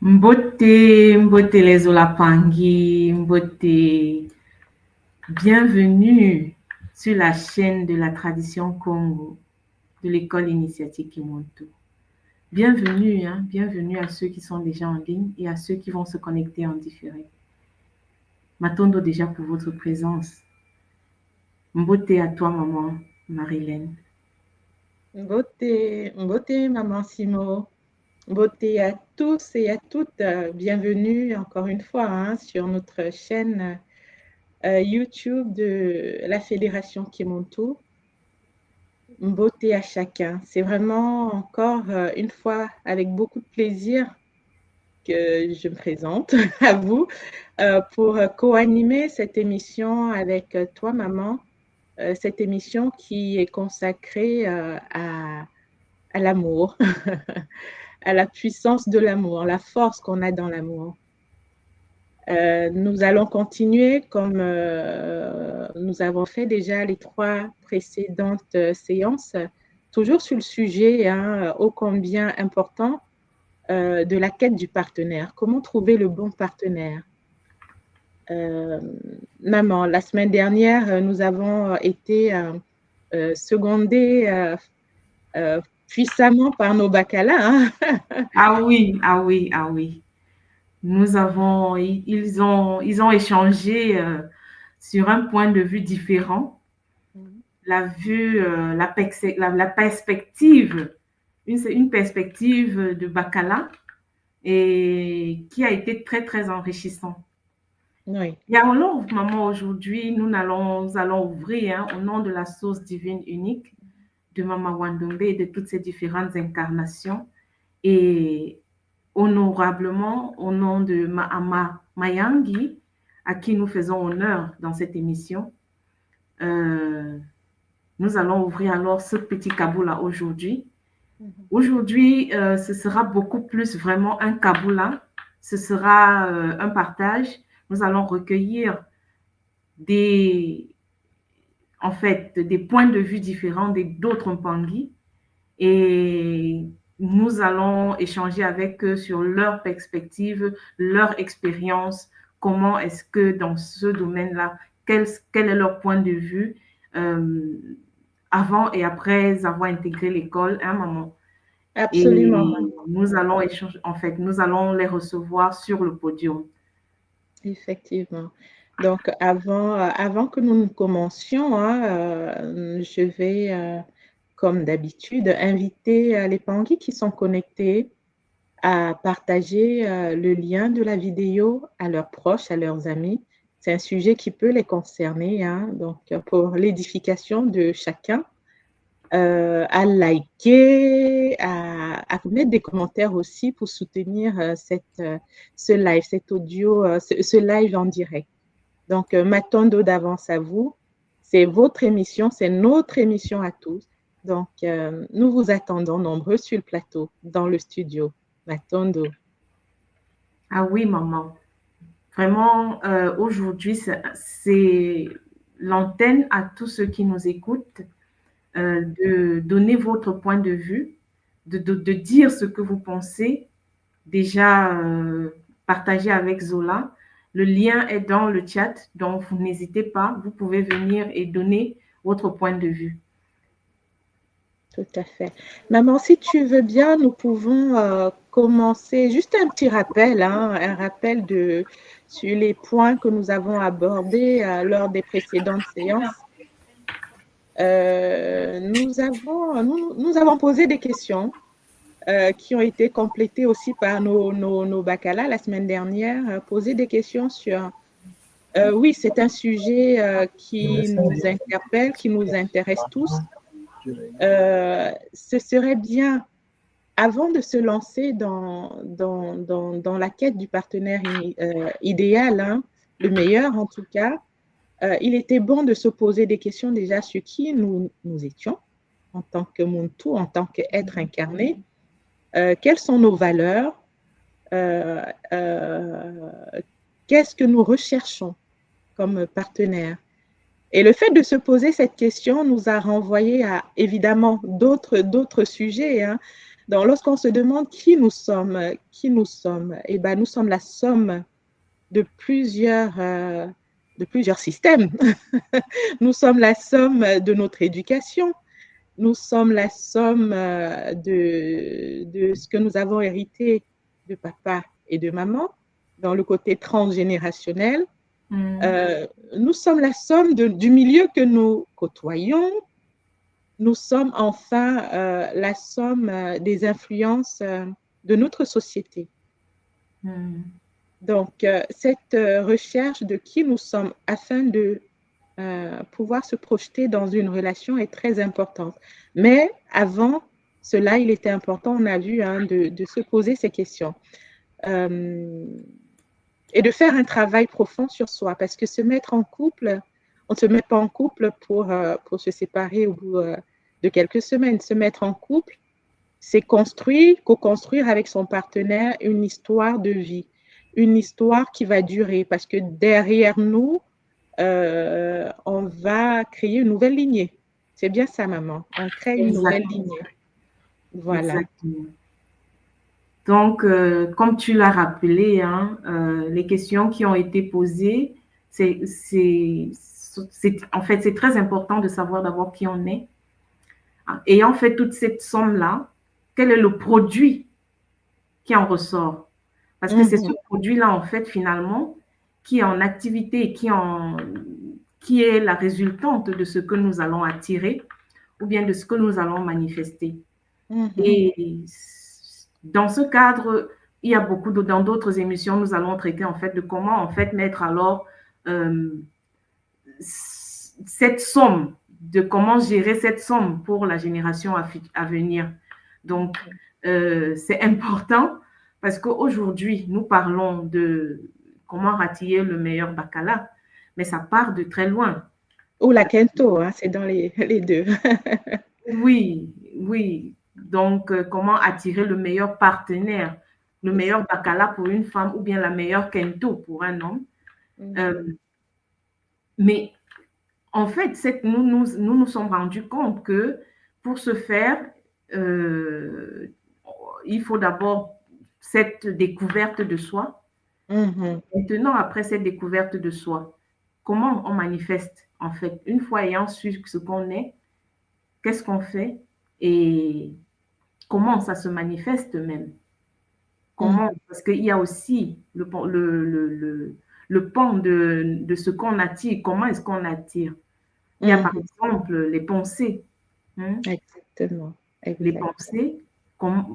Mbote, Mbote les Olapangi, Mbote, bienvenue sur la chaîne de la tradition Congo de l'école initiatique Kimonto. Bienvenue, bienvenue à ceux qui sont déjà en ligne et à ceux qui vont se connecter en différé. M'attendons déjà pour votre présence. Mbote à toi, maman Marilène. Beauté, Maman Simo. Beauté à tous et à toutes. Bienvenue encore une fois sur notre chaîne YouTube de la Fédération Kimonto. Beauté à chacun. C'est vraiment encore une fois avec beaucoup de plaisir que je me présente à vous pour co-animer cette émission avec toi, maman. Cette émission qui est consacrée à l'amour, à la puissance de l'amour, la force qu'on a dans l'amour. Nous allons continuer comme nous avons fait déjà les 3 précédentes séances, toujours sur le sujet ô combien important de la quête du partenaire. Comment trouver le bon partenaire? Maman, la semaine dernière, nous avons été secondés puissamment par nos baccalats. Ah oui, ah oui, ah oui. Ils ont échangé sur un point de vue différent, la perspective, une perspective de Bacala et qui a été très, très enrichissant. Oui. Et alors, maman, aujourd'hui, nous allons ouvrir au nom de la source divine unique de Maman Wandombe et de toutes ces différentes incarnations et honorablement au nom de Mahama Mayangi, à qui nous faisons honneur dans cette émission. Nous allons ouvrir alors ce petit kaboula aujourd'hui. Aujourd'hui, ce sera beaucoup plus vraiment un kaboula. Ce sera un partage. Nous allons recueillir des points de vue différents d'autres Mpangi et nous allons échanger avec eux sur leur perspective, leur expérience, comment est-ce que dans ce domaine-là, quel est leur point de vue avant et après avoir intégré l'école, maman. Absolument. Et nous allons échanger, nous allons les recevoir sur le podium. Effectivement. Donc, avant que nous commencions, je vais, comme d'habitude, inviter les Pangui qui sont connectés à partager le lien de la vidéo à leurs proches, à leurs amis. C'est un sujet qui peut les concerner, donc pour l'édification de chacun, à liker, à mettre des commentaires aussi pour soutenir ce live, cet audio, ce live en direct. Donc, Matondo d'avance à vous. C'est votre émission, c'est notre émission à tous. Donc, nous vous attendons nombreux sur le plateau, dans le studio. Matondo. Ah oui, maman. Vraiment, aujourd'hui, c'est l'antenne à tous ceux qui nous écoutent de donner votre point de vue, de dire ce que vous pensez. Déjà, partagez avec Zola. Le lien est dans le chat, donc vous n'hésitez pas. Vous pouvez venir et donner votre point de vue. Tout à fait. Maman, si tu veux bien, nous pouvons commencer. Juste un petit rappel, un rappel sur les points que nous avons abordés lors des précédentes séances. Nous avons posé des questions qui ont été complétées aussi par nos baccalats la semaine dernière. Poser des questions sur... oui, c'est un sujet qui nous interpelle, qui nous intéresse tous. Ce serait bien, avant de se lancer dans la quête du partenaire idéal, le meilleur en tout cas, il était bon de se poser des questions déjà sur qui nous étions en tant que Muntu, en tant qu'être incarné, quelles sont nos valeurs, qu'est-ce que nous recherchons comme partenaire. Et le fait de se poser cette question nous a renvoyé à, évidemment, d'autres sujets, Donc, lorsqu'on se demande qui nous sommes, eh ben, nous sommes la somme de plusieurs systèmes. Nous sommes la somme de notre éducation. Nous sommes la somme de ce que nous avons hérité de papa et de maman dans le côté transgénérationnel. Nous sommes la somme du milieu que nous côtoyons. Nous sommes enfin la somme des influences de notre société. Donc, cette recherche de qui nous sommes afin de pouvoir se projeter dans une relation est très importante. Mais avant cela, il était important, on a vu, hein, de se poser ces questions et de faire un travail profond sur soi, parce que se mettre en couple, on ne se met pas en couple pour se séparer au bout de quelques semaines. Se mettre en couple, c'est co-construire avec son partenaire une histoire de vie, une histoire qui va durer, parce que derrière nous, on va créer une nouvelle lignée. C'est bien ça, maman. On crée une nouvelle lignée. Voilà. Exactement. Donc, comme tu l'as rappelé, hein, les questions qui ont été posées, en fait, c'est très important de savoir d'abord qui on est. Ayant fait toute cette somme-là, quel est le produit qui en ressort? Parce que c'est ce produit-là, en fait, finalement, qui est en activité, qui est la résultante de ce que nous allons attirer ou bien de ce que nous allons manifester. Et dans ce cadre, il y a dans d'autres émissions, nous allons traiter en fait de comment en fait mettre alors cette somme, de comment gérer cette somme pour la génération à venir. Donc, c'est important parce qu'aujourd'hui, nous parlons de comment ratisser le meilleur bacala, mais ça part de très loin. Ou la Kento, hein, c'est dans les deux. Oui, oui. Donc, comment attirer le meilleur partenaire, le meilleur bacala pour une femme ou bien la meilleure Kento pour un homme. Mais en fait, nous sommes rendus compte que pour ce faire, il faut d'abord cette découverte de soi. Maintenant, après cette découverte de soi, comment on manifeste en fait? Une fois ayant su ce qu'on est, qu'est-ce qu'on fait et comment ça se manifeste même? Comment? Parce qu'il y a aussi le pan de ce qu'on attire. Comment est-ce qu'on attire? Il y a par exemple les pensées. Exactement. Les pensées,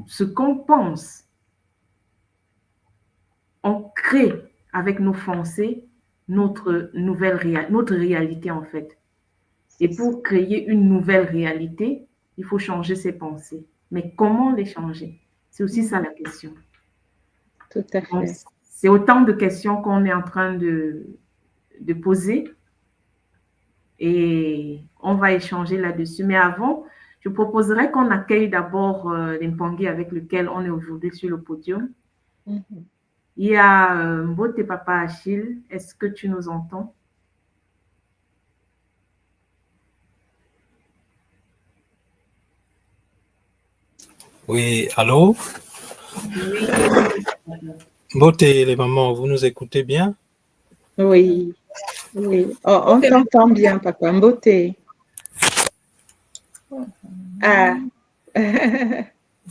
ce qu'on pense. On crée avec nos pensées notre réalité en fait. Et pour créer une nouvelle réalité, il faut changer ses pensées. Mais comment les changer? C'est aussi ça la question. Tout à fait. Donc, c'est autant de questions qu'on est en train de poser et on va échanger là-dessus. Mais avant, je proposerais qu'on accueille d'abord l'Impangi avec lequel on est aujourd'hui sur le podium. Il y a Mbote Papa Achille. Est-ce que tu nous entends? Oui, allô? Oui. Mbote, les mamans, vous nous écoutez bien? Oui, oui. Oh, on t'entend bien, papa. Mbote. Ah,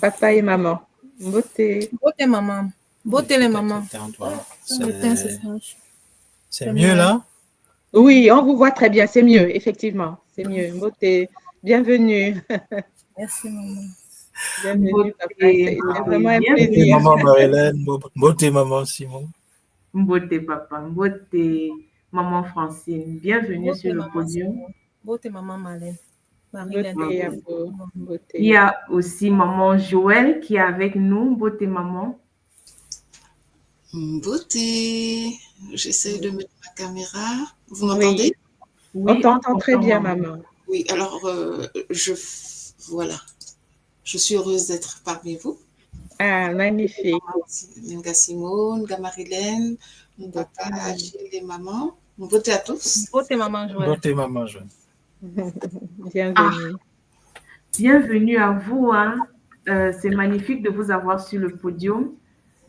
papa et maman. Mbote. Mbote, maman. Mbote, les mamans. C'est mieux là? Oui, on vous voit très bien. C'est mieux, effectivement. C'est mieux. Mbote, bienvenue. Merci, maman. Bienvenue, papa. C'est vraiment un plaisir. Maman Marilène, Mbote, maman Simon. Mbote, papa. Mbote, maman Francine. Bienvenue sur le podium. Mbote, maman Marlène. Il y a aussi maman Joël qui est avec nous. Mbote, maman. Mbote, j'essaie de mettre ma caméra. Vous m'entendez? Oui, on t'entend très bien, maman. Oui, alors, voilà. Je suis heureuse d'être parmi vous. Ah, magnifique. Nga Simone, Nga Marilène, mon papa, Achille et maman. Mbote à tous. Mbote, maman Joël. Mbote, maman Joël. Bienvenue. Bienvenue à vous. Hein. C'est magnifique de vous avoir sur le podium.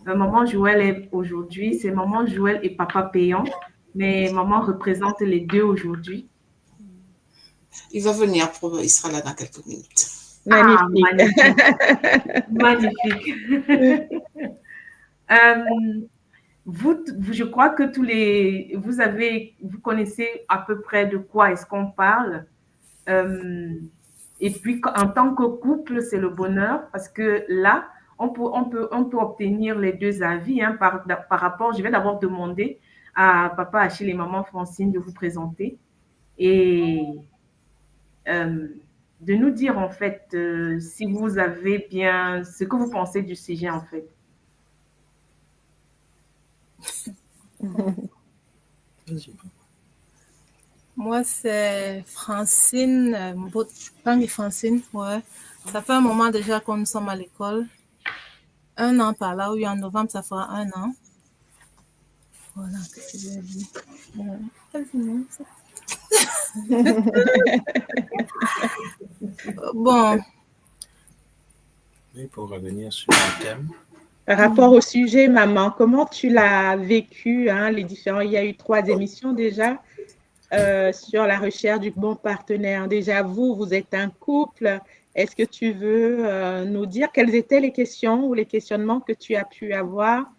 Maman Joël est aujourd'hui, c'est Maman Joël et Papa Péan, mais maman représente les deux aujourd'hui. Il va venir, il sera là dans quelques minutes. Magnifique. Magnifique. Je crois que vous connaissez à peu près de quoi est-ce qu'on parle. Et puis, en tant que couple, c'est le bonheur parce que là, on peut obtenir les deux avis hein, par rapport. Je vais d'abord demander à Papa Achille et Maman Francine de vous présenter et de nous dire en fait si vous avez bien ce que vous pensez du sujet en fait. Moi, c'est Francine, Francine, ouais. Ça fait un moment déjà que nous sommes à l'école. 1 an par là, oui, en novembre, ça fera 1 an. Voilà, qu'est-ce que j'ai dit. Bon. Oui, pour revenir sur le thème. Par rapport au sujet, maman, comment tu l'as vécu, hein, les différents... Il y a eu 3 émissions déjà sur la recherche du bon partenaire. Déjà, vous êtes un couple. Est-ce que tu veux nous dire quelles étaient les questions ou les questionnements que tu as pu avoir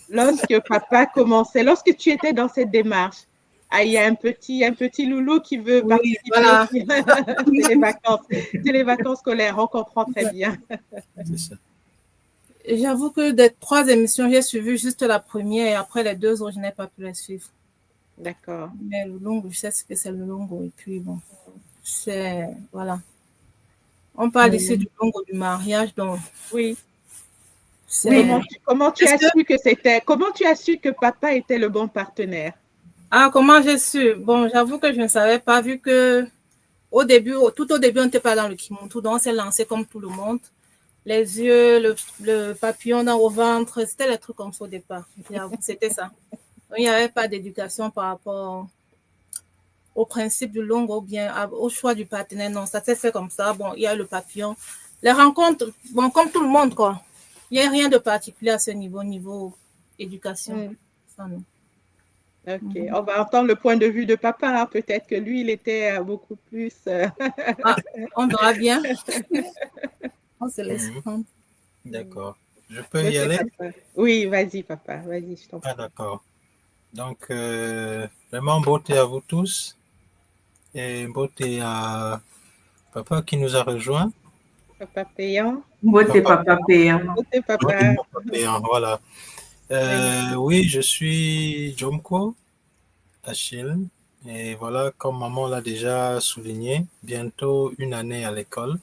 lorsque papa commençait, lorsque tu étais dans cette démarche? Ah, il y a un petit loulou qui veut participer. Voilà. C'est les vacances scolaires, on comprend très bien. C'est ça. J'avoue que des 3 émissions, j'ai suivi juste la première et après les 2 autres, je n'ai pas pu les suivre. D'accord. Mais le longo, je sais ce que c'est le longo et puis bon, c'est, voilà. On parle ici du longo du mariage, donc. Oui. Comment tu as su que papa était le bon partenaire? Ah, comment j'ai su? Bon, j'avoue que je ne savais pas, vu que tout au début, on n'était pas dans le kimono, donc on s'est lancé comme tout le monde. Les yeux, le papillon au ventre, c'était les trucs comme ça au départ. C'était ça. Donc, il n'y avait pas d'éducation par rapport au principe du longo ou bien au choix du partenaire. Non, ça s'est fait comme ça. Bon, il y a le papillon. Les rencontres, bon, comme tout le monde, quoi. Il n'y a rien de particulier à ce niveau éducation. Ça, non. Ok, on va entendre le point de vue de papa. Hein. Peut-être que lui, il était beaucoup plus... on verra bien. On se laisse prendre. D'accord. Je peux y aller? Papa. Oui, vas-y, papa. Vas-y, je t'en prie. Ah, d'accord. Donc, vraiment, beauté à vous tous. Et beauté à papa qui nous a rejoints. Papa Péan. Beauté Papa Péan. Beauté papa. Beauté Papa Péan, voilà. Oui, je suis Jomko Achille. Et voilà, comme maman l'a déjà souligné, bientôt 1 année à l'école.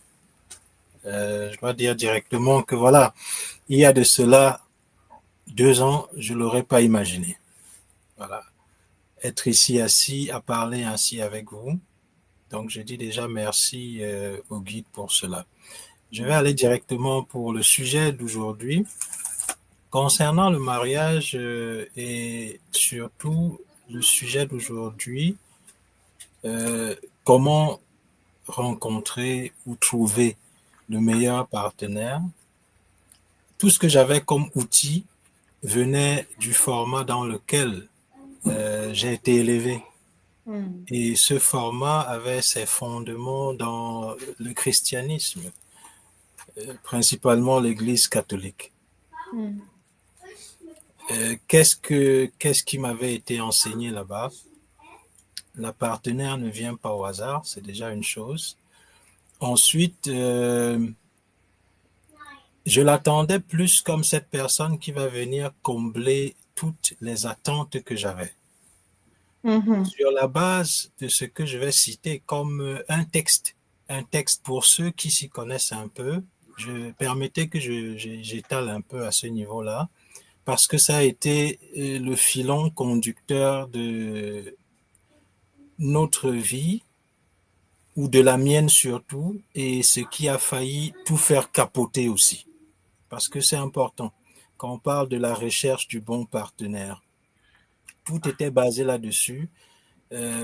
Je dois dire directement que voilà, il y a de cela 2 ans, je ne l'aurais pas imaginé. Voilà. Être ici assis, à parler ainsi avec vous. Donc, je dis déjà merci au guide pour cela. Je vais aller directement pour le sujet d'aujourd'hui. Concernant le mariage et surtout le sujet d'aujourd'hui, comment rencontrer ou trouver le meilleur partenaire. Tout ce que j'avais comme outil venait du format dans lequel j'ai été élevé. Et ce format avait ses fondements dans le christianisme, principalement l'Église catholique. Qu'est-ce qui m'avait été enseigné là-bas? La partenaire ne vient pas au hasard, c'est déjà une chose. Ensuite, je l'attendais plus comme cette personne qui va venir combler toutes les attentes que j'avais. Sur la base de ce que je vais citer comme un texte pour ceux qui s'y connaissent un peu, permettez que j'étale un peu à ce niveau-là, parce que ça a été le filon conducteur de notre vie, ou de la mienne surtout, et ce qui a failli tout faire capoter aussi. Parce que c'est important. Quand on parle de la recherche du bon partenaire, tout était basé là-dessus.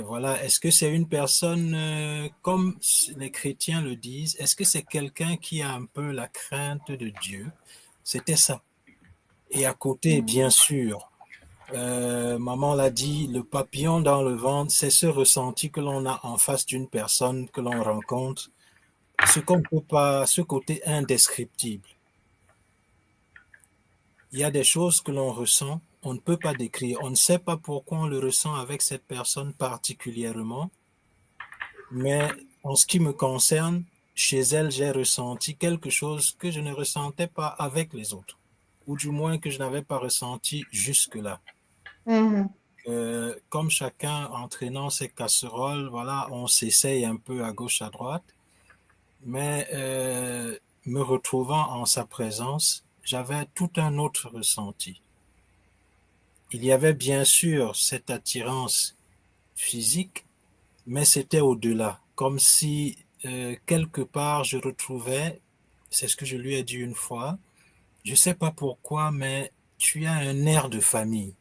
Voilà, est-ce que c'est une personne, comme les chrétiens le disent, est-ce que c'est quelqu'un qui a un peu la crainte de Dieu? C'était ça. Et à côté, bien sûr, maman l'a dit, le papillon dans le ventre, c'est ce ressenti que l'on a en face d'une personne que l'on rencontre, ce qu'on peut pas, ce côté indescriptible. Il y a des choses que l'on ressent, on ne peut pas décrire. On ne sait pas pourquoi on le ressent avec cette personne particulièrement, mais en ce qui me concerne, chez elle, j'ai ressenti quelque chose que je ne ressentais pas avec les autres, ou du moins que je n'avais pas ressenti jusque-là. Comme chacun entraînant ses casseroles, voilà, on s'essaye un peu à gauche, à droite, mais me retrouvant en sa présence, j'avais tout un autre ressenti. Il y avait bien sûr cette attirance physique, mais c'était au-delà, comme si quelque part je retrouvais, c'est ce que je lui ai dit une fois, je ne sais pas pourquoi, mais tu as un air de famille.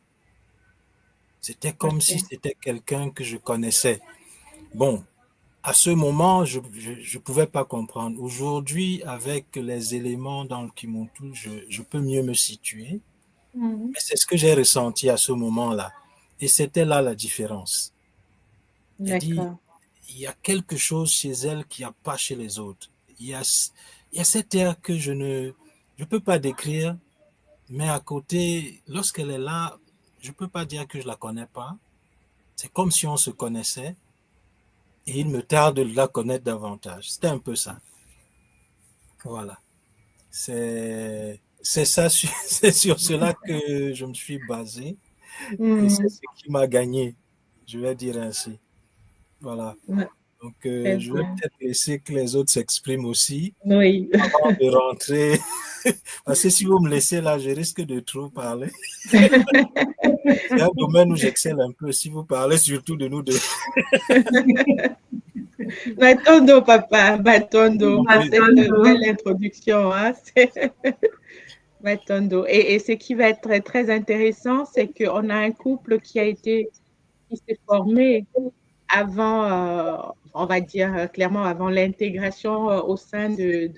C'était comme si c'était quelqu'un que je connaissais. Bon, à ce moment, je ne pouvais pas comprendre. Aujourd'hui, avec les éléments dans le Kimuntu, je peux mieux me situer. Mais c'est ce que j'ai ressenti à ce moment-là. Et c'était là la différence. Elle dit, il y a quelque chose chez elle qu'il n'y a pas chez les autres. Il y a cet air que je ne peux pas décrire, mais à côté, lorsqu'elle est là, je ne peux pas dire que je ne la connais pas. C'est comme si on se connaissait et il me tarde de la connaître davantage. C'était un peu ça. Voilà. C'est ça, c'est sur cela que je me suis basé et c'est ce qui m'a gagné, je vais dire ainsi. Voilà. Donc, je vais peut-être laisser que les autres s'expriment aussi avant de rentrer. Parce que si vous me laissez là, je risque de trop parler. C'est un domaine où j'excelle un peu. Si vous parlez surtout de nous deux. Batondo, papa, Batondo. C'est une belle introduction. Hein? Batondo. Et ce qui va être très, très intéressant, c'est qu'on a un couple qui s'est formé avant, on va dire clairement, avant l'intégration au sein de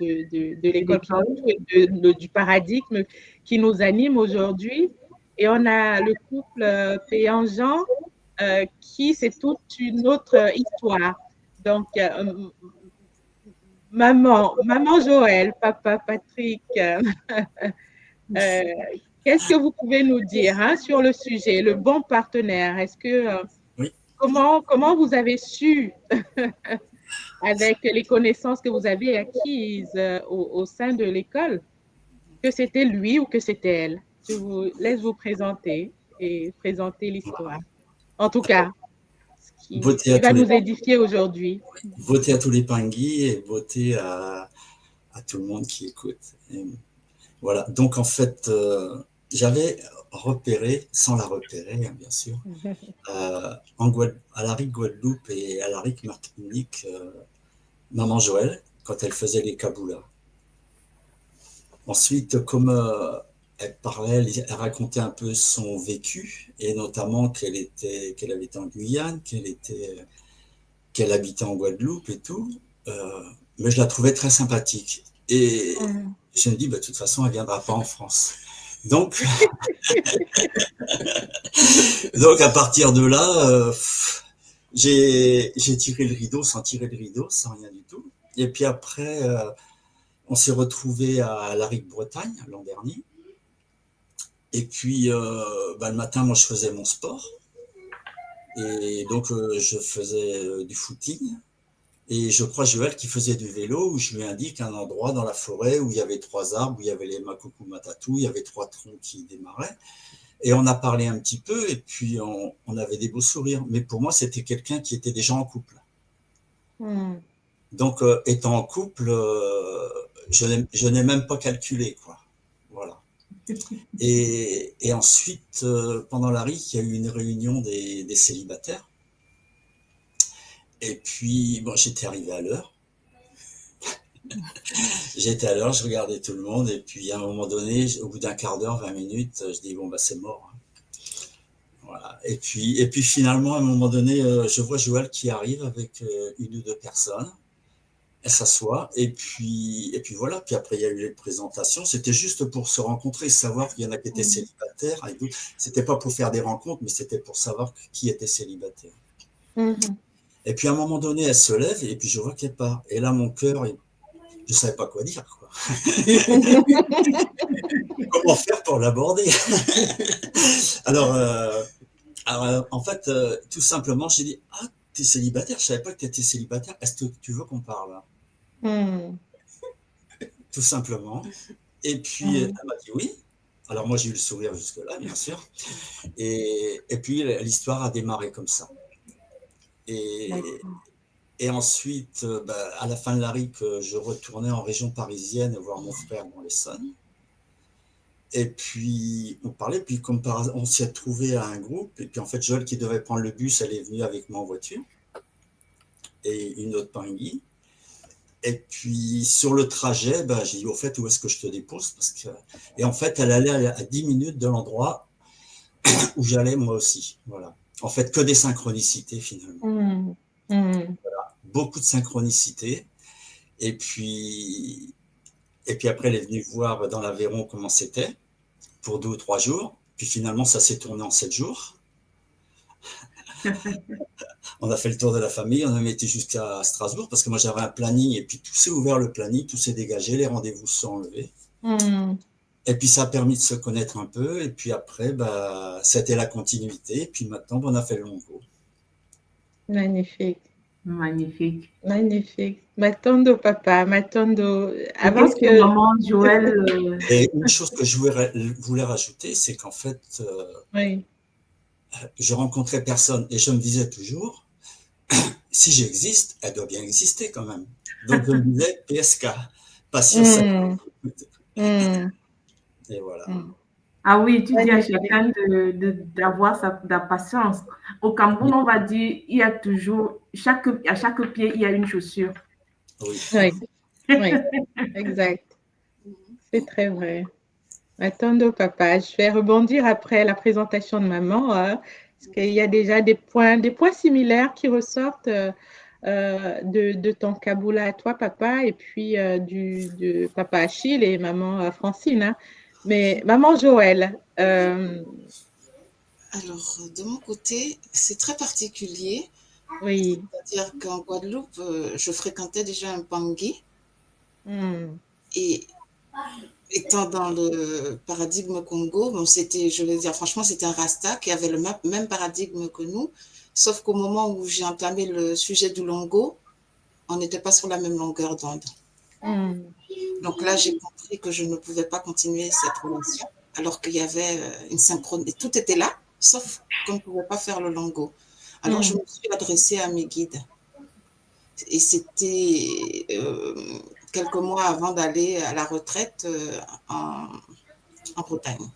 l'école et du paradigme qui nous anime aujourd'hui. Et on a le couple Péan-Jean qui, c'est toute une autre histoire. Donc, maman Joël, papa Patrick, qu'est-ce que vous pouvez nous dire sur le sujet, le bon partenaire? Est-ce que comment vous avez su, avec les connaissances que vous avez acquises au sein de l'école, que c'était lui ou que c'était elle? Je vous laisse vous présenter et présenter l'histoire. En tout cas, ce qui va nous édifier aujourd'hui. Votez à tous les Pingui et votez à tout le monde qui écoute. Et voilà. Donc, en fait, j'avais repéré, sans la repérer, bien sûr, à la RIC Guadeloupe et à la RIC Martinique, maman Joël, quand elle faisait les kaboulas. Ensuite, comme elle parlait, elle racontait un peu son vécu, et notamment qu'elle avait été en Guyane, qu'elle habitait en Guadeloupe et tout, mais je la trouvais très sympathique. Et je me dis, de toute façon, elle ne viendra pas en France. Donc, à partir de là, j'ai tiré le rideau sans tirer le rideau, sans rien du tout. Et puis après, on s'est retrouvés à la RIC Bretagne l'an dernier. Et puis, le matin, moi, je faisais mon sport. Et donc, je faisais du footing. Et je crois Joël qui faisait du vélo, où je lui indique un endroit dans la forêt où il y avait 3 arbres, où il y avait les Makuku Matatu, il y avait 3 troncs qui démarraient. Et on a parlé un petit peu, et puis on avait des beaux sourires. Mais pour moi, c'était quelqu'un qui était déjà en couple. Donc, étant en couple, je n'ai même pas calculé, quoi. Voilà. Et ensuite, pendant la RIC, il y a eu une réunion des célibataires. Et puis, bon, j'étais arrivé à l'heure. Je regardais tout le monde. Et puis, à un moment donné, au bout d'un quart d'heure, 20 minutes, je dis, bon, c'est mort. Voilà. Et puis finalement, à un moment donné, je vois Joël qui arrive avec une ou deux personnes. Elle s'assoit et puis voilà. Puis après, il y a eu les présentations. C'était juste pour se rencontrer, savoir qu'il y en a qui étaient célibataires. C'était pas pour faire des rencontres, mais c'était pour savoir qui était célibataire. Et puis à un moment donné, elle se lève et puis je vois qu'elle part. Et là, mon cœur, je savais pas quoi dire, quoi. Comment faire pour l'aborder? Alors, en fait, tout simplement, j'ai dit, ah, t'es célibataire? Je savais pas que t'étais célibataire. Est-ce que tu veux qu'on parle? Tout simplement. Et puis, elle m'a dit oui. Alors moi, j'ai eu le sourire jusque-là, bien sûr. Et puis, l'histoire a démarré comme ça. Et ensuite, à la fin de la RIC, je retournais en région parisienne voir mon frère dans l'Essonne. Et puis, on parlait, puis comme par hasard, on s'est trouvé à un groupe. Et puis, en fait, Joël, qui devait prendre le bus, elle est venue avec moi en voiture. Et une autre Pingui. Et puis, sur le trajet, j'ai dit, au fait, où est-ce que je te dépose? Et en fait, elle allait à 10 minutes de l'endroit où j'allais moi aussi. Voilà. En fait, que des synchronicités, finalement. Voilà. Beaucoup de synchronicités. Et puis après, elle est venue voir dans l'Aveyron comment c'était pour 2 ou 3 jours. Puis finalement, ça s'est tourné en 7 jours. On a fait le tour de la famille, on a été jusqu'à Strasbourg parce que moi j'avais un planning et puis tout s'est ouvert le planning, tout s'est dégagé, les rendez-vous se sont enlevés. Et puis ça a permis de se connaître un peu et puis après, c'était la continuité. Et puis maintenant, on a fait le Longo. Magnifique. Magnifique. Magnifique. M'attendo, papa, m'attendo. Avant Qu'est-ce que maman Joël... Et une chose que je voulais rajouter, c'est qu'en fait, je rencontrais personne et je me disais toujours, si j'existe, elle doit bien exister quand même. Donc je me disais, PSK, patience. Et voilà. Ah oui, tu dis à chacun d'avoir de la patience. Au Cameroun, on va dire, il y a toujours, à chaque pied, il y a une chaussure. Oui, exact. C'est très vrai. Attends, papa, je vais rebondir après la présentation de maman, parce qu'il y a déjà des points similaires qui ressortent de ton Kaboula à toi, papa, et puis de papa Achille et maman Francine. Hein. Mais maman Joël. Alors, de mon côté, c'est très particulier. Oui. C'est-à-dire qu'en Guadeloupe, je fréquentais déjà un Pangui. Et étant dans le paradigme Congo, bon, c'était, je vais dire franchement, c'était un Rasta qui avait le même paradigme que nous, sauf qu'au moment où j'ai entamé le sujet du Longo, on n'était pas sur la même longueur d'onde. Donc là, j'ai compris que je ne pouvais pas continuer cette relation, alors qu'il y avait une synchrone, et tout était là, sauf qu'on ne pouvait pas faire le Longo. Alors, je me suis adressée à mes guides. Et c'était quelques mois avant d'aller à la retraite en Bretagne.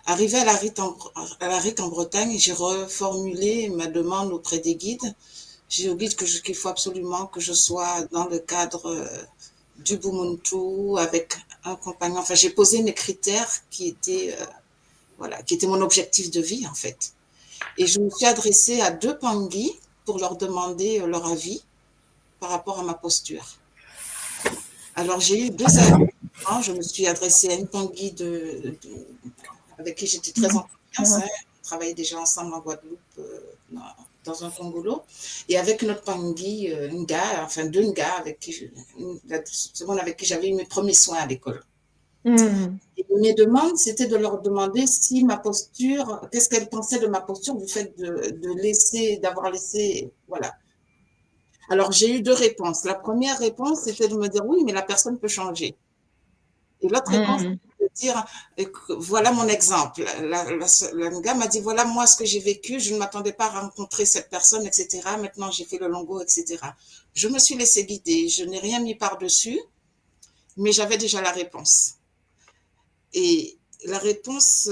Arrivée à la RIC en Bretagne, j'ai reformulé ma demande auprès des guides. J'ai dit aux guides qu'il faut absolument que je sois dans le cadre du Bumuntu avec un compagnon. Enfin, j'ai posé mes critères qui étaient mon objectif de vie, en fait. Et je me suis adressée à 2 Pangui pour leur demander leur avis par rapport à ma posture. Alors, j'ai eu 2 avis. Je me suis adressée à une Pangui avec qui j'étais très en confiance. On travaillait déjà ensemble en Guadeloupe, dans un Congolo. Et avec notre Pangui, 2 Nga, avec qui j'avais eu mes premiers soins à l'école. Et mes demandes, c'était de leur demander si ma posture, qu'est-ce qu'elles pensaient de ma posture du fait d'avoir laissé, voilà. Alors, j'ai eu 2 réponses. La première réponse, c'était de me dire oui, mais la personne peut changer. Et l'autre réponse, c'était de dire voilà mon exemple. La Nga m'a dit voilà moi ce que j'ai vécu, je ne m'attendais pas à rencontrer cette personne, etc. Maintenant, j'ai fait le Longo, etc. Je me suis laissée guider, je n'ai rien mis par-dessus, mais j'avais déjà la réponse. Et la réponse,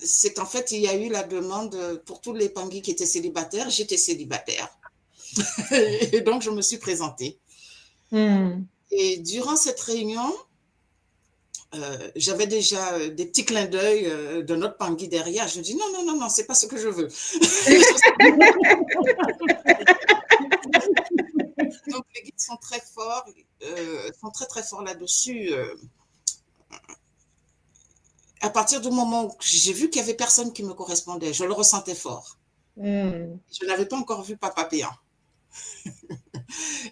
c'est qu'en fait, il y a eu la demande pour tous les Pangui qui étaient célibataires. J'étais célibataire. Et donc, je me suis présentée. Et durant cette réunion, j'avais déjà des petits clins d'œil de notre Pangui derrière. Je me dis non, c'est pas ce que je veux. Donc les guides sont très forts, sont très forts là-dessus. À partir du moment où j'ai vu qu'il y avait personne qui me correspondait, je le ressentais fort. Je n'avais pas encore vu Papa Péan.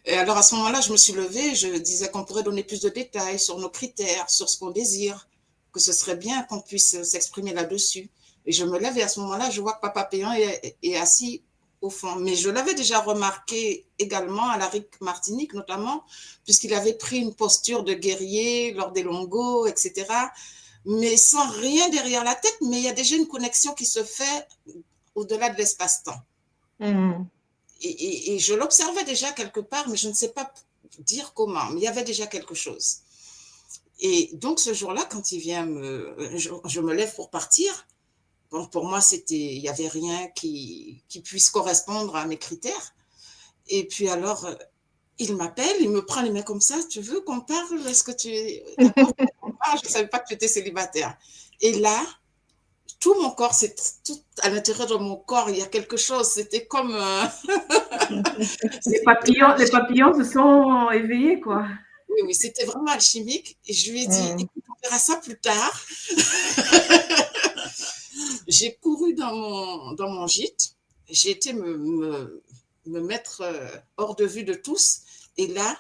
Et alors à ce moment-là, je me suis levée, je disais qu'on pourrait donner plus de détails sur nos critères, sur ce qu'on désire, que ce serait bien qu'on puisse s'exprimer là-dessus. Et je me lève et à ce moment-là, je vois que Papa Péan est assis au fond. Mais je l'avais déjà remarqué également à la RIC Martinique notamment, puisqu'il avait pris une posture de guerrier lors des longos, etc. Mais sans rien derrière la tête, mais il y a déjà une connexion qui se fait au-delà de l'espace-temps. Et je l'observais déjà quelque part, mais je ne sais pas dire comment, mais il y avait déjà quelque chose. Et donc ce jour-là, quand il vient, je me lève pour partir. Bon, pour moi, il n'y avait rien qui puisse correspondre à mes critères. Et puis alors, il m'appelle, il me prend les mains comme ça. Tu veux qu'on parle? Est-ce que tu es d'accord qu'on parle? Je ne savais pas que tu étais célibataire. Et là, tout mon corps, tout à l'intérieur de mon corps, il y a quelque chose. C'était comme... les papillons se sont éveillés, quoi. Oui, c'était vraiment alchimique. Et je lui ai dit, écoute, on verra ça plus tard. J'ai couru dans mon gîte. J'ai été me mettre hors de vue de tous. Et là,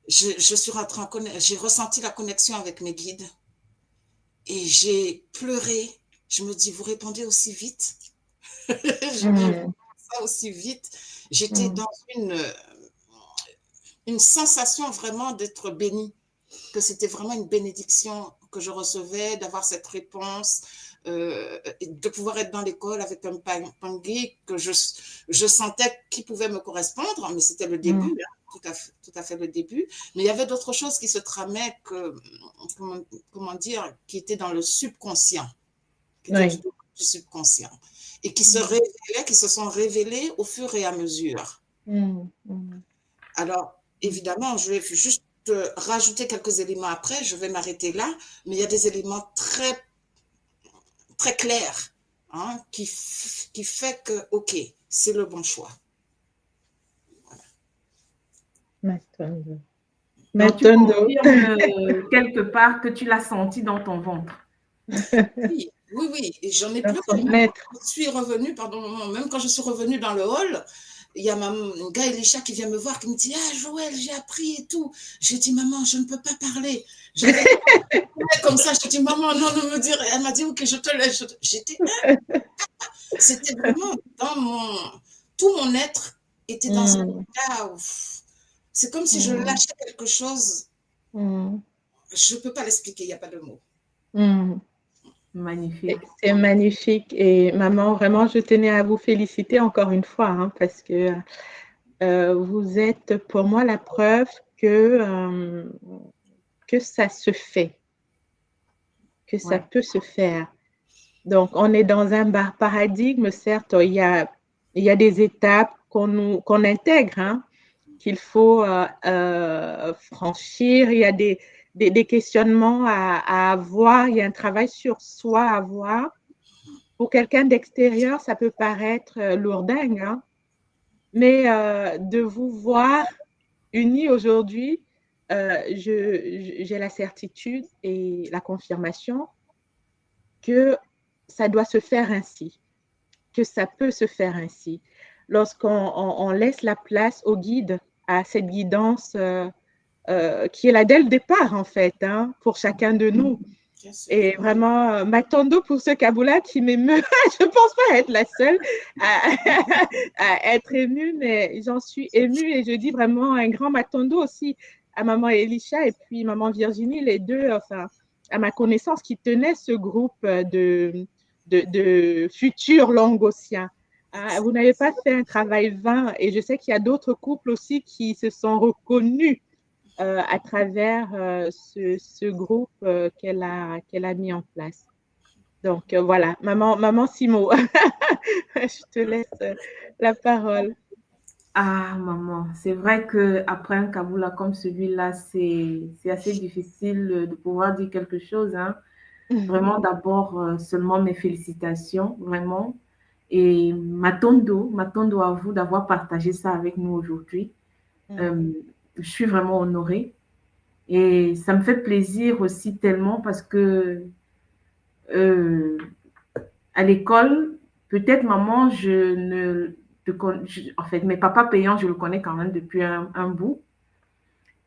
je suis rentrée en connexion. J'ai ressenti la connexion avec mes guides. Et j'ai pleuré. Je me dis, vous répondez aussi vite? Je me ça aussi vite. J'étais dans une sensation vraiment d'être bénie, que c'était vraiment une bénédiction que je recevais, d'avoir cette réponse, de pouvoir être dans l'école avec un Pangui que je sentais qui pouvait me correspondre, mais c'était le début, hein, tout à fait le début. Mais il y avait d'autres choses qui se tramaient, comment dire, qui étaient dans le subconscient, qui étaient du subconscient, et qui se sont révélées au fur et à mesure. Alors, évidemment, je vais juste rajouter quelques éléments après, je vais m'arrêter là, mais il y a des éléments très, très clairs, hein, qui fait que, ok, c'est le bon choix. Matondo. Matondo. Tu confirmes quelque part que tu l'as senti dans ton ventre. Oui, et j'en ai pleuré. Même quand je suis revenue, même quand je suis revenue dans le hall, il y a un gars Elisha qui vient me voir, qui me dit, ah Joël, j'ai appris et tout. J'ai dit, maman, je ne peux pas parler. Comme ça, je dis, maman, non, ne me dire. Elle m'a dit, ok, je te laisse. C'était vraiment tout mon être était dans un état où c'est comme si je lâchais quelque chose. Je ne peux pas l'expliquer, il n'y a pas de mots. Magnifique. C'est magnifique. Et maman, vraiment, je tenais à vous féliciter encore une fois, hein, parce que vous êtes pour moi la preuve que ça se fait, que ça peut se faire. Donc, on est dans un paradigme, certes, il y a des étapes qu'on intègre, hein, qu'il faut franchir. Il y a des questionnements à avoir, il y a un travail sur soi à avoir. Pour quelqu'un d'extérieur, ça peut paraître lourdingue, hein? Mais de vous voir unis aujourd'hui, j'ai la certitude et la confirmation que ça doit se faire ainsi, que ça peut se faire ainsi. Lorsqu'on laisse la place au guide, à cette guidance qui est là dès le départ, en fait, hein, pour chacun de nous. Et vraiment, Matondo pour ce Kaboula qui m'émeut. Je ne pense pas être la seule à être émue, mais j'en suis émue et je dis vraiment un grand Matondo aussi à maman Elisha et puis maman Virginie, les deux, enfin, à ma connaissance, qui tenaient ce groupe de futurs Longossiens. Vous n'avez pas fait un travail vain et je sais qu'il y a d'autres couples aussi qui se sont reconnus à travers ce groupe qu'elle a mis en place. Donc, voilà, maman Simo, je te laisse la parole. Ah, maman, c'est vrai qu'après un Kaboula comme celui-là, c'est assez difficile de pouvoir dire quelque chose, hein. Vraiment, d'abord, seulement mes félicitations, vraiment. Et Matondo à vous d'avoir partagé ça avec nous aujourd'hui. Euh, je suis vraiment honorée. Et ça me fait plaisir aussi tellement parce que euh, à l'école, peut-être maman, je ne en fait, mes papas payants, je le connais quand même depuis un bout.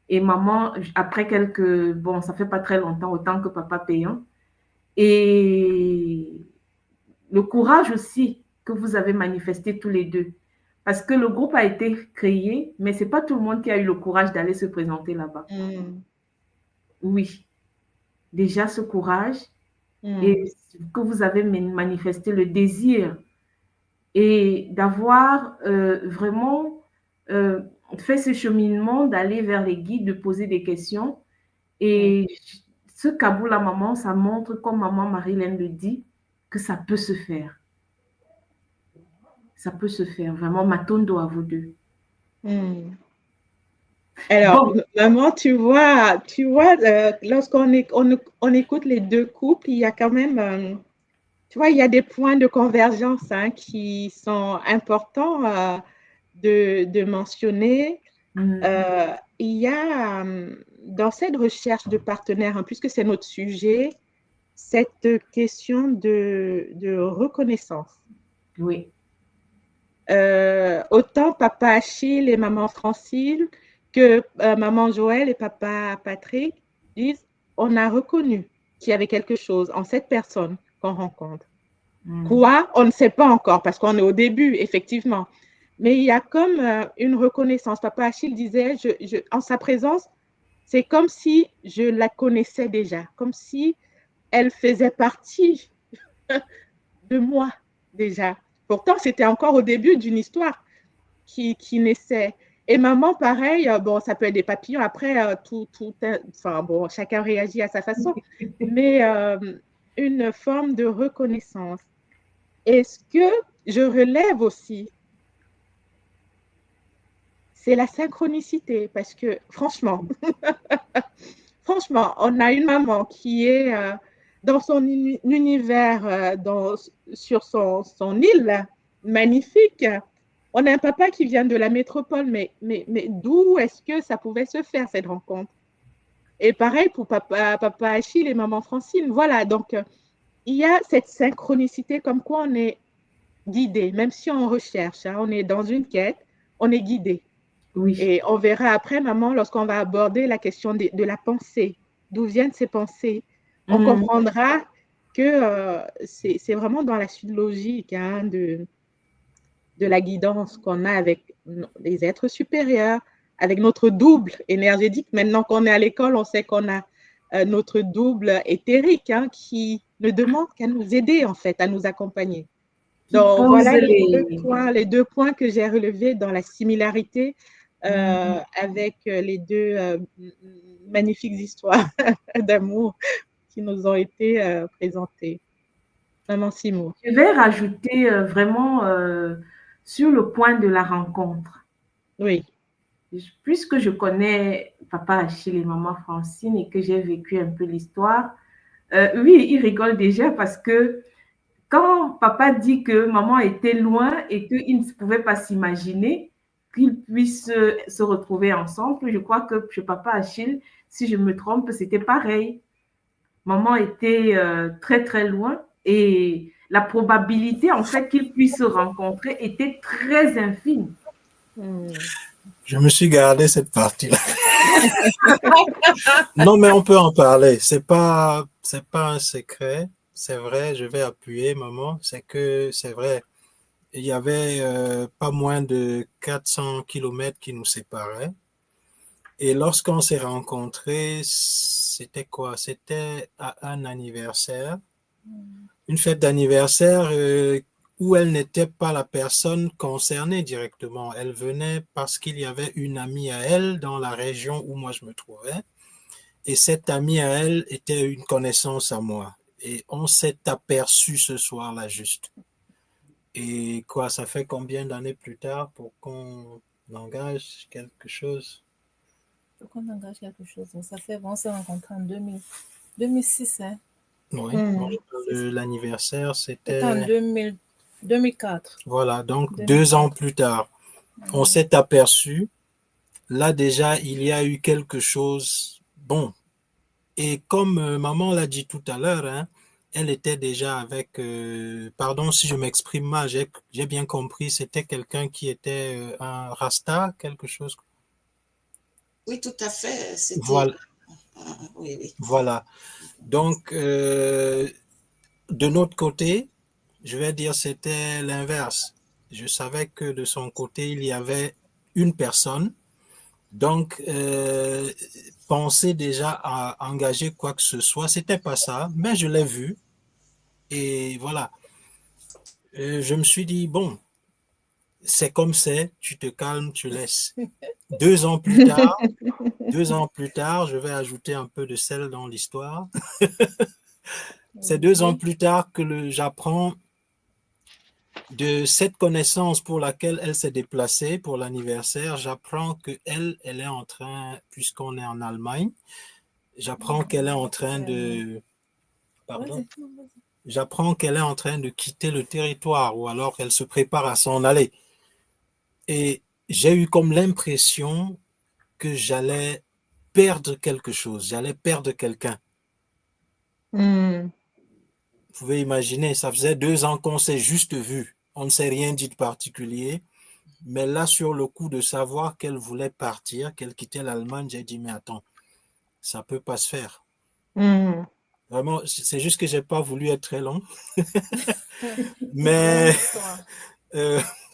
Et maman, après quelques, bon, ça fait pas très longtemps, autant que papa payant. Et le courage aussi que vous avez manifesté tous les deux. Parce que le groupe a été créé, mais c'est pas tout le monde qui a eu le courage d'aller se présenter là-bas. Oui, déjà ce courage et que vous avez manifesté le désir et d'avoir vraiment fait ce cheminement d'aller vers les guides, de poser des questions. Et ce Kaboul, maman, ça montre, comme maman Marilyn le dit, que ça peut se faire. Ça peut se faire. Vraiment, Matondo à vous deux. Alors, bon. Maman, tu vois, lorsqu'on on écoute les deux couples, il y a quand même, tu vois, il y a des points de convergence hein, qui sont importants de mentionner. Il y a dans cette recherche de partenaires, hein, puisque c'est notre sujet, cette question de reconnaissance. Oui. Autant papa Achille et maman Francine que maman Joël et papa Patrick disent on a reconnu qu'il y avait quelque chose en cette personne qu'on rencontre. Quoi? On ne sait pas encore parce qu'on est au début, effectivement. Mais il y a comme une reconnaissance. Papa Achille disait, en sa présence, c'est comme si je la connaissais déjà, comme si elle faisait partie de moi déjà. Pourtant, c'était encore au début d'une histoire qui naissait. Et maman, pareil, bon, ça peut être des papillons. Après, enfin, bon, chacun réagit à sa façon. Mais une forme de reconnaissance. Est-ce que je relève aussi? C'est la synchronicité, parce que franchement, franchement, on a une maman qui est dans son univers, sur son île magnifique. On a un papa qui vient de la métropole, mais d'où est-ce que ça pouvait se faire, cette rencontre? Et pareil pour papa Achille et maman Francine. Voilà, donc il y a cette synchronicité comme quoi on est guidé, même si on recherche, hein, on est dans une quête, on est guidé. Oui. Et on verra après, maman, lorsqu'on va aborder la question de la pensée, d'où viennent ces pensées, on comprendra que c'est vraiment dans la suite logique hein, de la guidance qu'on a avec les êtres supérieurs, avec notre double énergétique. Maintenant qu'on est à l'école, on sait qu'on a notre double éthérique hein, qui ne demande qu'à nous aider, en fait, à nous accompagner. Donc, voilà les deux points que j'ai relevés dans la similarité avec les deux magnifiques histoires d'amour qui nous ont été présentées. Maman Simon. Je vais rajouter vraiment sur le point de la rencontre. Oui. Puisque je connais papa Achille et maman Francine et que j'ai vécu un peu l'histoire, oui, il rigole déjà parce que quand papa dit que maman était loin et qu'il ne pouvait pas s'imaginer qu'ils puissent se retrouver ensemble, je crois que chez papa Achille, si je me trompe, c'était pareil. Maman était très, très loin et la probabilité, en fait, qu'ils puissent se rencontrer était très infime. Je me suis gardé cette partie-là. Non, mais on peut en parler. C'est pas un secret. C'est vrai, je vais appuyer, maman. C'est que c'est vrai. Il y avait pas moins de 400 kilomètres qui nous séparaient. Et lorsqu'on s'est rencontrés, c'était quoi? C'était à un anniversaire. Une fête d'anniversaire où elle n'était pas la personne concernée directement. Elle venait parce qu'il y avait une amie à elle dans la région où moi je me trouvais. Et cette amie à elle était une connaissance à moi. Et on s'est aperçu ce soir-là juste. Et quoi, ça fait combien d'années plus tard pour qu'on On engage quelque chose. Faut qu'on engage quelque chose. Ça fait, on s'est rencontrés en 2006. Hein. Oui, l'anniversaire, C'était en 2004. Voilà, donc 2 ans plus tard, on s'est aperçu, là déjà, il y a eu quelque chose. Bon, et comme maman l'a dit tout à l'heure, hein, elle était déjà avec, pardon si je m'exprime mal, j'ai bien compris, c'était quelqu'un qui était un Rasta, quelque chose. Oui, tout à fait. C'était. Voilà. Oui. Voilà. Donc, de notre côté, je vais dire c'était l'inverse. Je savais que de son côté, il y avait une personne. Donc, penser déjà à engager quoi que ce soit, c'était pas ça, mais je l'ai vu. Et voilà. Je me suis dit, bon, c'est comme c'est, tu te calmes, tu laisses. 2 ans plus tard, 2 ans plus tard, je vais ajouter un peu de sel dans l'histoire. C'est 2 ans plus tard que j'apprends de cette connaissance pour laquelle elle s'est déplacée pour l'anniversaire. J'apprends que elle est en train, puisqu'on est en Allemagne, j'apprends qu'elle est en train de, pardon, j'apprends qu'elle est en train de quitter le territoire ou alors qu'elle se prépare à s'en aller. Et j'ai eu comme l'impression que j'allais perdre quelque chose, j'allais perdre quelqu'un. Vous pouvez imaginer, ça faisait 2 ans qu'on s'est juste vu. On ne s'est rien dit de particulier. Mais là, sur le coup de savoir qu'elle voulait partir, qu'elle quittait l'Allemagne, j'ai dit, mais attends, ça peut pas se faire. Vraiment, c'est juste que j'ai pas voulu être très long. Mais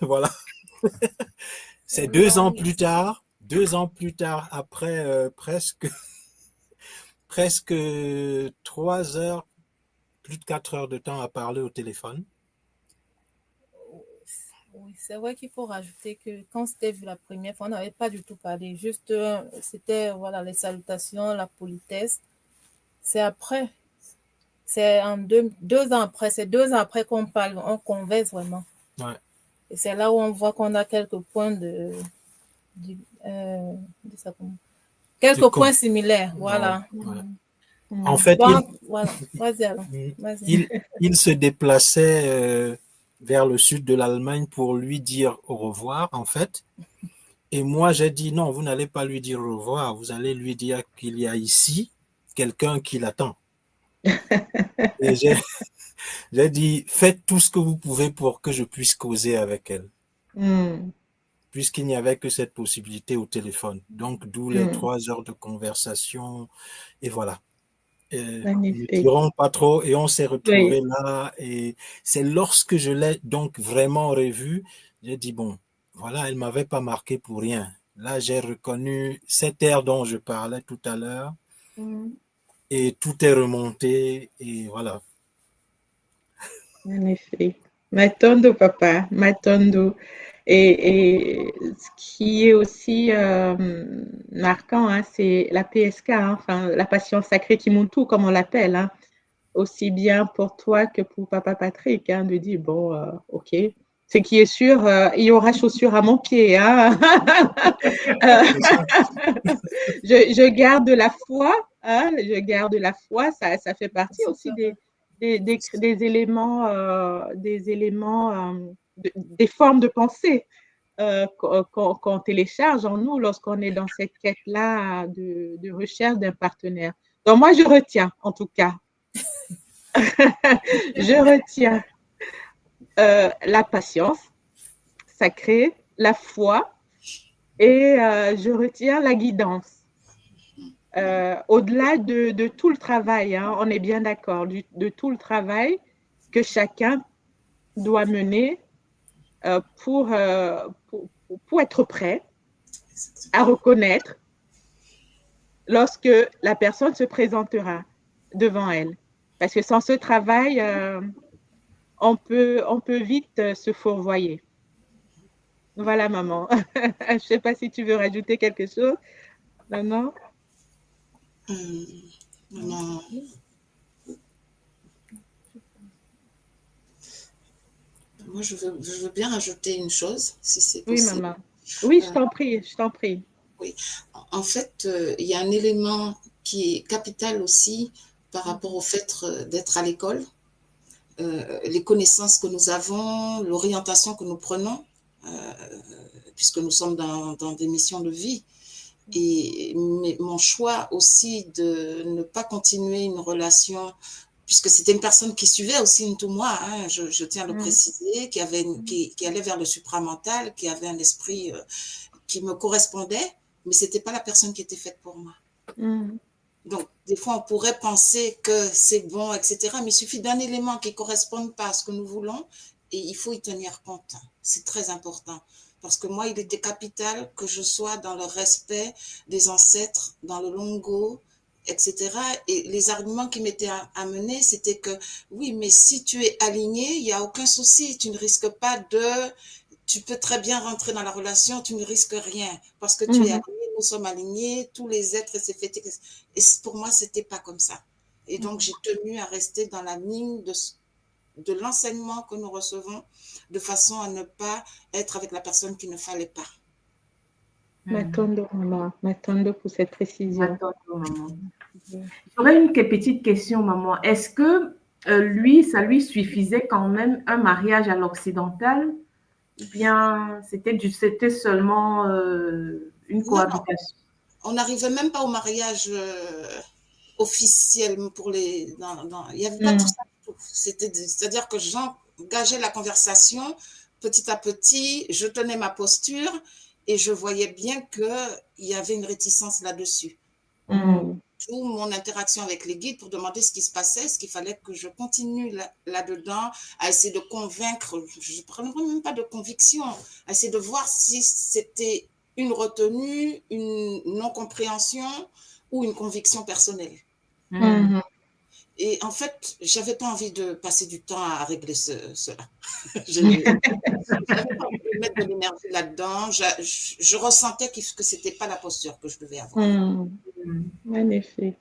voilà. C'est 2 ans plus tard, 2 ans plus tard, après presque 3 heures, plus de 4 heures de temps à parler au téléphone. Oui, c'est vrai qu'il faut rajouter que quand c'était vu la première fois, on n'avait pas du tout parlé. Juste, c'était voilà, les salutations, la politesse. C'est après, c'est en 2 ans après, c'est 2 ans après qu'on parle, on converse vraiment. Ouais. Et c'est là où on voit qu'on a quelques points quelques points similaires. Voilà. Ouais. En fait, donc, voilà. Vas-y alors. Vas-y. Il se déplaçait vers le sud de l'Allemagne pour lui dire au revoir, en fait. Et moi, j'ai dit, non, vous n'allez pas lui dire au revoir, vous allez lui dire qu'il y a ici quelqu'un qui l'attend. Et j'ai dit, faites tout ce que vous pouvez pour que je puisse causer avec elle. Puisqu'il n'y avait que cette possibilité au téléphone. Donc, d'où les 3 heures de conversation. Et voilà. Ne tirons pas trop et on s'est retrouvés là. Et c'est lorsque je l'ai donc vraiment revu, j'ai dit, bon, voilà, elle m'avait pas marqué pour rien. Là, j'ai reconnu cet air dont je parlais tout à l'heure et tout est remonté et voilà. En effet. Matondo, papa, Matondo. Et ce qui est aussi marquant, hein, c'est la PSK, hein, enfin, la passion sacrée qui monte tout, comme on l'appelle, hein, aussi bien pour toi que pour papa Patrick, hein, de dire, bon, ok, ce qui est sûr, il y aura chaussures à mon pied. Hein. Je garde la foi, hein, je garde la foi, ça fait partie aussi des éléments, des formes de pensée qu'on télécharge en nous lorsqu'on est dans cette quête-là de recherche d'un partenaire. Donc moi, je retiens, en tout cas, je retiens la patience sacrée, la foi et je retiens la guidance. Au-delà de tout le travail, hein, on est bien d'accord, de tout le travail que chacun doit mener pour être prêt à reconnaître lorsque la personne se présentera devant elle. Parce que sans ce travail, on peut vite se fourvoyer. Voilà, maman. Je ne sais pas si tu veux rajouter quelque chose. Non. Non. Moi, je veux bien rajouter une chose, si c'est possible. Oui, maman. Oui, je t'en prie, je t'en prie. Oui, en fait, il y a un élément qui est capital aussi par rapport au fait d'être à l'école, les connaissances que nous avons, l'orientation que nous prenons, puisque nous sommes dans des missions de vie. Et mon choix aussi de ne pas continuer une relation, puisque c'était une personne qui suivait aussi une tout moi, hein, je tiens à le préciser, qui allait vers le supramental, qui avait un esprit qui me correspondait, mais ce n'était pas la personne qui était faite pour moi. Donc, des fois, on pourrait penser que c'est bon, etc., mais il suffit d'un élément qui ne corresponde pas à ce que nous voulons et il faut y tenir compte. C'est très important. Parce que moi, il était capital que je sois dans le respect des ancêtres, dans le longo, etc. Et les arguments qui m'étaient amenés, c'était que oui, mais si tu es aligné, il n'y a aucun souci. Tu ne risques pas tu peux très bien rentrer dans la relation, tu ne risques rien. Parce que tu es aligné, nous sommes alignés, tous les êtres, c'est fait. Et pour moi, ce n'était pas comme ça. Et donc, j'ai tenu à rester dans la ligne de l'enseignement que nous recevons, de façon à ne pas être avec la personne qu'il ne fallait pas. M'attendre, maman. M'attendre pour cette précision. Maman. J'aurais une petite question, maman. Est-ce que lui, ça lui suffisait quand même un mariage à l'occidental? Ou bien c'était seulement une cohabitation? On n'arrivait même pas au mariage officiel pour les. Il n'y avait pas tout ça. C'est-à-dire que j'engageais la conversation petit à petit, je tenais ma posture et je voyais bien qu'il y avait une réticence là-dessus. Tout mon interaction avec les guides pour demander ce qui se passait, ce qu'il fallait que je continue là-dedans, à essayer de convaincre, je ne prenais même pas de conviction, à essayer de voir si c'était une retenue, une non-compréhension ou une conviction personnelle. Et en fait, je n'avais pas envie de passer du temps à régler cela. Je n'avais pas envie de mettre de l'énergie là-dedans. Je ressentais que ce n'était pas la posture que je devais avoir. Magnifique.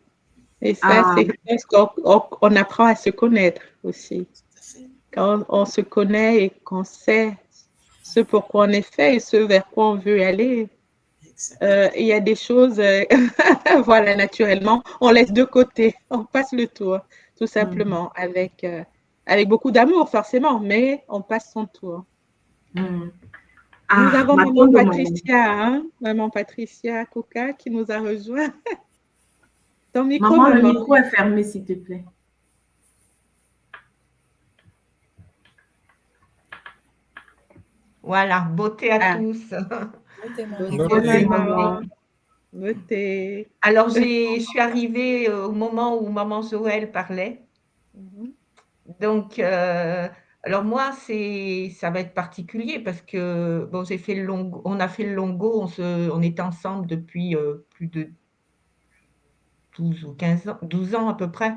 Et ça, c'est parce qu'on apprend à se connaître aussi. Quand on se connaît et qu'on sait ce pourquoi on est fait et ce vers quoi on veut aller, il y a des choses, voilà, naturellement, on laisse de côté, on passe le tour, tout simplement, avec beaucoup d'amour, forcément, mais on passe son tour. Nous avons maman Patricia, hein, maman Patricia Coca qui nous a rejoint. Ton micro, maman, le micro est fermé, s'il te plaît. Voilà, beauté à tous. Beauté, maman. Beauté. Alors, je suis arrivée au moment où maman Joël parlait. Donc, alors moi, ça va être particulier parce que bon, on a fait le longo, on est ensemble depuis plus de 12 ou 15 ans, 12 ans à peu près.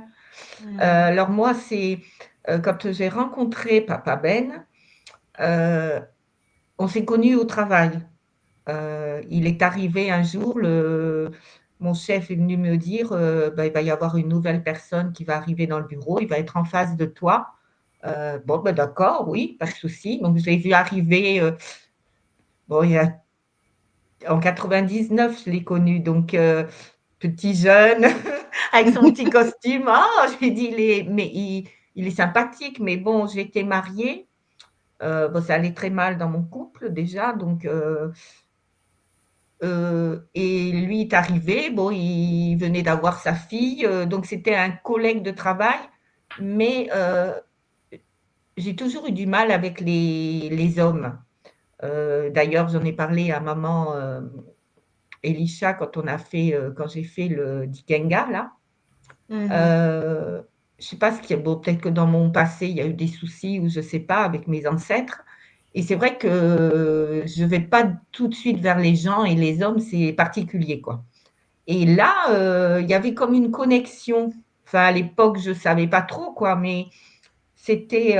Alors moi, c'est quand j'ai rencontré Papa Ben, on s'est connus au travail. Il est arrivé un jour, mon chef est venu me dire il va y avoir une nouvelle personne qui va arriver dans le bureau, il va être en face de toi. Bon, d'accord, oui, pas de souci. Donc, je l'ai vu arriver, en 99, je l'ai connu, donc petit jeune, avec son petit costume. Je lui ai dit, mais il est sympathique, mais bon, j'étais mariée. Ça allait très mal dans mon couple déjà, donc et lui est arrivé, bon, il venait d'avoir sa fille, donc c'était un collègue de travail, mais j'ai toujours eu du mal avec les hommes. D'ailleurs, j'en ai parlé à maman Elisha quand j'ai fait le Dikenga là. Je sais pas peut-être que dans mon passé il y a eu des soucis ou je sais pas avec mes ancêtres. Et c'est vrai que je ne vais pas tout de suite vers les gens et les hommes, c'est particulier, quoi. Et là, il y avait comme une connexion. Enfin, à l'époque, je ne savais pas trop, quoi, mais c'était...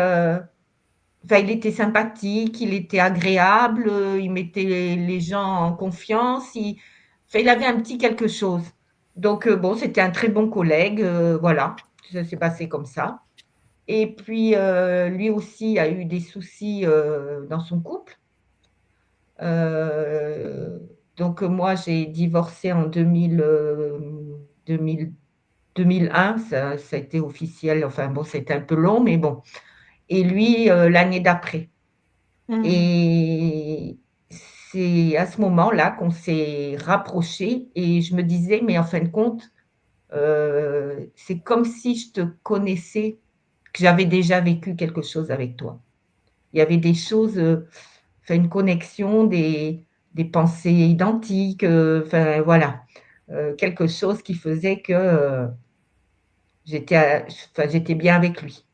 il était sympathique, il était agréable, il mettait les gens en confiance. Il avait un petit quelque chose. Donc, bon, c'était un très bon collègue, voilà. Ça s'est passé comme ça. Et puis, lui aussi a eu des soucis dans son couple. Donc, moi, j'ai divorcé en 2001, ça a été officiel, enfin bon, c'était un peu long, mais bon. Et lui, l'année d'après. Et c'est à ce moment-là qu'on s'est rapprochés et je me disais, mais en fin de compte, c'est comme si je te connaissais, que j'avais déjà vécu quelque chose avec toi. Il y avait des choses, enfin une connexion, des pensées identiques, enfin voilà, quelque chose qui faisait que j'étais bien avec lui.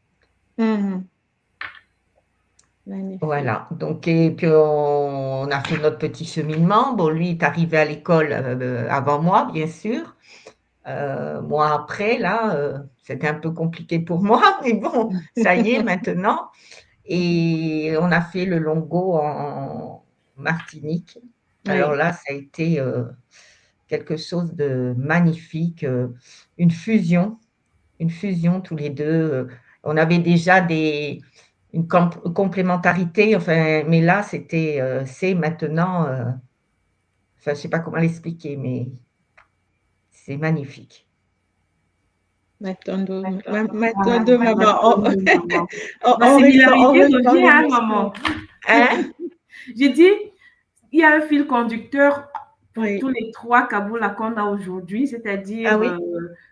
Voilà, donc et puis on a fait notre petit cheminement. Bon, lui est arrivé à l'école avant moi, bien sûr. Moi après, là, c'était un peu compliqué pour moi, mais bon, ça y est maintenant. Et on a fait le Longo en Martinique. Alors là, ça a été quelque chose de magnifique, une fusion tous les deux. On avait déjà une complémentarité, enfin, mais là, c'est maintenant, enfin, je ne sais pas comment l'expliquer, mais c'est magnifique. M'attendre, maman. La similarité revient, hein, maman. Hein? J'ai dit, il y a un fil conducteur pour tous les trois Kaboula qu'on a aujourd'hui, c'est-à-dire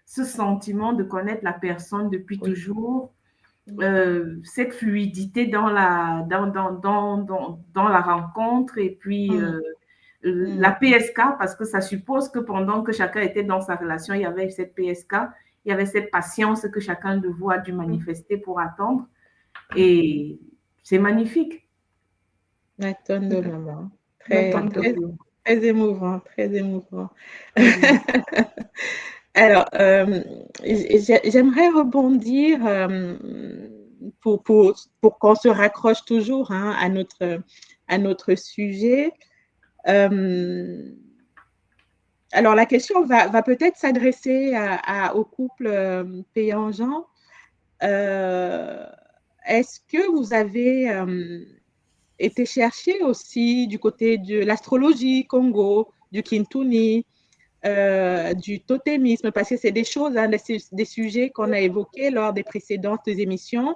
ce sentiment de connaître la personne depuis toujours, cette fluidité dans la rencontre et puis la PSK, parce que ça suppose que pendant que chacun était dans sa relation, il y avait cette PSK, il y avait cette patience que chacun de vous a dû manifester pour attendre. Et c'est magnifique. Attendre, maman. Très émouvant, très émouvant. Alors, j'aimerais rebondir pour qu'on se raccroche toujours à notre sujet. Alors, la question va peut-être s'adresser au couple Péan-Jean. Est-ce que vous avez été chercher aussi du côté de l'astrologie Congo, du Kintuni, du totémisme, parce que c'est des choses, des sujets qu'on a évoqués lors des précédentes émissions.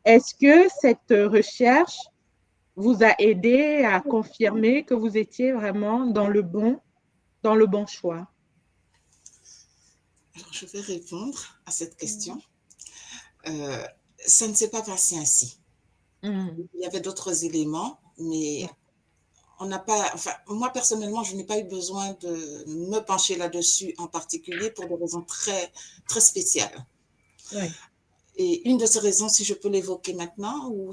Est-ce que cette recherche vous a aidé à confirmer que vous étiez vraiment dans le bon choix? Alors, je vais répondre à cette question. Ça ne s'est pas passé ainsi. Il y avait d'autres éléments, mais on n'a pas, enfin, moi personnellement, je n'ai pas eu besoin de me pencher là-dessus en particulier pour des raisons très, très spéciales. Et une de ces raisons, si je peux l'évoquer maintenant ou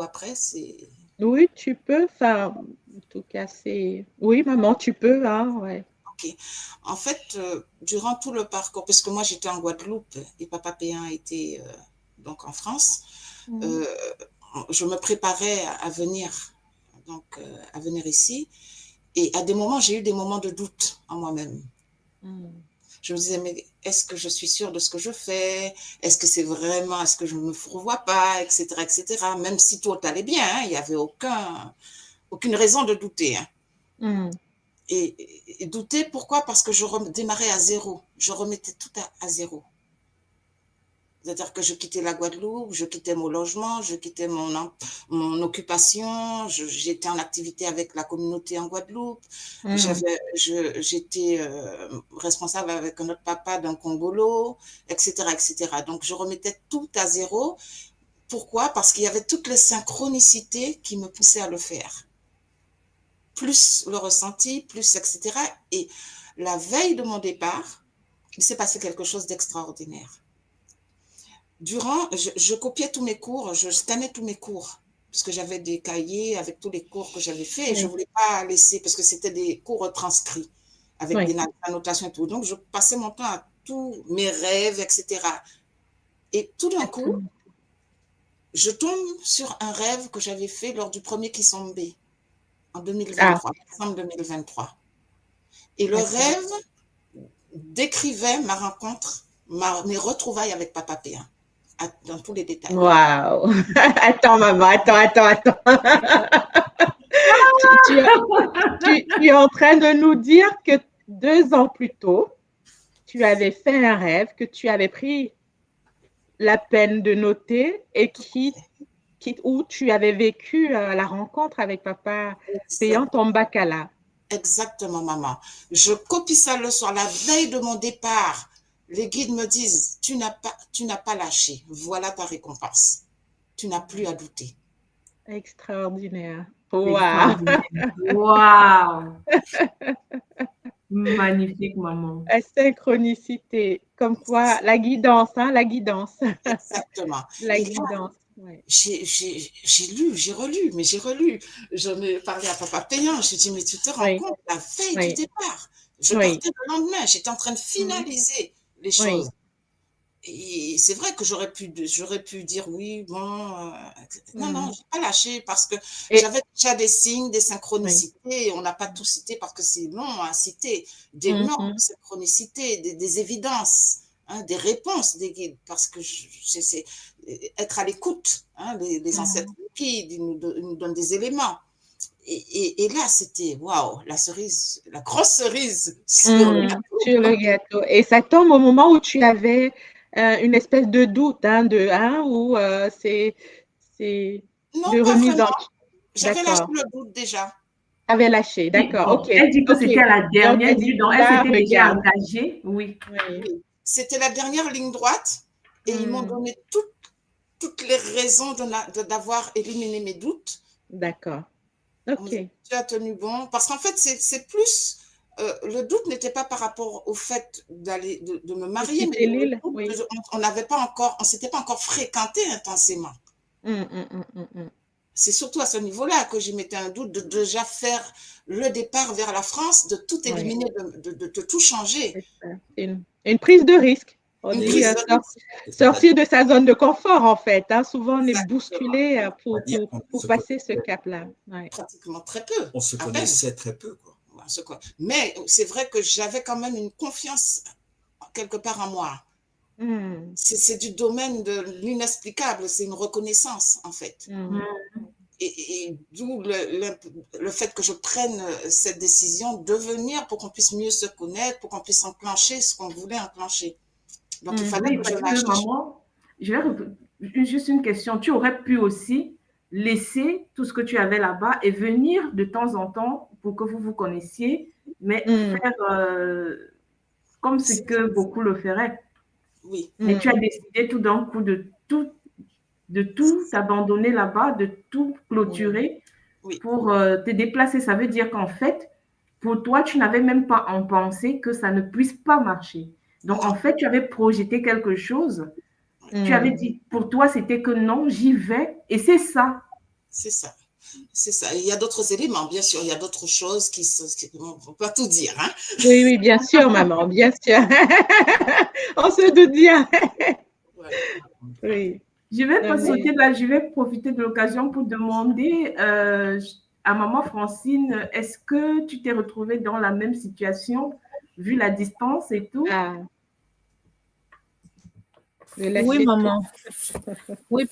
après, c'est... Oui, tu peux. Enfin, en tout cas, c'est... Oui, maman, tu peux. Hein, ouais. Ok. En fait, durant tout le parcours, puisque moi j'étais en Guadeloupe et Papa Péan était donc en France, je me préparais à venir ici. Et à des moments, j'ai eu des moments de doute en moi-même. Je me disais, mais est-ce que je suis sûre de ce que je fais? Est-ce que c'est vraiment, est-ce que je ne me revois pas, etc., etc. Même si tout allait bien, hein, il n'y avait aucune raison de douter. Hein. Et douter, pourquoi? Parce que je démarrais à zéro. Je remettais tout à zéro. C'est-à-dire que je quittais la Guadeloupe, je quittais mon logement, je quittais mon occupation, j'étais en activité avec la communauté en Guadeloupe, j'étais responsable avec notre papa d'un Congolo, etc., etc. Donc, je remettais tout à zéro. Pourquoi? Parce qu'il y avait toutes les synchronicités qui me poussaient à le faire. Plus le ressenti, plus etc. Et la veille de mon départ, il s'est passé quelque chose d'extraordinaire. Je copiais tous mes cours, je scannais tous mes cours, parce que j'avais des cahiers avec tous les cours que j'avais faits et je ne voulais pas laisser, parce que c'était des cours transcrits avec des annotations et tout. Donc, je passais mon temps à tous mes rêves, etc. Et tout d'un coup, je tombe sur un rêve que j'avais fait lors du premier Kisombe en 2023, décembre 2023. Et le rêve décrivait ma rencontre, mes retrouvailles avec Papa Péan. Dans tous les détails. Waouh! Attends, maman, attends. tu es en train de nous dire que 2 ans plus tôt, tu avais fait un rêve que tu avais pris la peine de noter et où tu avais vécu la rencontre avec papa payant ton baccalauréat. Exactement, maman. Je copie ça le soir, la veille de mon départ. Les guides me disent, tu n'as pas lâché. Voilà ta récompense. Tu n'as plus à douter. Extraordinaire. Wow. Wow. Magnifique, maman. La synchronicité, comme quoi la guidance, hein, la guidance. Exactement. La guidance. Ouais. J'ai lu, j'ai relu, mais j'ai relu. J'en ai parlé à papa payant. Je lui ai dit, mais tu te rends compte, la veille du départ, je partais le lendemain, j'étais en train de finaliser les choses. Et c'est vrai que j'aurais pu dire oui, bon, non, j'ai pas lâché parce que j'avais déjà des signes, des synchronicités, et on n'a pas tout cité parce que c'est long à citer, d'énormes synchronicités, des évidences, hein, des réponses des guides, parce que c'est être à l'écoute, hein, les ancêtres guides, ils nous donnent des éléments. Et là, c'était, waouh, la grosse cerise sur le gâteau. Et ça tombe au moment où tu avais une espèce de doute, hein, où c'est de remise en... J'avais lâché le doute déjà. Avait lâché, d'accord, ok. Elle dit que c'était la dernière ligne, donc elle s'était déjà engagée, oui. C'était la dernière ligne droite et ils m'ont donné toutes les raisons d'avoir éliminé mes doutes. D'accord. Ok. Tu as tenu bon. Parce qu'en fait, c'est plus... le doute n'était pas par rapport au fait de me marier, mais on n'avait pas encore... On ne s'était pas encore fréquenté intensément. C'est surtout à ce niveau-là que j'y mettais un doute de déjà faire le départ vers la France, de tout éliminer, de tout changer. Une prise de risque. On dit sortir de sa zone de confort, en fait. Hein. Souvent, on est bousculé pour passer ce cap-là. Ouais. Pratiquement très peu. On se connaissait très peu, quoi. Mais c'est vrai que j'avais quand même une confiance quelque part en moi. C'est du domaine de l'inexplicable, c'est une reconnaissance, en fait. Et d'où le fait que je prenne cette décision de venir pour qu'on puisse mieux se connaître, pour qu'on puisse enclencher ce qu'on voulait enclencher. Donc, il fallait que je lâche. Maman, juste une question. Tu aurais pu aussi laisser tout ce que tu avais là-bas et venir de temps en temps pour que vous vous connaissiez, mais faire comme ce que beaucoup le feraient. Oui. Mais tu as décidé tout d'un coup de tout abandonner là-bas, de tout clôturer pour te déplacer. Ça veut dire qu'en fait, pour toi, tu n'avais même pas en pensée que ça ne puisse pas marcher. Donc, en fait, tu avais projeté quelque chose. Tu avais dit, pour toi, c'était que non, j'y vais. Et c'est ça. C'est ça. C'est ça. Il y a d'autres éléments, bien sûr. Il y a d'autres choses on ne peut pas tout dire. Hein? Oui, bien sûr, maman, bien sûr. On se doute bien. Oui. Je vais profiter de l'occasion pour demander à maman Francine, est-ce que tu t'es retrouvée dans la même situation, vu la distance et tout? Oui, maman. Oui,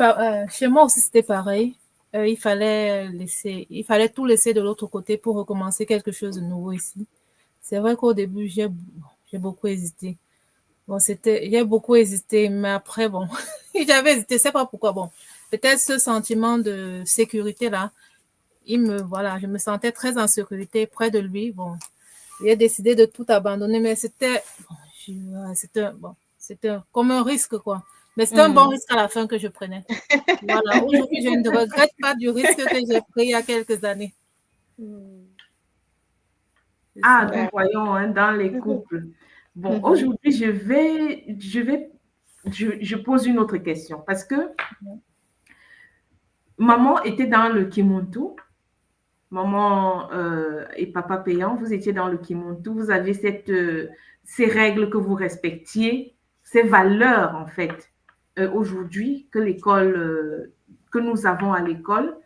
chez moi aussi, c'était pareil. Il fallait tout laisser de l'autre côté pour recommencer quelque chose de nouveau ici. C'est vrai qu'au début, j'ai beaucoup hésité. Bon, j'ai beaucoup hésité, mais après, bon, j'avais hésité, c'est pas pourquoi. Bon, peut-être ce sentiment de sécurité-là, je me sentais très en sécurité près de lui. Bon, j'ai décidé de tout abandonner, mais c'était comme un risque, quoi. Mais c'était un bon risque à la fin que je prenais. Voilà, aujourd'hui, je ne regrette pas du risque que j'ai pris il y a quelques années. Donc voyons, hein, dans les couples. Bon, aujourd'hui, je pose une autre question parce que maman était dans le Kimuntu. Maman et papa payant, vous étiez dans le Kimuntu. Vous avez ces règles que vous respectiez, ces valeurs, en fait, aujourd'hui, que nous avons à l'école.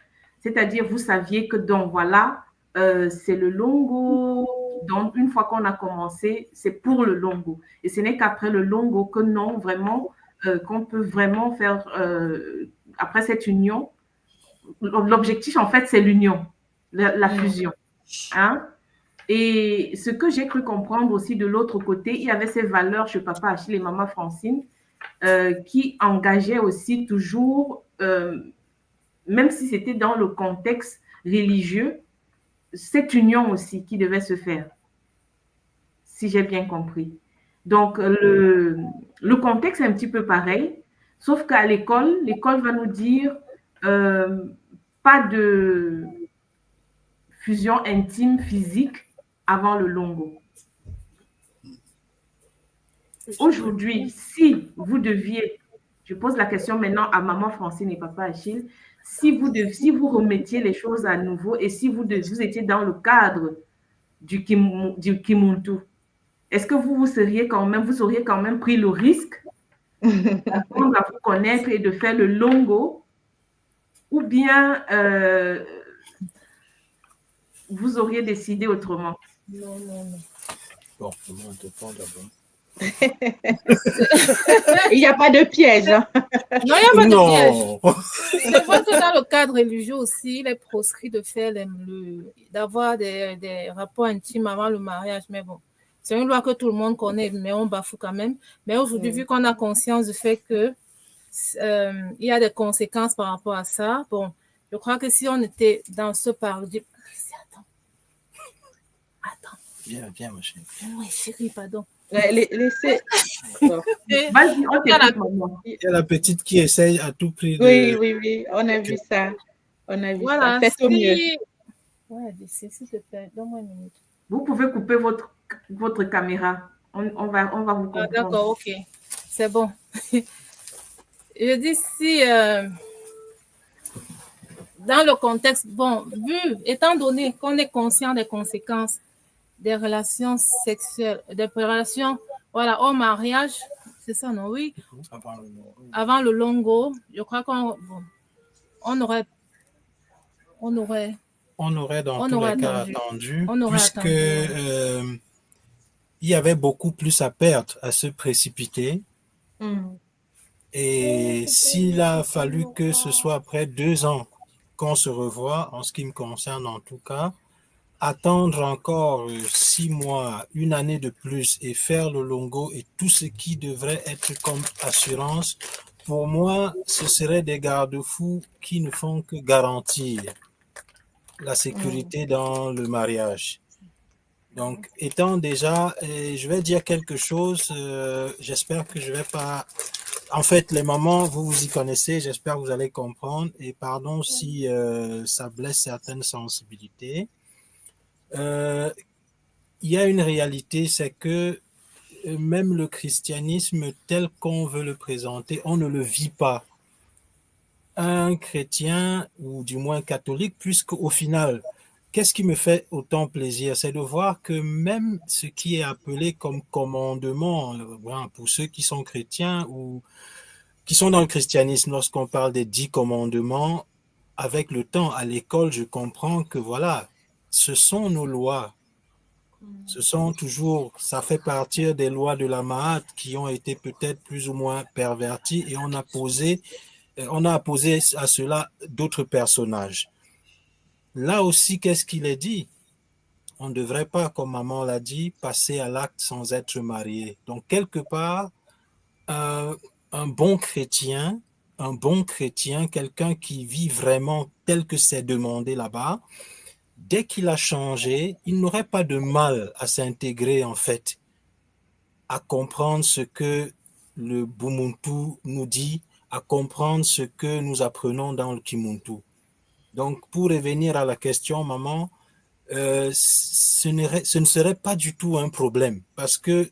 C'est-à-dire, vous saviez que, donc, voilà, c'est le longo. Donc, une fois qu'on a commencé, c'est pour le longo. Et ce n'est qu'après le longo que non, vraiment, qu'on peut vraiment faire, après cette union, l'objectif, en fait, c'est l'union. la fusion. Hein? Et ce que j'ai cru comprendre aussi de l'autre côté, il y avait ces valeurs chez Papa Achille et Maman Francine qui engageaient aussi toujours, même si c'était dans le contexte religieux, cette union aussi qui devait se faire, si j'ai bien compris. Donc, le contexte est un petit peu pareil, sauf qu'à l'école va nous dire pas de fusion intime physique avant le longo. Aujourd'hui, si vous deviez, je pose la question maintenant à Maman Francine et Papa Achille, si vous remettiez les choses à nouveau et si vous étiez dans le cadre du Kimuntu, est-ce que vous auriez quand même pris le risque d'apprendre à vous connaître et de faire le longo, ou bien vous auriez décidé autrement? Non. Bon, comment te prendre d'abord? Il n'y a pas de piège. Hein? Non, il n'y a pas de piège. C'est vrai que dans le cadre religieux aussi, il est proscrit de faire d'avoir des rapports intimes avant le mariage. Mais bon, c'est une loi que tout le monde connaît, mais on bafoue quand même. Mais aujourd'hui, vu qu'on a conscience du fait que il y a des conséquences par rapport à ça, bon, je crois que si on était dans ce paradigme... Attends. Viens, ma chérie. Oui, chérie, pardon. Laissez. Vas-y, on t'écoute, maman. Il y a la petite qui essaye à tout prix de... Oui, on a vu ça. Voilà, ça. Faites au mieux. Ouais, s'il te plaît, donne-moi une minute. Vous pouvez couper votre caméra. On va vous comprendre. D'accord, ok. C'est bon. Je dis si... dans le contexte, bon, étant donné qu'on est conscient des conséquences des relations sexuelles, des relations, voilà, au mariage, c'est ça, non? Oui. Avant le longo, je crois qu'on aurait dans tous les cas attendu, puisque il y avait beaucoup plus à perdre à se précipiter. Et s'il a fallu que ce soit après 2 ans qu'on se revoit, en ce qui me concerne en tout cas, attendre encore 6 mois, 1 année de plus et faire le longo et tout ce qui devrait être comme assurance, pour moi, ce serait des garde-fous qui ne font que garantir la sécurité dans le mariage. Donc, étant déjà, je vais dire quelque chose, j'espère que je vais pas... En fait, les mamans, vous y connaissez, j'espère que vous allez comprendre, et pardon si ça blesse certaines sensibilités. Il y a une réalité, c'est que même le christianisme tel qu'on veut le présenter, on ne le vit pas. Un chrétien, ou du moins catholique, puisque au final, qu'est-ce qui me fait autant plaisir? C'est de voir que même ce qui est appelé comme commandement, pour ceux qui sont chrétiens ou qui sont dans le christianisme, lorsqu'on parle des 10 commandements, avec le temps à l'école, je comprends que voilà, ce sont nos lois. Ce sont toujours, ça fait partie des lois de la Mahat qui ont été peut-être plus ou moins perverties et on a apposé à cela d'autres personnages. Là aussi, qu'est-ce qu'il est dit? On ne devrait pas, comme maman l'a dit, passer à l'acte sans être marié. Donc, quelque part, un bon chrétien, quelqu'un qui vit vraiment tel que c'est demandé là-bas, dès qu'il a changé, il n'aurait pas de mal à s'intégrer en fait, à comprendre ce que le Bumuntu nous dit, à comprendre ce que nous apprenons dans le Kimuntu. Donc, pour revenir à la question, maman, ce ne serait pas du tout un problème parce que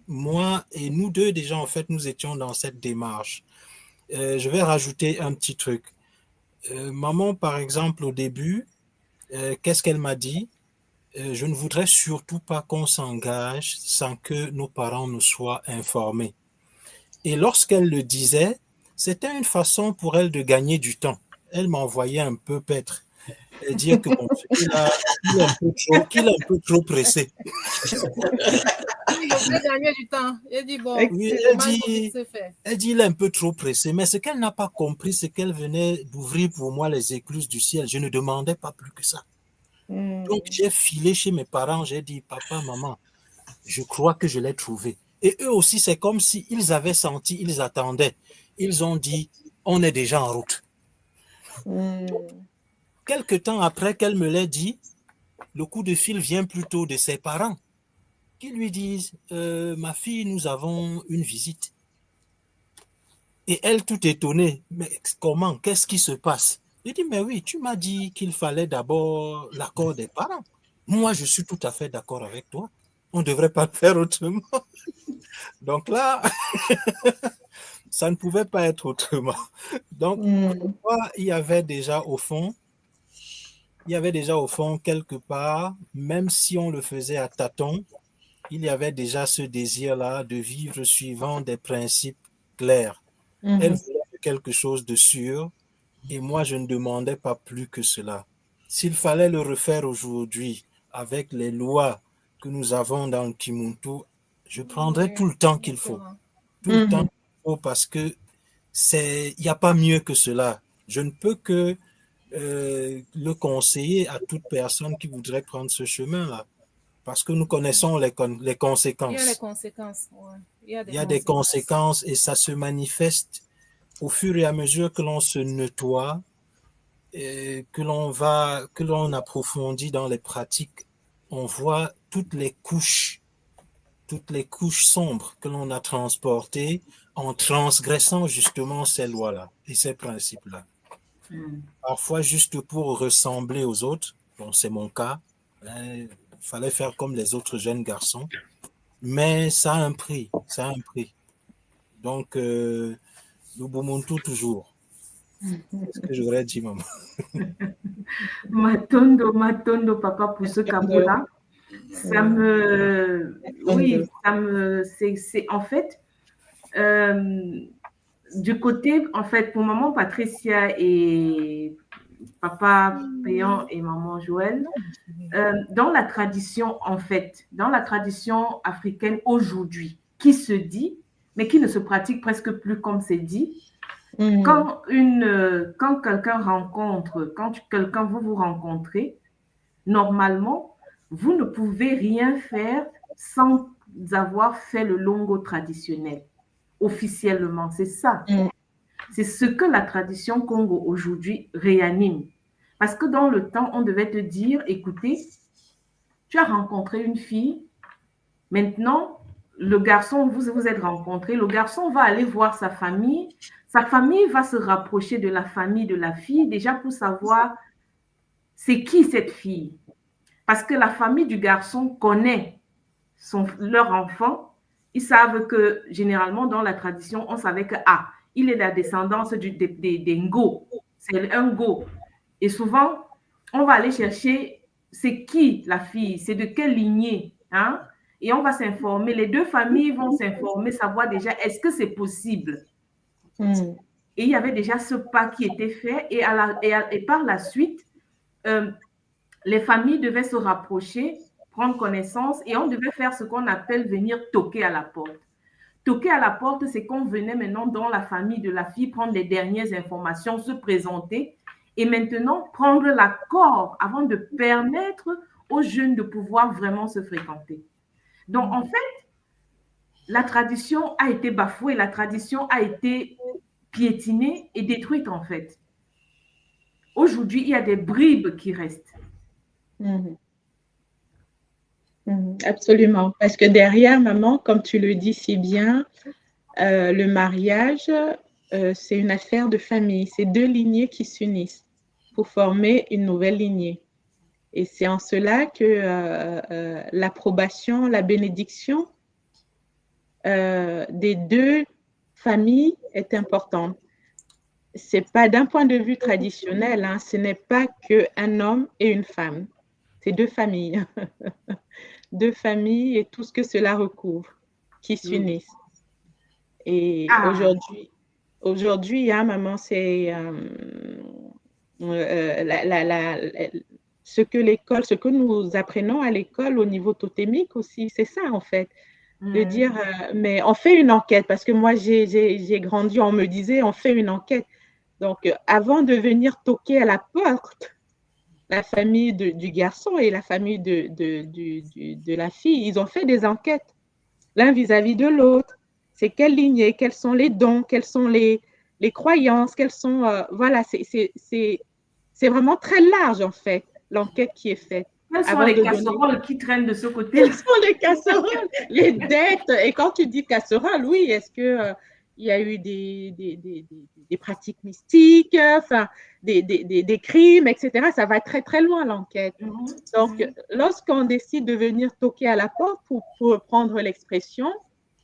moi et nous deux déjà, en fait, nous étions dans cette démarche. Je vais rajouter un petit truc. Maman, par exemple, au début, qu'est-ce qu'elle m'a dit? Je ne voudrais surtout pas qu'on s'engage sans que nos parents nous soient informés. Et lorsqu'elle le disait, c'était une façon pour elle de gagner du temps. Elle m'envoyait un peu paître et dire que bon, qu'il est un peu trop pressé. Il veut gagner du temps. Elle dit bon, oui, elle dit il est un peu trop pressé, mais ce qu'elle n'a pas compris, c'est qu'elle venait d'ouvrir pour moi les écluses du ciel. Je ne demandais pas plus que ça. Donc, j'ai filé chez mes parents, j'ai dit, papa, maman, je crois que je l'ai trouvé. Et eux aussi, c'est comme s'ils avaient senti, ils attendaient. Ils ont dit, on est déjà en route. Quelque temps après qu'elle me l'ait dit, le coup de fil vient plutôt de ses parents qui lui disent, ma fille, nous avons une visite. Et elle, tout étonnée, mais comment, qu'est-ce qui se passe? Je dis, mais oui, tu m'as dit qu'il fallait d'abord l'accord des parents. Moi, je suis tout à fait d'accord avec toi. On ne devrait pas faire autrement. Donc là, ça ne pouvait pas être autrement. Donc, moi, il y avait déjà au fond, quelque part, même si on le faisait à tâtons, il y avait déjà ce désir-là de vivre suivant des principes clairs. Elle voulait quelque chose de sûr et moi, je ne demandais pas plus que cela. S'il fallait le refaire aujourd'hui avec les lois que nous avons dans le Kimuntu, je prendrais tout le temps qu'il faut. Tout le temps qu'il faut parce que il n'y a pas mieux que cela. Je ne peux que le conseiller à toute personne qui voudrait prendre ce chemin-là. Parce que nous connaissons les conséquences. Il y a les conséquences. Ouais. Il y a des conséquences et ça se manifeste au fur et à mesure que l'on se nettoie, et que l'on approfondit dans les pratiques. On voit toutes les couches sombres que l'on a transportées en transgressant justement ces lois-là et ces principes-là. Parfois juste pour ressembler aux autres, bon, c'est mon cas, il fallait faire comme les autres jeunes garçons, mais ça a un prix, Donc, l'Ubuntu toujours. C'est ce que je voudrais dire, maman. Matondo, papa, pour ce cabot-là. C'est en fait, du côté, en fait, pour maman Patricia et papa Péan et maman Joël, dans la tradition, en fait, dans la tradition africaine aujourd'hui, qui se dit, mais qui ne se pratique presque plus comme c'est dit, quand quelqu'un rencontre, vous vous rencontrez, normalement, vous ne pouvez rien faire sans avoir fait le longo traditionnel, officiellement. C'est ça. C'est ce que la tradition Congo aujourd'hui réanime. Parce que dans le temps, on devait te dire, écoutez, tu as rencontré une fille, maintenant, le garçon, vous vous êtes rencontrés, le garçon va aller voir sa famille va se rapprocher de la famille de la fille, déjà pour savoir c'est qui cette fille. Parce que la famille du garçon connaît leur enfant. Ils savent que, généralement, dans la tradition, on savait que, il est la descendance des Ngo. C'est un Ngo. Et souvent, on va aller chercher c'est qui la fille, c'est de quelle lignée, hein? Et on va s'informer. Les deux familles vont s'informer, savoir déjà est-ce que c'est possible. Et il y avait déjà ce pas qui était fait. Et par la suite, les familles devaient se rapprocher, prendre connaissance, et on devait faire ce qu'on appelle venir toquer à la porte. Toquer à la porte, c'est qu'on venait maintenant dans la famille de la fille prendre les dernières informations, se présenter, et maintenant prendre l'accord avant de permettre aux jeunes de pouvoir vraiment se fréquenter. Donc, en fait, la tradition a été bafouée, la tradition a été piétinée et détruite, en fait. Aujourd'hui, il y a des bribes qui restent. Absolument. Parce que derrière, maman, comme tu le dis si bien, le mariage, c'est une affaire de famille. C'est deux lignées qui s'unissent pour former une nouvelle lignée. Et c'est en cela que l'approbation, la bénédiction des deux familles est importante. C'est pas d'un point de vue traditionnel, hein, ce n'est pas qu'un homme et une femme. C'est deux familles. Deux familles et tout ce que cela recouvre qui s'unissent. Et aujourd'hui, hein, maman, c'est ce que nous apprenons à l'école au niveau totémique aussi, c'est ça en fait. De dire, mais on fait une enquête, parce que moi j'ai grandi, on me disait, on fait une enquête. Donc, avant de venir toquer à la porte, la famille du garçon et la famille de la fille, ils ont fait des enquêtes, l'un vis-à-vis de l'autre. C'est quelle lignée, quels sont les dons, quelles sont les croyances, quelles sont... voilà, c'est vraiment très large, en fait, l'enquête qui est faite. Quelles sont les casseroles qui traînent de ce côté? Quelles sont les casseroles, les dettes? Et quand tu dis casserole, oui, est-ce que il y a eu des pratiques mystiques, enfin, des crimes, etc. Ça va très, très loin, l'enquête. Donc, lorsqu'on décide de venir toquer à la porte, pour prendre l'expression,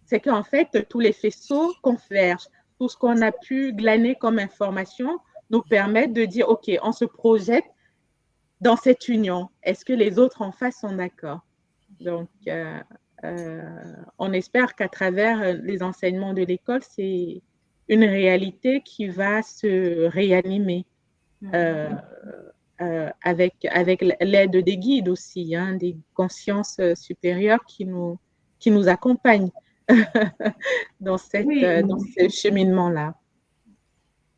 c'est qu'en fait, tous les faisceaux convergent. Tout ce qu'on a pu glaner comme information nous permet de dire, OK, on se projette dans cette union. Est-ce que les autres en face sont d'accord? Donc, on espère qu'à travers les enseignements de l'école, c'est une réalité qui va se réanimer avec l'aide des guides aussi, hein, des consciences supérieures qui nous accompagnent dans ce cheminement-là.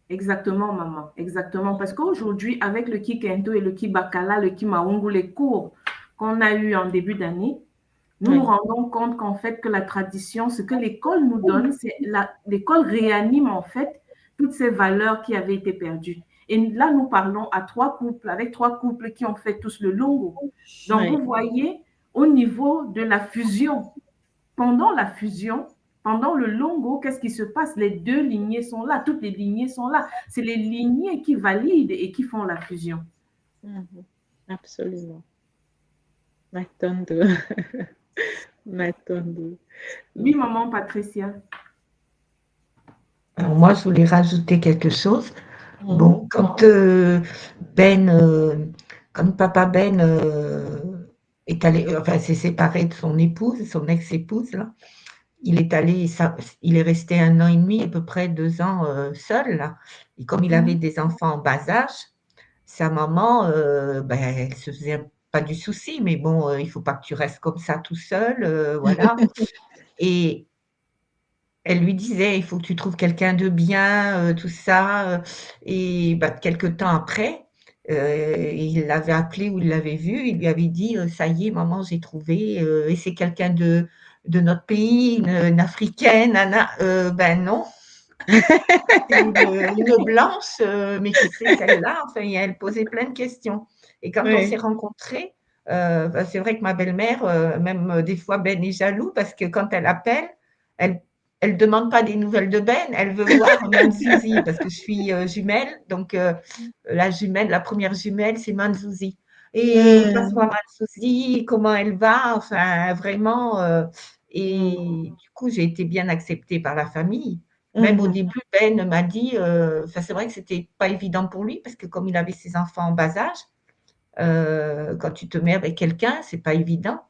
Exactement, maman, exactement. Parce qu'aujourd'hui, avec le Kikento et le Kibakala, le Kimaungu, les cours qu'on a eus en début d'année, nous nous rendons compte qu'en fait, que la tradition, ce que l'école nous donne, c'est l'école réanime en fait toutes ces valeurs qui avaient été perdues. Et là, nous parlons avec trois couples qui ont fait tous le longo. Donc, vous voyez, au niveau de la fusion, pendant le longo, qu'est-ce qui se passe? Les deux lignées sont là, toutes les lignées sont là. C'est les lignées qui valident et qui font la fusion. Absolument. M'attendons. Oui, maman Patricia. Alors moi, je voulais rajouter quelque chose. Bon, quand papa Ben est allé, enfin, s'est séparé de son épouse, son ex-épouse, là, il est resté 1 an et demi, à peu près 2 ans seul, là. Et comme il avait des enfants en bas âge, sa maman, elle se faisait pas du souci, mais bon, il faut pas que tu restes comme ça tout seul, voilà. Et elle lui disait, il faut que tu trouves quelqu'un de bien, tout ça. Et quelque temps après, il l'avait appelé ou il l'avait vu, il lui avait dit, ça y est, maman, j'ai trouvé, et c'est quelqu'un de notre pays, une africaine, ben non. une blanche, mais qui c'est celle-là? Enfin, elle posait plein de questions. Et quand on s'est rencontrés, c'est vrai que ma belle-mère, même des fois, Ben est jaloux parce que quand elle appelle, elle demande pas des nouvelles de Ben, elle veut voir Manzouzi parce que je suis jumelle. Donc, la première jumelle, c'est Manzouzi. Et passe-moi Manzouzi, comment elle va? Enfin, vraiment. Et du coup, j'ai été bien acceptée par la famille. Même au début, Ben m'a dit, c'est vrai que c'était pas évident pour lui parce que comme il avait ses enfants en bas âge, quand tu te mets avec quelqu'un, c'est pas évident.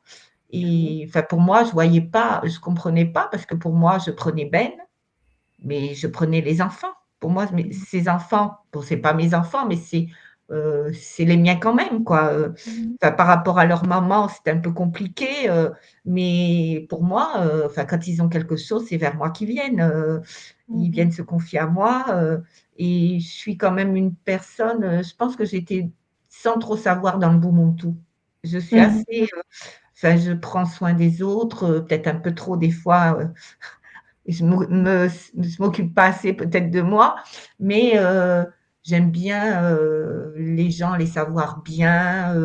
Et pour moi, je comprenais pas parce que pour moi, je prenais Ben, mais je prenais les enfants. Pour moi, ces enfants, bon, c'est pas mes enfants, mais c'est les miens quand même, quoi. Par rapport à leur maman, c'est un peu compliqué, mais pour moi, quand ils ont quelque chose, c'est vers moi qu'ils viennent. Ils viennent se confier à moi, et je suis quand même une personne, je pense que j'étais sans trop savoir dans le Bumuntu. Je suis assez, je prends soin des autres, peut-être un peu trop des fois. Je m'occupe pas assez peut-être de moi, mais j'aime bien les gens, les savoir bien,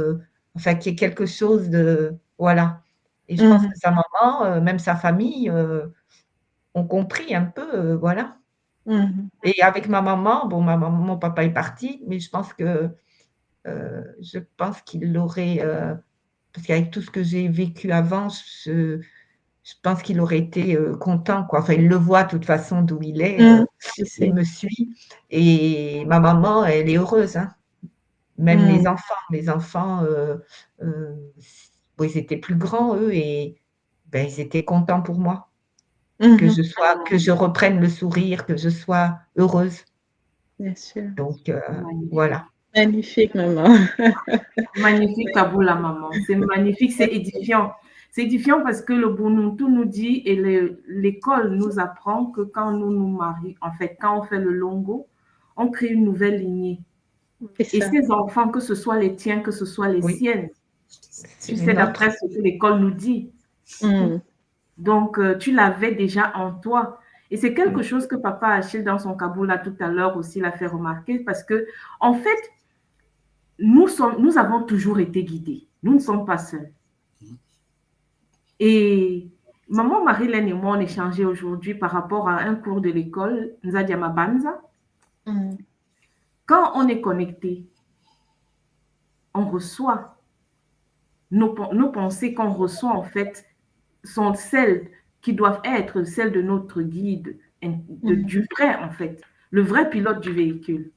qu'il y ait quelque chose de... Voilà. Et je pense que sa maman, même sa famille, ont compris un peu, voilà. Et avec ma maman, bon, mon papa est parti, mais je pense qu'il l'aurait... parce qu'avec tout ce que j'ai vécu avant, je pense qu'il aurait été content, quoi. Enfin, il le voit de toute façon d'où il est, il me suit. Et ma maman, elle est heureuse, hein. Même les enfants, ils étaient plus grands, eux, et ils étaient contents pour moi. Que je reprenne le sourire, que je sois heureuse. Bien sûr. Donc, voilà. Magnifique, maman. Magnifique, Kaboula, maman. C'est magnifique, c'est édifiant. C'est édifiant parce que le Ubuntu nous dit et l'école nous apprend que quand nous nous marions, en fait, quand on fait le longo, on crée une nouvelle lignée. Et ces enfants, que ce soit les tiens, que ce soit les siennes, tu sais, d'après ce que l'école nous dit. Donc, tu l'avais déjà en toi. Et c'est quelque chose que papa Achille, dans son Kaboula tout à l'heure aussi, l'a fait remarquer parce que, en fait, nous avons toujours été guidés. Nous ne sommes pas seuls. Et maman Marilyn et moi, on échangeait aujourd'hui par rapport à un cours de l'école, Nzadiama Banza. Quand on est connecté, on reçoit nos pensées qu'on reçoit, en fait, sont celles qui doivent être celles de notre guide, du vrai, en fait, le vrai pilote du véhicule.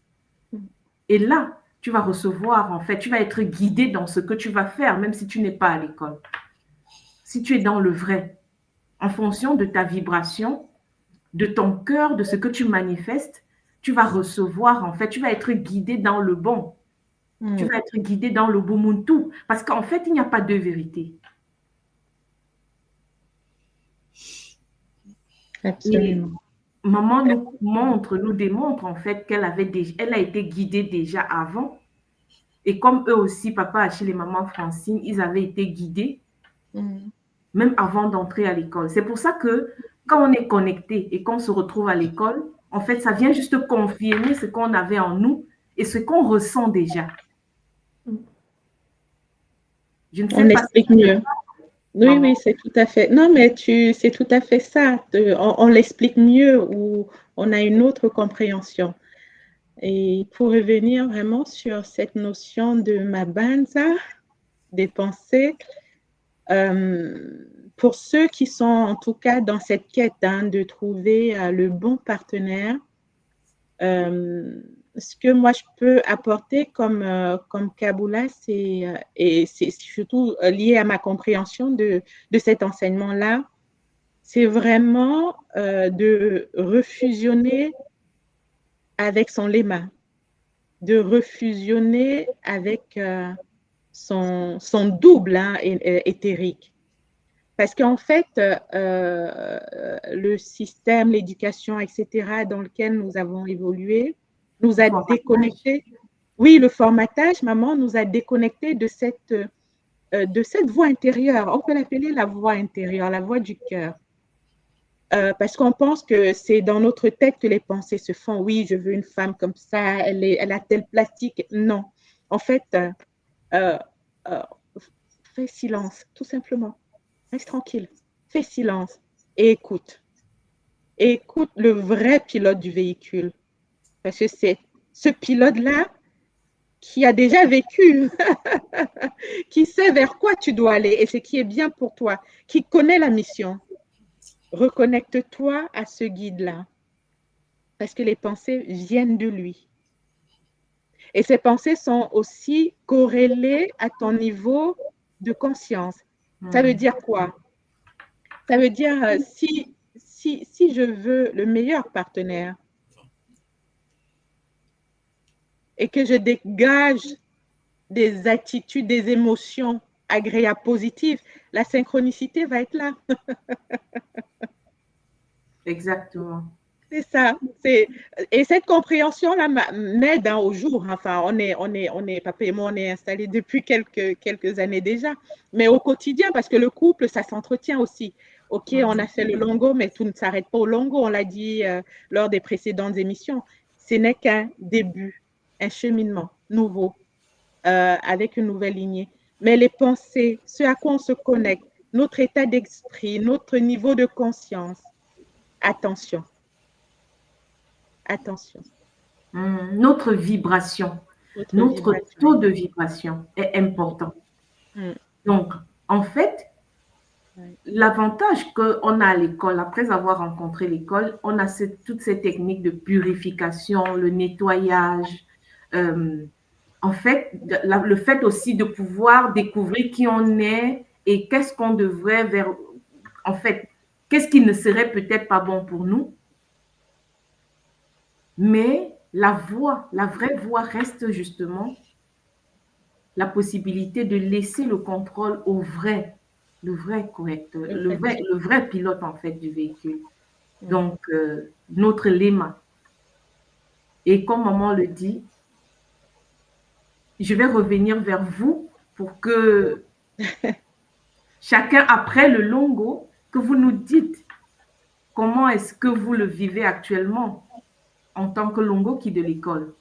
Et là, tu vas recevoir, en fait, tu vas être guidé dans ce que tu vas faire, même si tu n'es pas à l'école. Si tu es dans le vrai, en fonction de ta vibration, de ton cœur, de ce que tu manifestes, tu vas recevoir, en fait, tu vas être guidé dans le bon. Tu vas être guidé dans le Bumuntu. Parce qu'en fait, il n'y a pas deux vérités. Absolument. Et maman nous démontre en fait qu'elle a été guidée déjà avant. Et comme eux aussi, papa Achille et maman Francine, ils avaient été guidés même avant d'entrer à l'école. C'est pour ça que quand on est connecté et qu'on se retrouve à l'école, en fait, ça vient juste confirmer ce qu'on avait en nous et ce qu'on ressent déjà. Je ne sais pas explique mieux. Oui, oui, c'est tout à fait. Non, mais c'est tout à fait ça. On l'explique mieux ou on a une autre compréhension. Et pour revenir vraiment sur cette notion de Mabanza, des pensées, pour ceux qui sont en tout cas dans cette quête de trouver le bon partenaire, ce que moi je peux apporter comme Kaboula, et c'est surtout lié à ma compréhension de cet enseignement-là, c'est vraiment de refusionner avec son léma, de refusionner avec son double éthérique. Parce qu'en fait, le système, l'éducation, etc., dans lequel nous avons évolué, nous a déconnectés. Oui, le formatage, maman, nous a déconnectés de cette voix intérieure. On peut l'appeler la voix intérieure, la voix du cœur. Parce qu'on pense que c'est dans notre tête que les pensées se font. Oui, je veux une femme comme ça, elle a tel plastique. Non. En fait, fais silence, tout simplement. Reste tranquille, fais silence et écoute. Et écoute le vrai pilote du véhicule. Parce que c'est ce pilote-là qui a déjà vécu, qui sait vers quoi tu dois aller et ce qui est bien pour toi, qui connaît la mission. Reconnecte-toi à ce guide-là. Parce que les pensées viennent de lui. Et ces pensées sont aussi corrélées à ton niveau de conscience. Ça veut dire quoi? Ça veut dire si je veux le meilleur partenaire et que je dégage des attitudes, des émotions agréables, positives, la synchronicité va être là. Exactement. C'est ça. Et cette compréhension-là m'aide au jour. Enfin, papa et moi, on est installés depuis quelques années déjà. Mais au quotidien, parce que le couple, ça s'entretient aussi. OK, on a fait le longo, mais tout ne s'arrête pas au longo. On l'a dit lors des précédentes émissions. Ce n'est qu'un début, un cheminement nouveau, avec une nouvelle lignée. Mais les pensées, ce à quoi on se connecte, notre état d'esprit, notre niveau de conscience, attention. Attention. Notre vibration, notre taux de vibration est important. Donc, en fait, l'avantage qu'on a à l'école, après avoir rencontré l'école, on a toutes ces techniques de purification, le nettoyage. En fait, le fait aussi de pouvoir découvrir qui on est et qu'est-ce qu'on devrait en fait, qu'est-ce qui ne serait peut-être pas bon pour nous. Mais la vraie voie reste justement la possibilité de laisser le contrôle au vrai, le vrai pilote en fait du véhicule. Donc, notre léma. Et comme maman le dit, je vais revenir vers vous pour que chacun, après le longo, que vous nous dites comment est-ce que vous le vivez actuellement en tant que longo qui de l'école.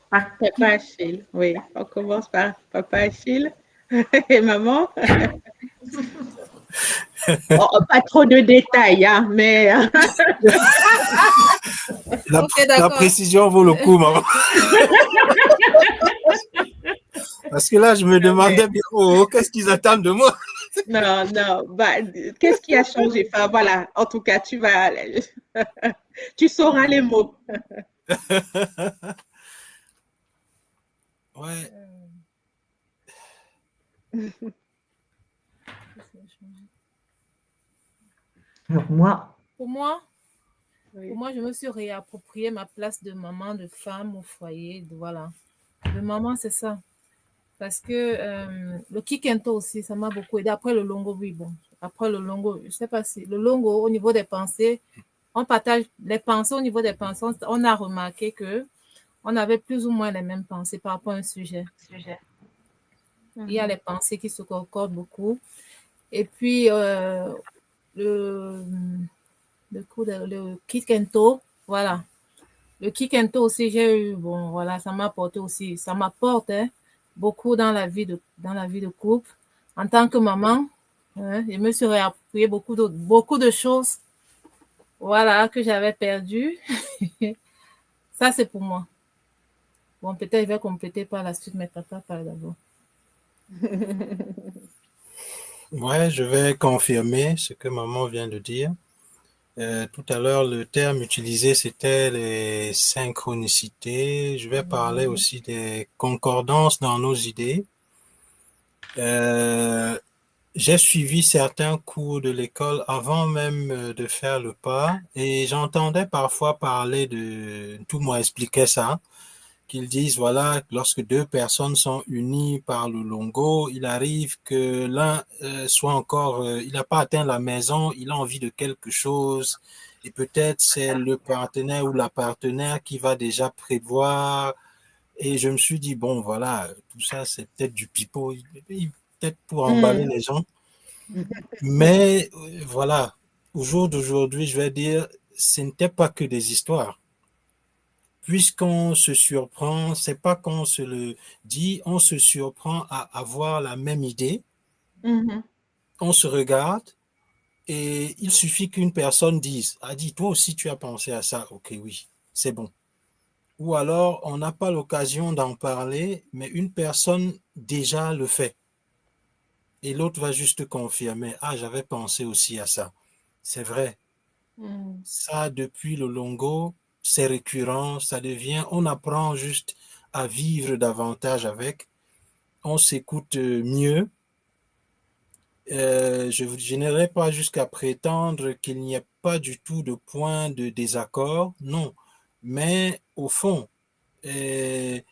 Papa Achille, oui. On commence par Papa Achille et maman. Oh, pas trop de détails, hein, mais... La précision vaut le coup, maman. Parce que là, je me demandais bien, oh, qu'est-ce qu'ils attendent de moi? Non, non. Bah, qu'est-ce qui a changé? Enfin, voilà. En tout cas, tu vas... tu sauras les mots. Ouais. Alors moi, Pour moi, je me suis réapproprié ma place de maman, de femme au foyer. Voilà. De maman, c'est ça. Parce que le kikento aussi, ça m'a beaucoup aidé. Après le longo, oui, bon. Après le longo, je ne sais pas si... Le longo, au niveau des pensées, on partage les pensées au niveau des pensées. On a remarqué que on avait plus ou moins les mêmes pensées par rapport à un sujet. Il y a les pensées qui se concordent beaucoup. Et puis, le kikento, voilà. Le kikento aussi, j'ai eu, bon, voilà, ça m'a apporté aussi, ça m'apporte beaucoup dans la vie de couple. En tant que maman, je me suis réapproprié beaucoup de choses, voilà, que j'avais perdues. Ça, c'est pour moi. Bon, peut-être je vais compléter par la suite, mais papa parle d'abord. Ouais, je vais confirmer ce que maman vient de dire. Tout à l'heure, le terme utilisé, c'était les synchronicités. Je vais parler aussi des concordances dans nos idées. J'ai suivi certains cours de l'école avant même de faire le pas et j'entendais parfois parler de, tout le monde expliquait ça, qu'ils disent, voilà, lorsque deux personnes sont unies par le longo, il arrive que l'un soit encore, il n'a pas atteint la maison, il a envie de quelque chose et peut-être c'est le partenaire ou la partenaire qui va déjà prévoir. Et je me suis dit, bon, voilà, tout ça, c'est peut-être du pipeau, peut-être pour emballer les gens. Mais voilà, au jour d'aujourd'hui, je vais dire, ce n'était pas que des histoires. Puisqu'on se surprend, c'est pas qu'on se le dit, on se surprend à avoir la même idée. On se regarde et il suffit qu'une personne dise, toi aussi tu as pensé à ça, ok, oui, c'est bon. Ou alors, on n'a pas l'occasion d'en parler, mais une personne déjà le fait. Et l'autre va juste confirmer, j'avais pensé aussi à ça. C'est vrai. Ça, depuis le longo, c'est récurrent, ça devient, on apprend juste à vivre davantage avec, on s'écoute mieux. Je n'irai pas jusqu'à prétendre qu'il n'y a pas du tout de point de désaccord, non. Mais au fond, c'est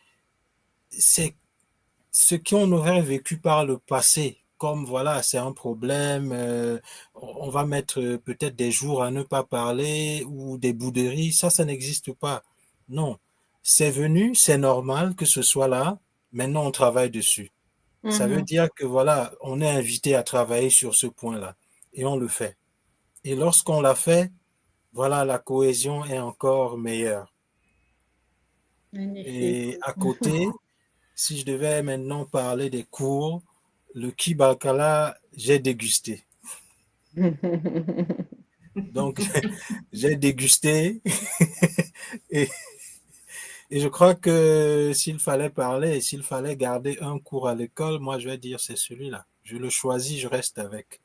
ce qu'on aurait vécu par le passé, comme voilà, c'est un problème, on va mettre peut-être des jours à ne pas parler ou des bouderies, ça n'existe pas. Non, c'est venu, c'est normal que ce soit là, maintenant on travaille dessus. Ça veut dire que voilà, on est invité à travailler sur ce point-là et on le fait. Et lorsqu'on l'a fait, voilà, la cohésion est encore meilleure. Magnifique. Et à côté, si je devais maintenant parler des cours, le kibakala, j'ai dégusté. Donc, j'ai dégusté et je crois que s'il fallait parler, s'il fallait garder un cours à l'école, moi, je vais dire c'est celui-là. Je le choisis, je reste avec.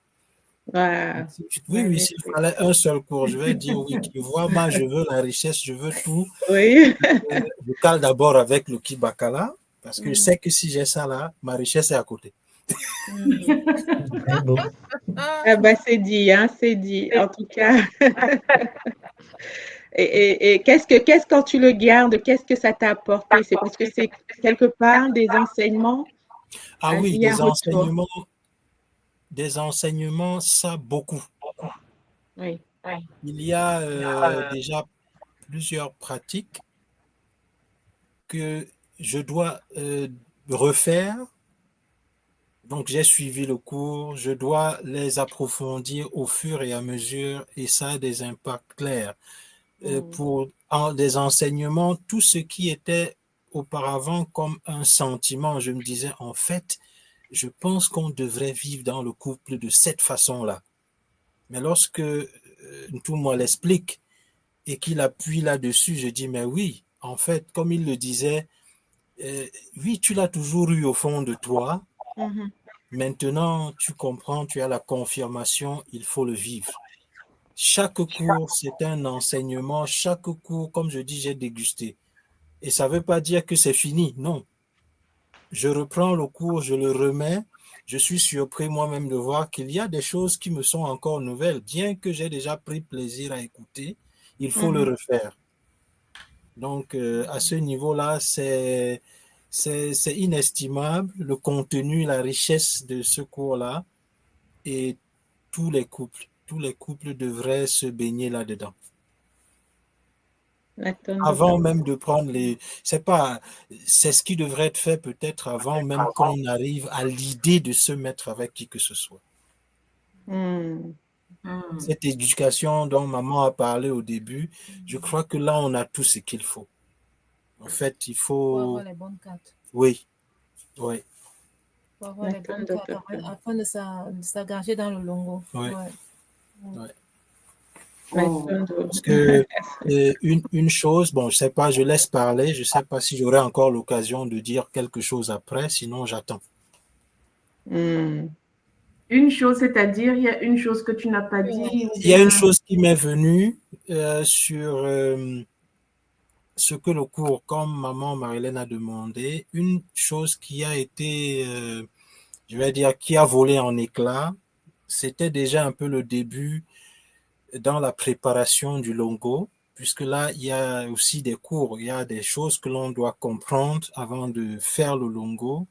Wow. Oui, s'il fallait un seul cours, je vais dire oui, tu vois, moi, je veux la richesse, je veux tout. Oui. Je cale d'abord avec le kibakala, parce que je sais que si j'ai ça là, ma richesse est à côté. Très beau. Ah bah c'est dit, hein, c'est dit. En tout cas. Et qu'est-ce quand tu le gardes, qu'est-ce que ça t'a apporté? C'est parce que c'est quelque part des enseignements. Ah oui, il y a des enseignements, ça beaucoup. Oui. Il y a déjà plusieurs pratiques que je dois refaire. Donc, j'ai suivi le cours, je dois les approfondir au fur et à mesure et ça a des impacts clairs. Pour des enseignements, tout ce qui était auparavant comme un sentiment, je me disais, en fait, je pense qu'on devrait vivre dans le couple de cette façon-là. Mais lorsque tout moi l'explique et qu'il appuie là-dessus, je dis, mais oui, en fait, comme il le disait, oui, tu l'as toujours eu au fond de toi. Maintenant, tu comprends, tu as la confirmation, il faut le vivre. Chaque cours, c'est un enseignement. Chaque cours, comme je dis, j'ai dégusté. Et ça ne veut pas dire que c'est fini, non. Je reprends le cours, je le remets. Je suis surpris moi-même de voir qu'il y a des choses qui me sont encore nouvelles. Bien que j'ai déjà pris plaisir à écouter, il faut le refaire. Donc, à ce niveau-là, c'est inestimable, le contenu, la richesse de ce cours-là. Et tous les couples devraient se baigner là-dedans. Avant même de prendre c'est ce qui devrait être fait peut-être avant même qu'on arrive à l'idée de se mettre avec qui que ce soit. Cette éducation dont maman a parlé au début, je crois que là, on a tout ce qu'il faut. En fait, il faut... Pour avoir les bonnes cartes. Oui. Pour avoir les bonnes cartes afin de s'engager dans le longo. Oui. Parce que une chose, bon, je sais pas, je laisse parler, je sais pas si j'aurai encore l'occasion de dire quelque chose après, sinon j'attends. Une chose, c'est-à-dire, il y a une chose que tu n'as pas dit. Il y a une chose qui m'est venue sur ce que le cours, comme maman Marilène a demandé, une chose qui a été, je vais dire, qui a volé en éclats, c'était déjà un peu le début dans la préparation du longo, puisque là, il y a aussi des cours, il y a des choses que l'on doit comprendre avant de faire le longo.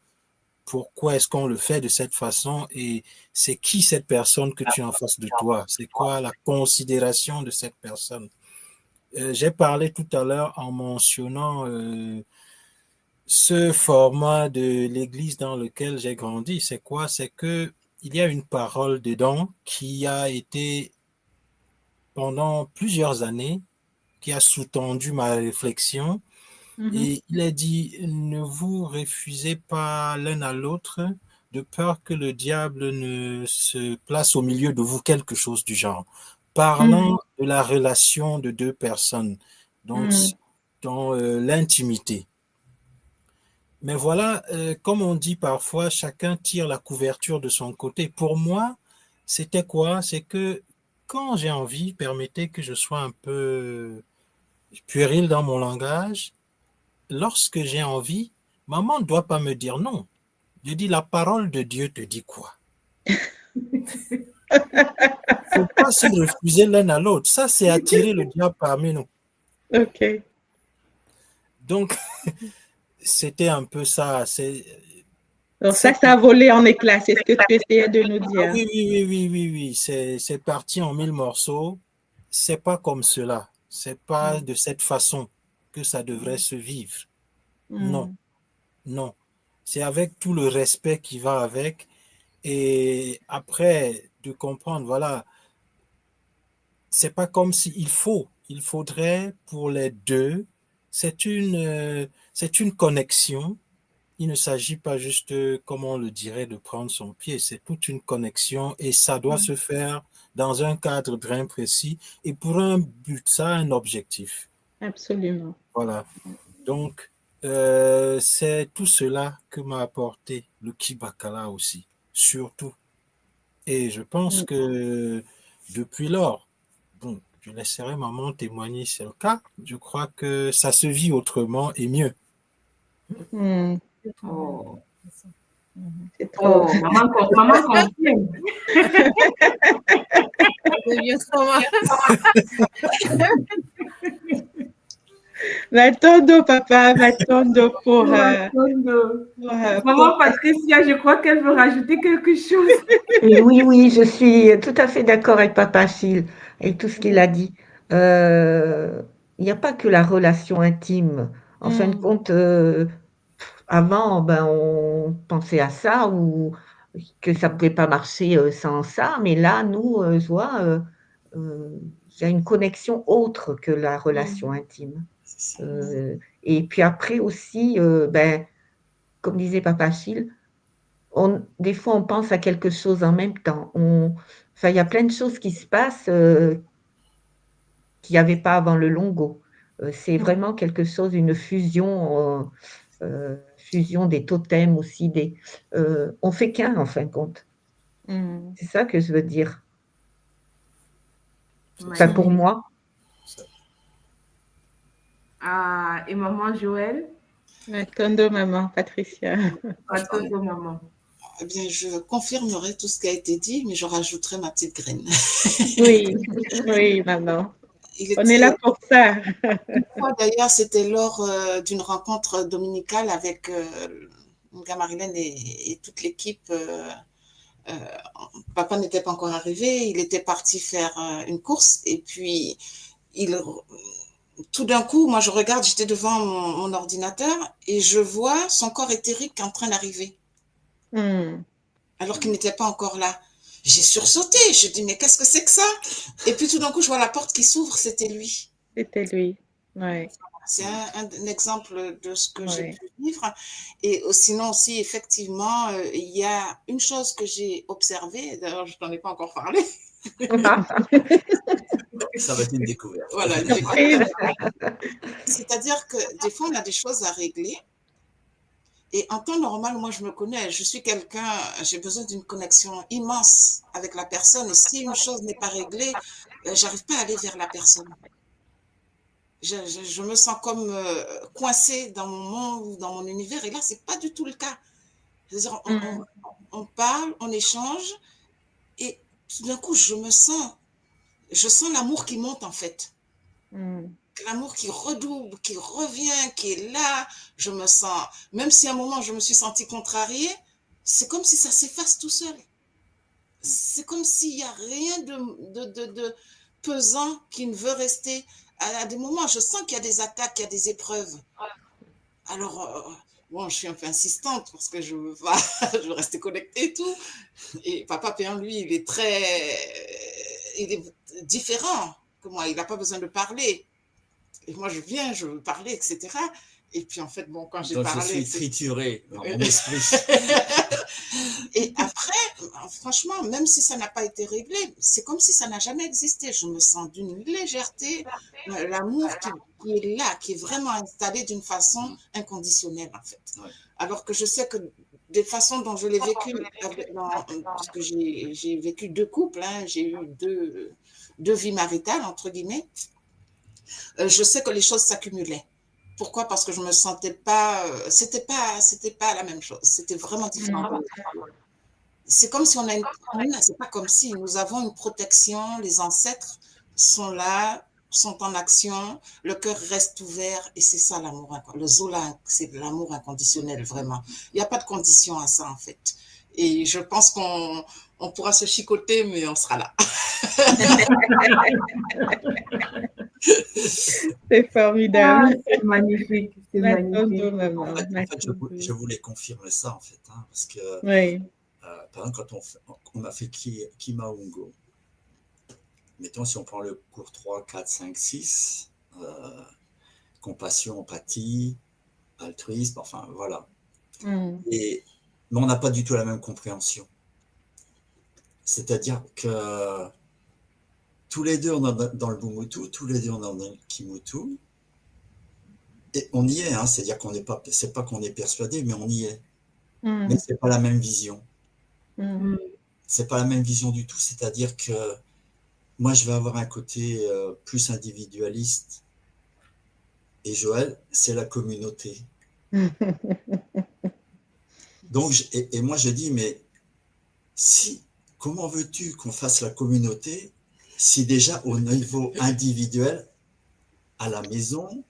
Pourquoi est-ce qu'on le fait de cette façon et c'est qui cette personne que tu as en face de toi? C'est quoi la considération de cette personne? J'ai parlé tout à l'heure en mentionnant ce format de l'église dans lequel j'ai grandi. C'est quoi? C'est que il y a une parole dedans qui a été pendant plusieurs années, qui a sous-tendu ma réflexion. Et il a dit, ne vous refusez pas l'un à l'autre de peur que le diable ne se place au milieu de vous, quelque chose du genre. Parlant de la relation de deux personnes, donc dans l'intimité. Mais voilà, comme on dit parfois, chacun tire la couverture de son côté. Pour moi, c'était quoi? C'est que quand j'ai envie, permettez que je sois un peu puéril dans mon langage, lorsque j'ai envie, maman ne doit pas me dire non. Je dis, la parole de Dieu te dit quoi? Il ne faut pas se refuser l'un à l'autre. Ça, c'est attirer le diable parmi nous. Ok. Donc, c'était un peu ça. Donc ça a volé en éclats, c'est ce que tu essayais de nous dire. Oui. C'est parti en 1000 morceaux. C'est pas comme cela. C'est pas de cette façon que ça devrait se vivre. Non. C'est avec tout le respect qui va avec. Et après, de comprendre, voilà, c'est pas comme si il faudrait pour les deux, c'est une connexion. Il ne s'agit pas juste, comme on le dirait, de prendre son pied. C'est toute une connexion et ça doit se faire dans un cadre bien précis et pour un but, ça a un objectif. Absolument. Voilà. Donc, c'est tout cela que m'a apporté le Kibakala aussi, surtout. Et je pense que depuis lors, bon, je laisserai maman témoigner si c'est le cas, je crois que ça se vit autrement et mieux. Oh. C'est trop. Oh, maman confirme. Matondo, papa, Matondo pour... Maman Patricia, je crois qu'elle veut rajouter quelque chose. Et oui, je suis tout à fait d'accord avec papa Achille et tout ce qu'il a dit. Il n'y a pas que la relation intime En fin de compte, avant, on pensait à ça ou que ça ne pouvait pas marcher sans ça, mais là, nous, je vois, il y a une connexion autre que la relation intime. Et puis après aussi, comme disait Papa Achille, des fois, on pense à quelque chose en même temps. Enfin, il y a plein de choses qui se passent qu'il n'y avait pas avant le longo. C'est vraiment quelque chose, une fusion des totems aussi. On fait qu'un, en fin de compte. C'est ça que je veux dire. Enfin, pour moi. Et maman Joël? Tonton maman, Patricia. Tonton maman. Eh bien, je confirmerai tout ce qui a été dit, mais je rajouterai ma petite graine. Oui, oui, maman. On est là pour ça. Une fois, d'ailleurs, c'était lors d'une rencontre dominicale avec Marilène et toute l'équipe. Papa n'était pas encore arrivé, il était parti faire une course et puis tout d'un coup, moi je regarde, j'étais devant mon ordinateur et je vois son corps éthérique en train d'arriver. Alors qu'il n'était pas encore là. J'ai sursauté, je dis mais qu'est-ce que c'est que ça? Et puis tout d'un coup, je vois la porte qui s'ouvre, c'était lui. C'était lui, ouais. C'est un exemple de ce que j'ai pu vivre. Et sinon aussi, effectivement, il y a une chose que j'ai observée, d'ailleurs je ne t'en ai pas encore parlé. Ça va être une découverte. Voilà, c'est-à-dire que des fois, on a des choses à régler. Et en temps normal, moi, je me connais, je suis quelqu'un, j'ai besoin d'une connexion immense avec la personne. Et si une chose n'est pas réglée, j'arrive pas à aller vers la personne. Je me sens comme coincée dans mon monde ou dans mon univers. Et là, c'est pas du tout le cas. C'est-à-dire, on parle, on échange. Et tout d'un coup, je sens l'amour qui monte, en fait. L'amour qui redouble, qui revient, qui est là. Je me sens, même si à un moment je me suis sentie contrariée, c'est comme si ça s'efface tout seul. C'est comme s'il n'y a rien de pesant qui ne veut rester. À des moments, je sens qu'il y a des attaques, qu'il y a des épreuves. Alors, bon, je suis un peu insistante parce que je veux rester connectée et tout. Et Papa Péan, lui, il est différent que moi. Il n'a pas besoin de parler. Et moi, je viens, je veux parler, etc. Et puis, en fait, bon, quand j'ai parlé... Je suis triturée dans mon esprit. Et après, franchement, même si ça n'a pas été réglé, c'est comme si ça n'a jamais existé. Je me sens d'une légèreté, l'amour qui est là, qui est vraiment installé d'une façon inconditionnelle, en fait. Ouais. Alors que je sais que des façons dont je l'ai vécu, parce que j'ai vécu 2 couples, hein, j'ai eu deux vies maritales, entre guillemets, je sais que les choses s'accumulaient. Pourquoi? Parce que je me sentais pas, c'était pas la même chose. C'était vraiment différent. C'est comme si c'est pas comme si nous avons une protection, les ancêtres sont là, sont en action, le cœur reste ouvert et c'est ça l'amour. Le Zola, c'est l'amour inconditionnel, vraiment. Il n'y a pas de condition à ça, en fait. Et je pense qu'on pourra se chicoter, mais on sera là. C'est formidable. C'est magnifique. C'est magnifique. En fait, je voulais confirmer ça, en fait, hein, parce que par exemple, quand on a fait Kimaungo, mettons, si on prend le cours 3, 4, 5, 6, compassion, empathie, altruisme, enfin, voilà. Mais on n'a pas du tout la même compréhension. C'est-à-dire que tous les deux, on est dans le Bumutu, tous les deux, on est dans le Kimutu, et on y est, hein, c'est-à-dire qu'on n'est pas, c'est pas qu'on est persuadé, mais on y est. Mais c'est pas la même vision. C'est pas la même vision du tout, c'est-à-dire que moi, je vais avoir un côté plus individualiste, et Joël, c'est la communauté. Donc, et moi, je dis, mais comment veux-tu qu'on fasse la communauté si déjà au niveau individuel, à la maison,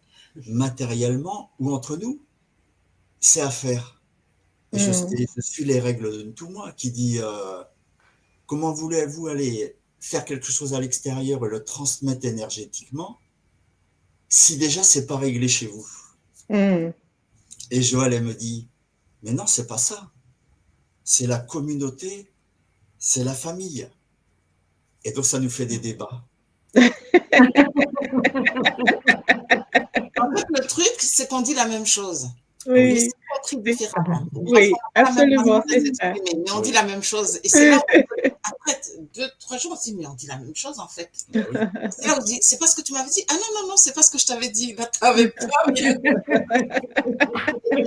matériellement ou entre nous, c'est à faire. Et je suis les règles de tout moi qui dit comment voulez-vous aller faire quelque chose à l'extérieur et le transmettre énergétiquement si déjà c'est pas réglé chez vous. Et Joël, elle me dit, mais non, c'est pas ça. C'est la communauté, c'est la famille. Et donc, ça nous fait des débats. En fait, le truc, c'est qu'on dit la même chose. Oui. Mais c'est compris différemment. Oui, absolument, c'est ça. Mais on dit la même chose. Et c'est là où, après 2-3 jours, on se dit, mais on dit la même chose, en fait. C'est là où on dit, c'est pas ce que tu m'avais dit. Ah non, c'est pas ce que je t'avais dit. Là, t'avais pas bien.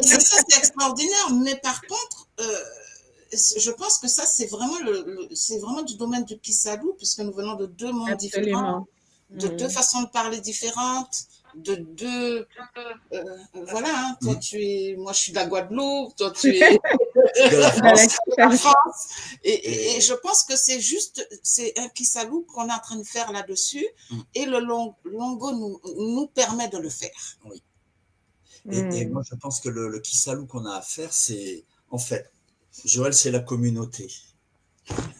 Ça, c'est extraordinaire. Mais par contre, je pense que ça, c'est vraiment, c'est vraiment du domaine du Kisadou, puisque nous venons de deux mondes différents, de deux façons de parler différentes, de deux... voilà, hein, toi, moi, je suis de la Guadeloupe, toi, tu es de la France. Et je pense que c'est un Kisadou qu'on est en train de faire là-dessus, et le Longo nous permet de le faire. Oui. Et moi, je pense que le Kisalou qu'on a à faire, c'est, en fait, Joël, c'est la communauté.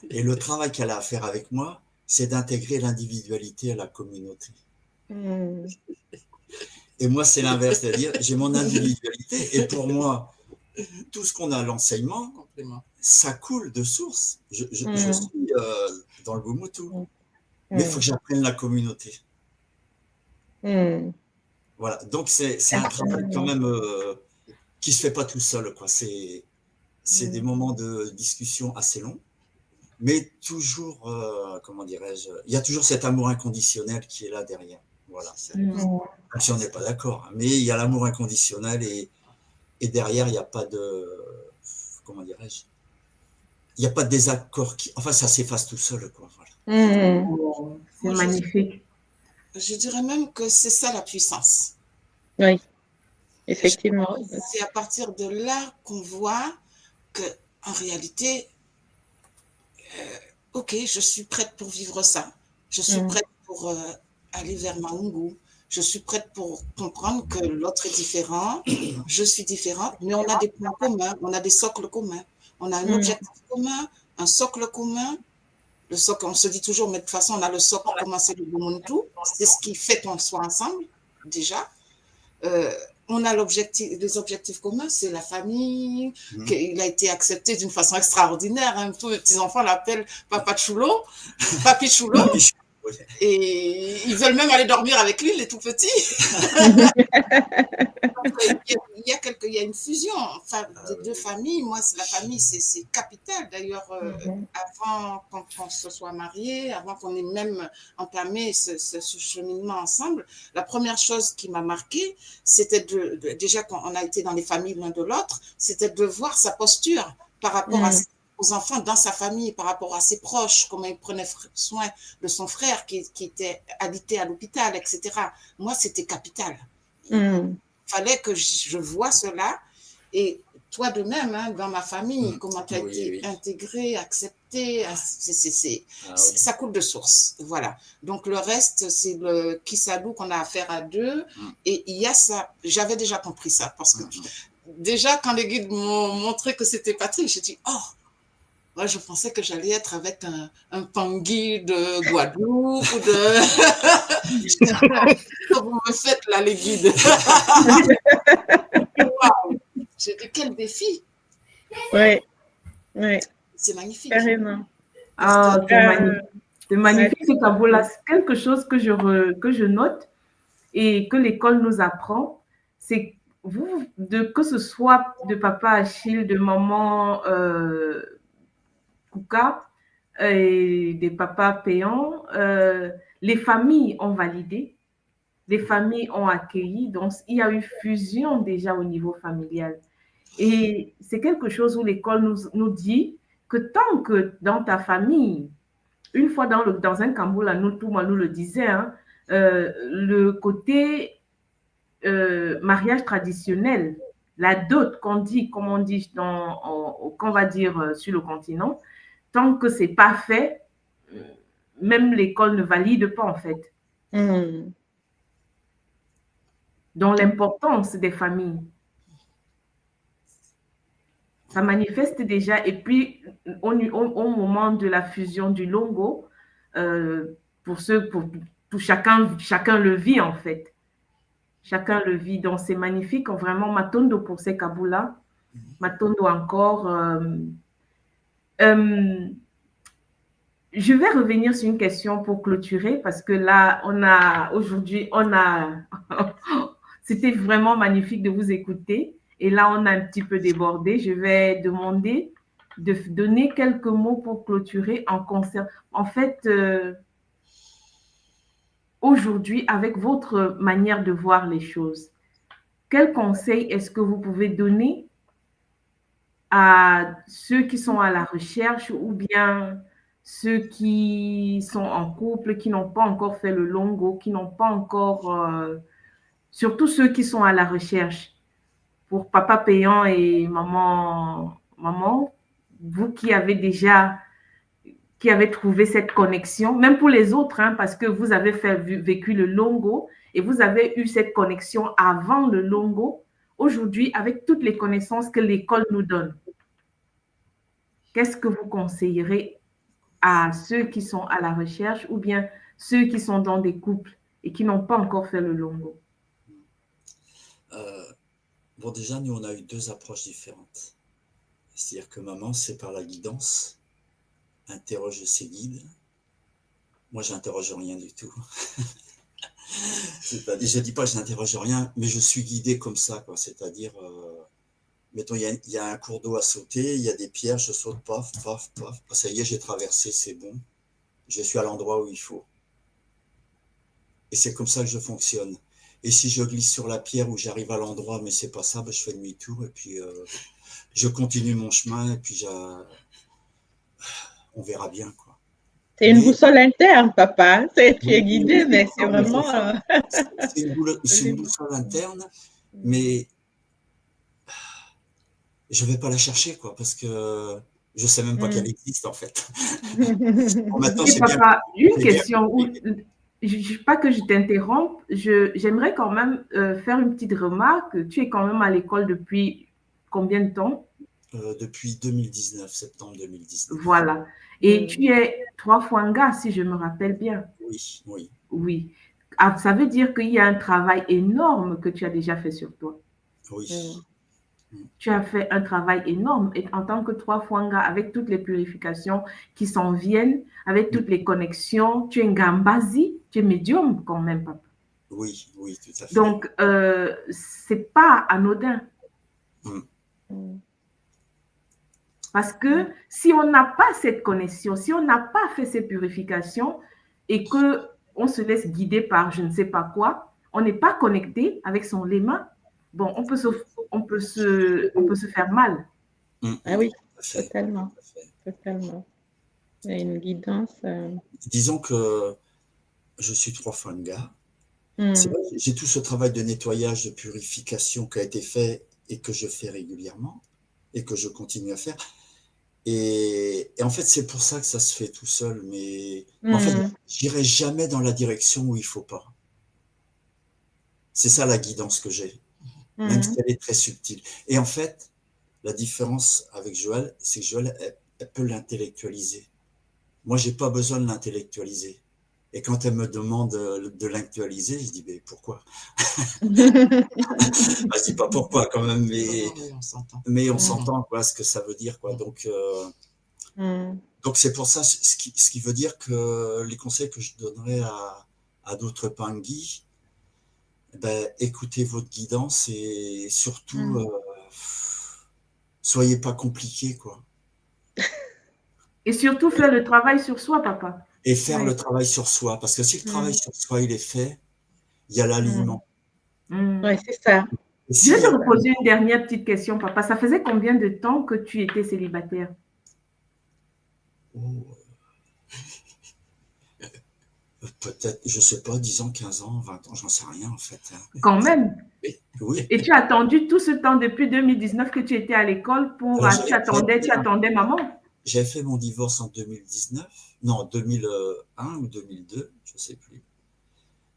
Et le travail qu'elle a à faire avec moi, c'est d'intégrer l'individualité à la communauté. Et moi, c'est l'inverse, c'est-à-dire, j'ai mon individualité, et pour moi, tout ce qu'on a à l'enseignement, ça coule de source. Je suis dans le Bumutu, mais il faut que j'apprenne la communauté. Voilà, donc c'est un travail quand même qui ne se fait pas tout seul, quoi. C'est des moments de discussion assez longs, mais toujours, comment dirais-je, il y a toujours cet amour inconditionnel qui est là derrière. Voilà. Même si on n'est pas d'accord, mais il y a l'amour inconditionnel et derrière, il n'y a pas de, comment dirais-je, il n'y a pas de désaccord. Enfin, ça s'efface tout seul, quoi. Voilà. C'est magnifique. Je dirais même que c'est ça la puissance. Oui, effectivement. C'est à partir de là qu'on voit que, en réalité, ok, je suis prête pour vivre ça. Je suis prête pour aller vers Maungu. Je suis prête pour comprendre que l'autre est différent. Je suis différente, mais on a des points communs, on a des socles communs. On a un objectif commun, un socle commun. Le socle, on se dit toujours, mais de toute façon, on a le socle commun, c'est le Bumuntu. C'est ce qui fait qu'on soit ensemble, déjà. On a les objectifs communs, c'est la famille, qu'il a été accepté d'une façon extraordinaire. Hein. Tous les petits-enfants l'appellent Papa Chulo, Papi Chulo. Et ils veulent même aller dormir avec lui, les tout petits. Il y a une fusion des deux familles. Moi, la famille, c'est capital. D'ailleurs, avant qu'on se soit mariés, avant qu'on ait même entamé ce cheminement ensemble, la première chose qui m'a marquée, c'était déjà qu'on a été dans les familles l'un de l'autre, c'était de voir sa posture par rapport aux enfants dans sa famille, par rapport à ses proches, comment il prenait soin de son frère qui était alité à l'hôpital, etc. Moi, c'était capital. Il fallait que je voie cela. Et toi de même, hein, dans ma famille, comment tu as été intégré, accepté, ça coule de source. Voilà. Donc le reste, c'est le Kisadou qu'on a à faire à deux. Et il y a ça. J'avais déjà compris ça parce que déjà, quand les guides m'ont montré que c'était Patrick, j'ai dit, oh, moi, je pensais que j'allais être avec un Pangui de Guadeloupe ou de... Vous me faites là, les guides. Wow. J'ai dit, quel défi. Oui. C'est magnifique. Carrément. Ah, c'est magnifique. C'est magnifique, ce tableau-là. C'est quelque chose que je note et que l'école nous apprend. C'est que ce soit de papa Achille, de maman... Kouka et des papas payants, les familles ont validé, les familles ont accueilli, donc il y a eu fusion déjà au niveau familial. Et c'est quelque chose où l'école nous dit que tant que dans ta famille, une fois dans un Kamboula, nous le disait, hein, le côté mariage traditionnel, la dot qu'on dit, comme on dit, qu'on va dire sur le continent, tant que ce n'est pas fait, même l'école ne valide pas, en fait. Donc, l'importance des familles. Ça manifeste déjà. Et puis, au moment de la fusion du Longo, pour chacun le vit, en fait. chacun le vit. Donc, c'est magnifique. Vraiment, Matondo pour ces Kabula. Matondo encore. Je vais revenir sur une question pour clôturer parce que là, aujourd'hui, c'était vraiment magnifique de vous écouter. Et là, on a un petit peu débordé. Je vais demander de donner quelques mots pour clôturer en concert. En fait, aujourd'hui, avec votre manière de voir les choses, quel conseil est-ce que vous pouvez donner à ceux qui sont à la recherche ou bien ceux qui sont en couple, qui n'ont pas encore fait le longo, qui n'ont pas encore, surtout ceux qui sont à la recherche, pour papa payant et maman, vous qui avez trouvé cette connexion, même pour les autres, hein, parce que vous avez vécu le longo et vous avez eu cette connexion avant le longo. Aujourd'hui, avec toutes les connaissances que l'école nous donne, qu'est-ce que vous conseillerez à ceux qui sont à la recherche ou bien ceux qui sont dans des couples et qui n'ont pas encore fait le longo? Bon, déjà, nous, on a eu deux approches différentes. C'est-à-dire que maman, c'est par la guidance, interroge ses guides. Moi, j'interroge rien du tout. Je ne dis pas que je n'interroge rien, mais je suis guidé comme ça, quoi. C'est-à-dire, mettons, il y a un cours d'eau à sauter, il y a des pierres, je saute, paf, paf, paf. Ça y est, j'ai traversé, c'est bon. Je suis à l'endroit où il faut. Et c'est comme ça que je fonctionne. Et si je glisse sur la pierre ou j'arrive à l'endroit, mais c'est pas ça, ben je fais demi-tour et puis je continue mon chemin et puis on verra bien, quoi. C'est une boussole interne, papa. Tu es guidé, mais c'est vraiment... C'est une boussole interne, mais je vais pas la chercher, quoi, parce que je sais même pas qu'elle existe, en fait. Bon, maintenant, c'est papa, bien, une question. Pas que je t'interrompe, j'aimerais quand même faire une petite remarque. Tu es quand même à l'école depuis combien de temps? Depuis 2019, septembre 2019. Voilà. Et tu es 3 Fwanga, si je me rappelle bien. Oui, oui. Oui. Ah, ça veut dire qu'il y a un travail énorme que tu as déjà fait sur toi. Oui. Tu as fait un travail énorme et en tant que 3 Fwanga, avec toutes les purifications qui s'en viennent, avec toutes les connexions, tu es Ngambazi, tu es médium quand même, papa. Oui, oui, tout à fait. Donc, c'est pas anodin. Parce que si on n'a pas cette connexion, si on n'a pas fait ces purifications et qu'on se laisse guider par je ne sais pas quoi, on n'est pas connecté avec son léma, bon, on peut se faire mal. Ah oui, totalement. Totalement. Il y a une guidance. Disons que je suis 3 Fwanga. C'est vrai, j'ai tout ce travail de nettoyage, de purification qui a été fait et que je fais régulièrement et que je continue à faire. Et en fait, c'est pour ça que ça se fait tout seul. Mais en fait, j'irai jamais dans la direction où il faut pas. C'est ça la guidance que j'ai, même si elle est très subtile. Et en fait, la différence avec Joël, c'est que Joël, elle peut l'intellectualiser. Moi, j'ai pas besoin de l'intellectualiser. Et quand elle me demande de l'intellectualiser, je dis, mais pourquoi? Je dis pas pourquoi quand même, mais on s'entend, quoi, ce que ça veut dire, quoi. Donc c'est pour ça, ce qui veut dire que les conseils que je donnerais à d'autres Pangis, écoutez votre guidance et surtout, soyez pas compliqués, quoi. Et surtout, faire le travail sur soi, papa. Et faire le travail sur soi, parce que si le travail sur soi, il est fait, il y a l'alignement. Oui, c'est ça. Je vais te reposer une dernière petite question, papa. Ça faisait combien de temps que tu étais célibataire? Peut-être, je ne sais pas, 10 ans, 15 ans, 20 ans, j'en sais rien en fait. Quand même. Oui. Et tu as attendu tout ce temps depuis 2019 que tu étais à l'école pour... Alors, tu attendais maman? J'ai fait mon divorce en 2019, non, 2001 ou 2002, je ne sais plus.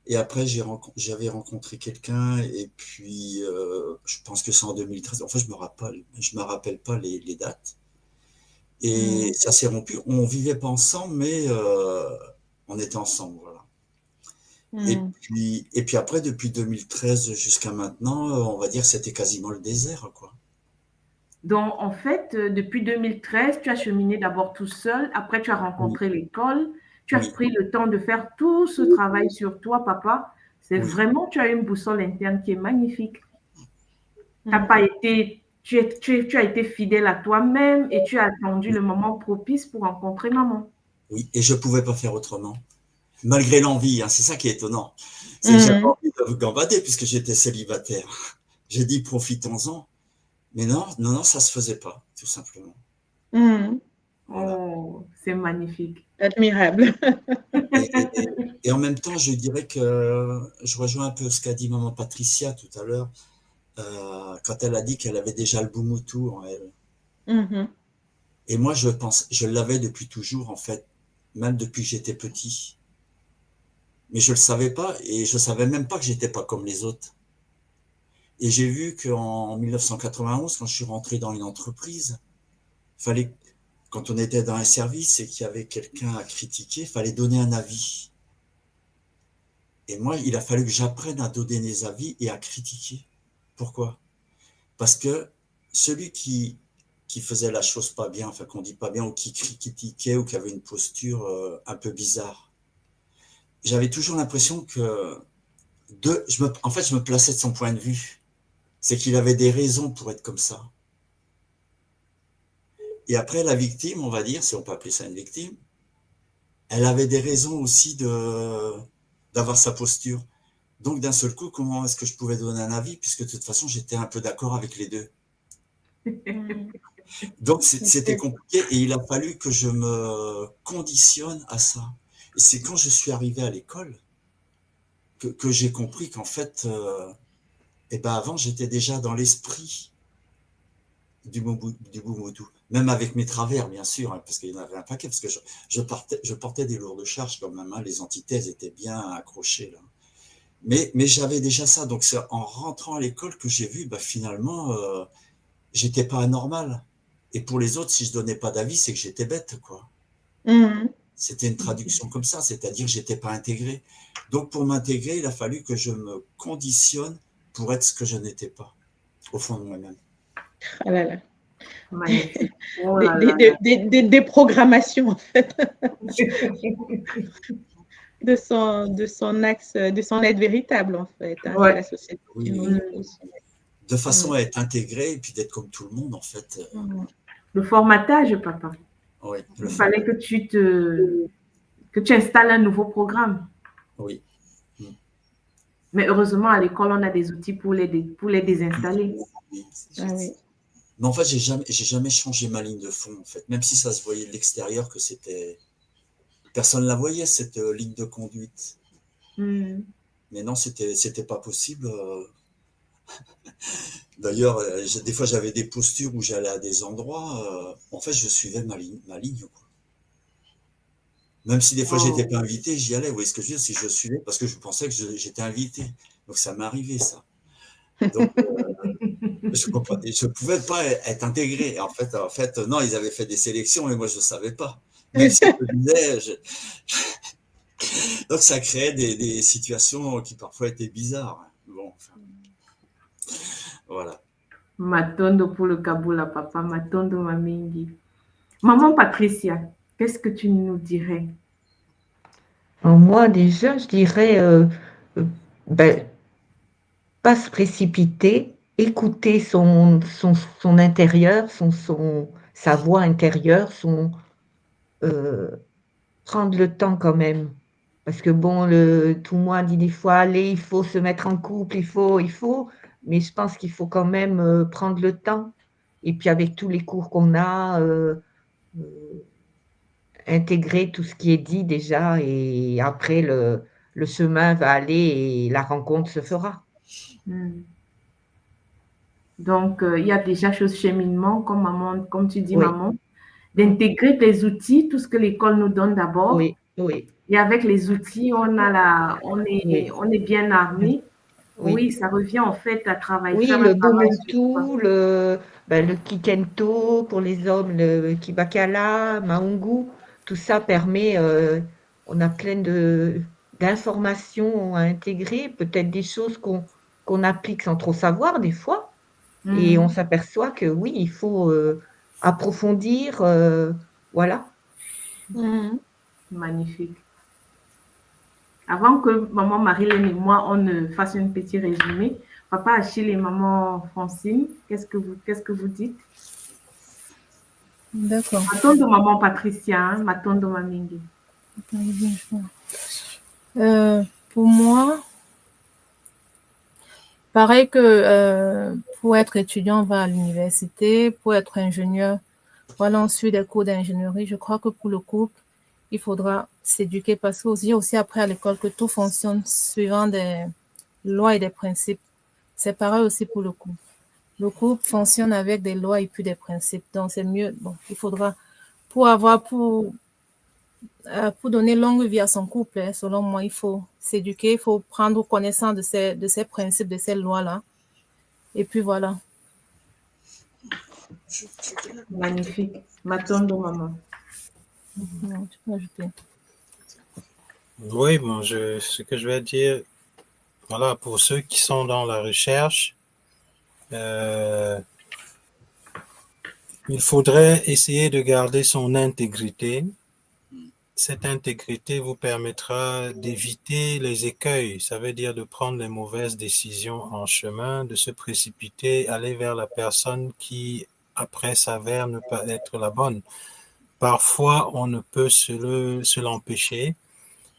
Et après, j'avais rencontré quelqu'un et puis je pense que c'est en 2013. Enfin, je me rappelle pas les dates. Et ça s'est rompu. On vivait pas ensemble, mais on était ensemble, voilà. Et puis après, depuis 2013 jusqu'à maintenant, on va dire c'était quasiment le désert, quoi. Donc, en fait, depuis 2013, tu as cheminé d'abord tout seul, après tu as rencontré l'école, tu as Oui, pris le temps de faire tout ce travail sur toi, papa. C'est oui. vraiment, tu as une boussole interne qui est magnifique. T'as pas été, tu as été fidèle à toi-même et tu as attendu le moment propice pour rencontrer maman. Oui, et je pouvais pas faire autrement. Malgré l'envie, hein, c'est ça qui est étonnant. C'est que j'avais envie de me gambader puisque j'étais célibataire. J'ai dit profitons-en. Mais non, non, non, ça se faisait pas, tout simplement. Voilà. Oh, c'est magnifique. Admirable. Et en même temps, je dirais que je rejoins un peu ce qu'a dit maman Patricia tout à l'heure, quand elle a dit qu'elle avait déjà le Bumutu en elle. Et moi, je l'avais depuis toujours, en fait, même depuis que j'étais petit. Mais je le savais pas, et je savais même pas que j'étais pas comme les autres. Et j'ai vu qu'en 1991, quand je suis rentré dans une entreprise, quand on était dans un service et qu'il y avait quelqu'un à critiquer, il fallait donner un avis. Et moi, il a fallu que j'apprenne à donner des avis et à critiquer. Pourquoi? Parce que celui qui faisait la chose pas bien, enfin qu'on dit pas bien, ou qui critiquait, ou qui avait une posture un peu bizarre, j'avais toujours l'impression que en fait, je me plaçais de son point de vue. C'est qu'il avait des raisons pour être comme ça. Et après, la victime, on va dire, si on peut appeler ça une victime, elle avait des raisons aussi d'avoir sa posture. Donc, d'un seul coup, comment est-ce que je pouvais donner un avis, puisque de toute façon, j'étais un peu d'accord avec les deux. Donc, c'était compliqué et il a fallu que je me conditionne à ça. Et c'est quand je suis arrivé à l'école que j'ai compris qu'en fait, avant, j'étais déjà dans l'esprit du Bumutu, même avec mes travers, bien sûr, hein, parce qu'il y en avait un paquet, parce que je portais des lourdes charges quand même, hein, les antithèses étaient bien accrochées, là. Mais j'avais déjà ça, donc c'est en rentrant à l'école que j'ai vu, finalement, j'étais pas anormal. Et pour les autres, si je donnais pas d'avis, c'est que j'étais bête, quoi. C'était une traduction comme ça, c'est-à-dire que j'étais pas intégré. Donc pour m'intégrer, il a fallu que je me conditionne pour être ce que je n'étais pas, au fond de moi-même. Ah là là. Magnifique. Oh là là. Des programmations, en fait. de son axe, de son être véritable, en fait, hein, Ouais. c'est la société qui nous pousse. De façon à être intégré et puis d'être comme tout le monde, en fait. Le formatage, papa. Oui, il fallait que tu installes un nouveau programme. Oui. Mais heureusement, à l'école, on a des outils pour les désinstaller. Oui. Oui. Mais en fait, j'ai jamais changé ma ligne de fond, en fait. Même si ça se voyait de l'extérieur que c'était... Personne ne la voyait, cette ligne de conduite. Mais non, c'était pas possible. D'ailleurs, des fois, j'avais des postures où j'allais à des endroits. En fait, je suivais ma ligne, quoi. Même si des fois, j'étais pas invité, j'y allais. Vous voyez ce que je veux dire? Si je suivais, parce que je pensais que j'étais invité. Donc, ça m'est arrivé, ça. Donc, je pouvais pas être intégré. En fait, non, ils avaient fait des sélections, mais moi, je ne savais pas. Même si je le disais, donc ça créait des situations qui parfois étaient bizarres. Bon, enfin, voilà. Matondo pour le Kaboula, papa. Matondo mamingi. Maman Patricia, qu'est-ce que tu nous dirais? Moi, déjà, je dirais pas se précipiter, écouter son intérieur, sa voix intérieure, prendre le temps quand même. Parce que bon, tout le monde dit des fois, allez, il faut se mettre en couple, il faut, mais je pense qu'il faut quand même prendre le temps. Et puis avec tous les cours qu'on a, intégrer tout ce qui est dit déjà, et après le chemin va aller et la rencontre se fera. Donc, il y a déjà ce cheminement, comme tu dis, Oui. maman, d'intégrer les outils, tout ce que l'école nous donne d'abord. Oui. Et avec les outils, on est bien armé. Oui, ça revient en fait à travailler. Oui, le Bumutu, le Kikento pour les hommes, le Kibakala, Maungu, tout ça permet, on a plein de d'informations à intégrer, peut-être des choses qu'on applique sans trop savoir des fois. Et on s'aperçoit que oui, il faut approfondir, voilà. Magnifique. Avant que maman Marilyn et moi, on ne fasse un petit résumé, papa Achille et maman Francine, qu'est-ce que vous dites? D'accord. Matondo maman Patricia, hein, Matondo Mamingi. Pour moi, pareil que pour être étudiant, on va à l'université, pour être ingénieur, voilà, on suit des cours d'ingénierie. Je crois que pour le couple, il faudra s'éduquer parce que aussi après à l'école que tout fonctionne suivant des lois et des principes. C'est pareil aussi pour le couple. Le couple fonctionne avec des lois et puis des principes. Donc, c'est mieux. Bon, il faudra, pour donner longue vie à son couple, hein, selon moi, il faut s'éduquer, il faut prendre connaissance de ces principes, de ces lois-là. Et puis voilà. Magnifique. Matondo maman. Non, tu peux ajouter. Oui, bon, ce que je vais dire, voilà, pour ceux qui sont dans la recherche, il faudrait essayer de garder son intégrité. Cette intégrité vous permettra d'éviter les écueils, ça veut dire de prendre les mauvaises décisions en chemin, de se précipiter, aller vers la personne qui, après, s'avère ne pas être la bonne. Parfois, on ne peut se l'empêcher,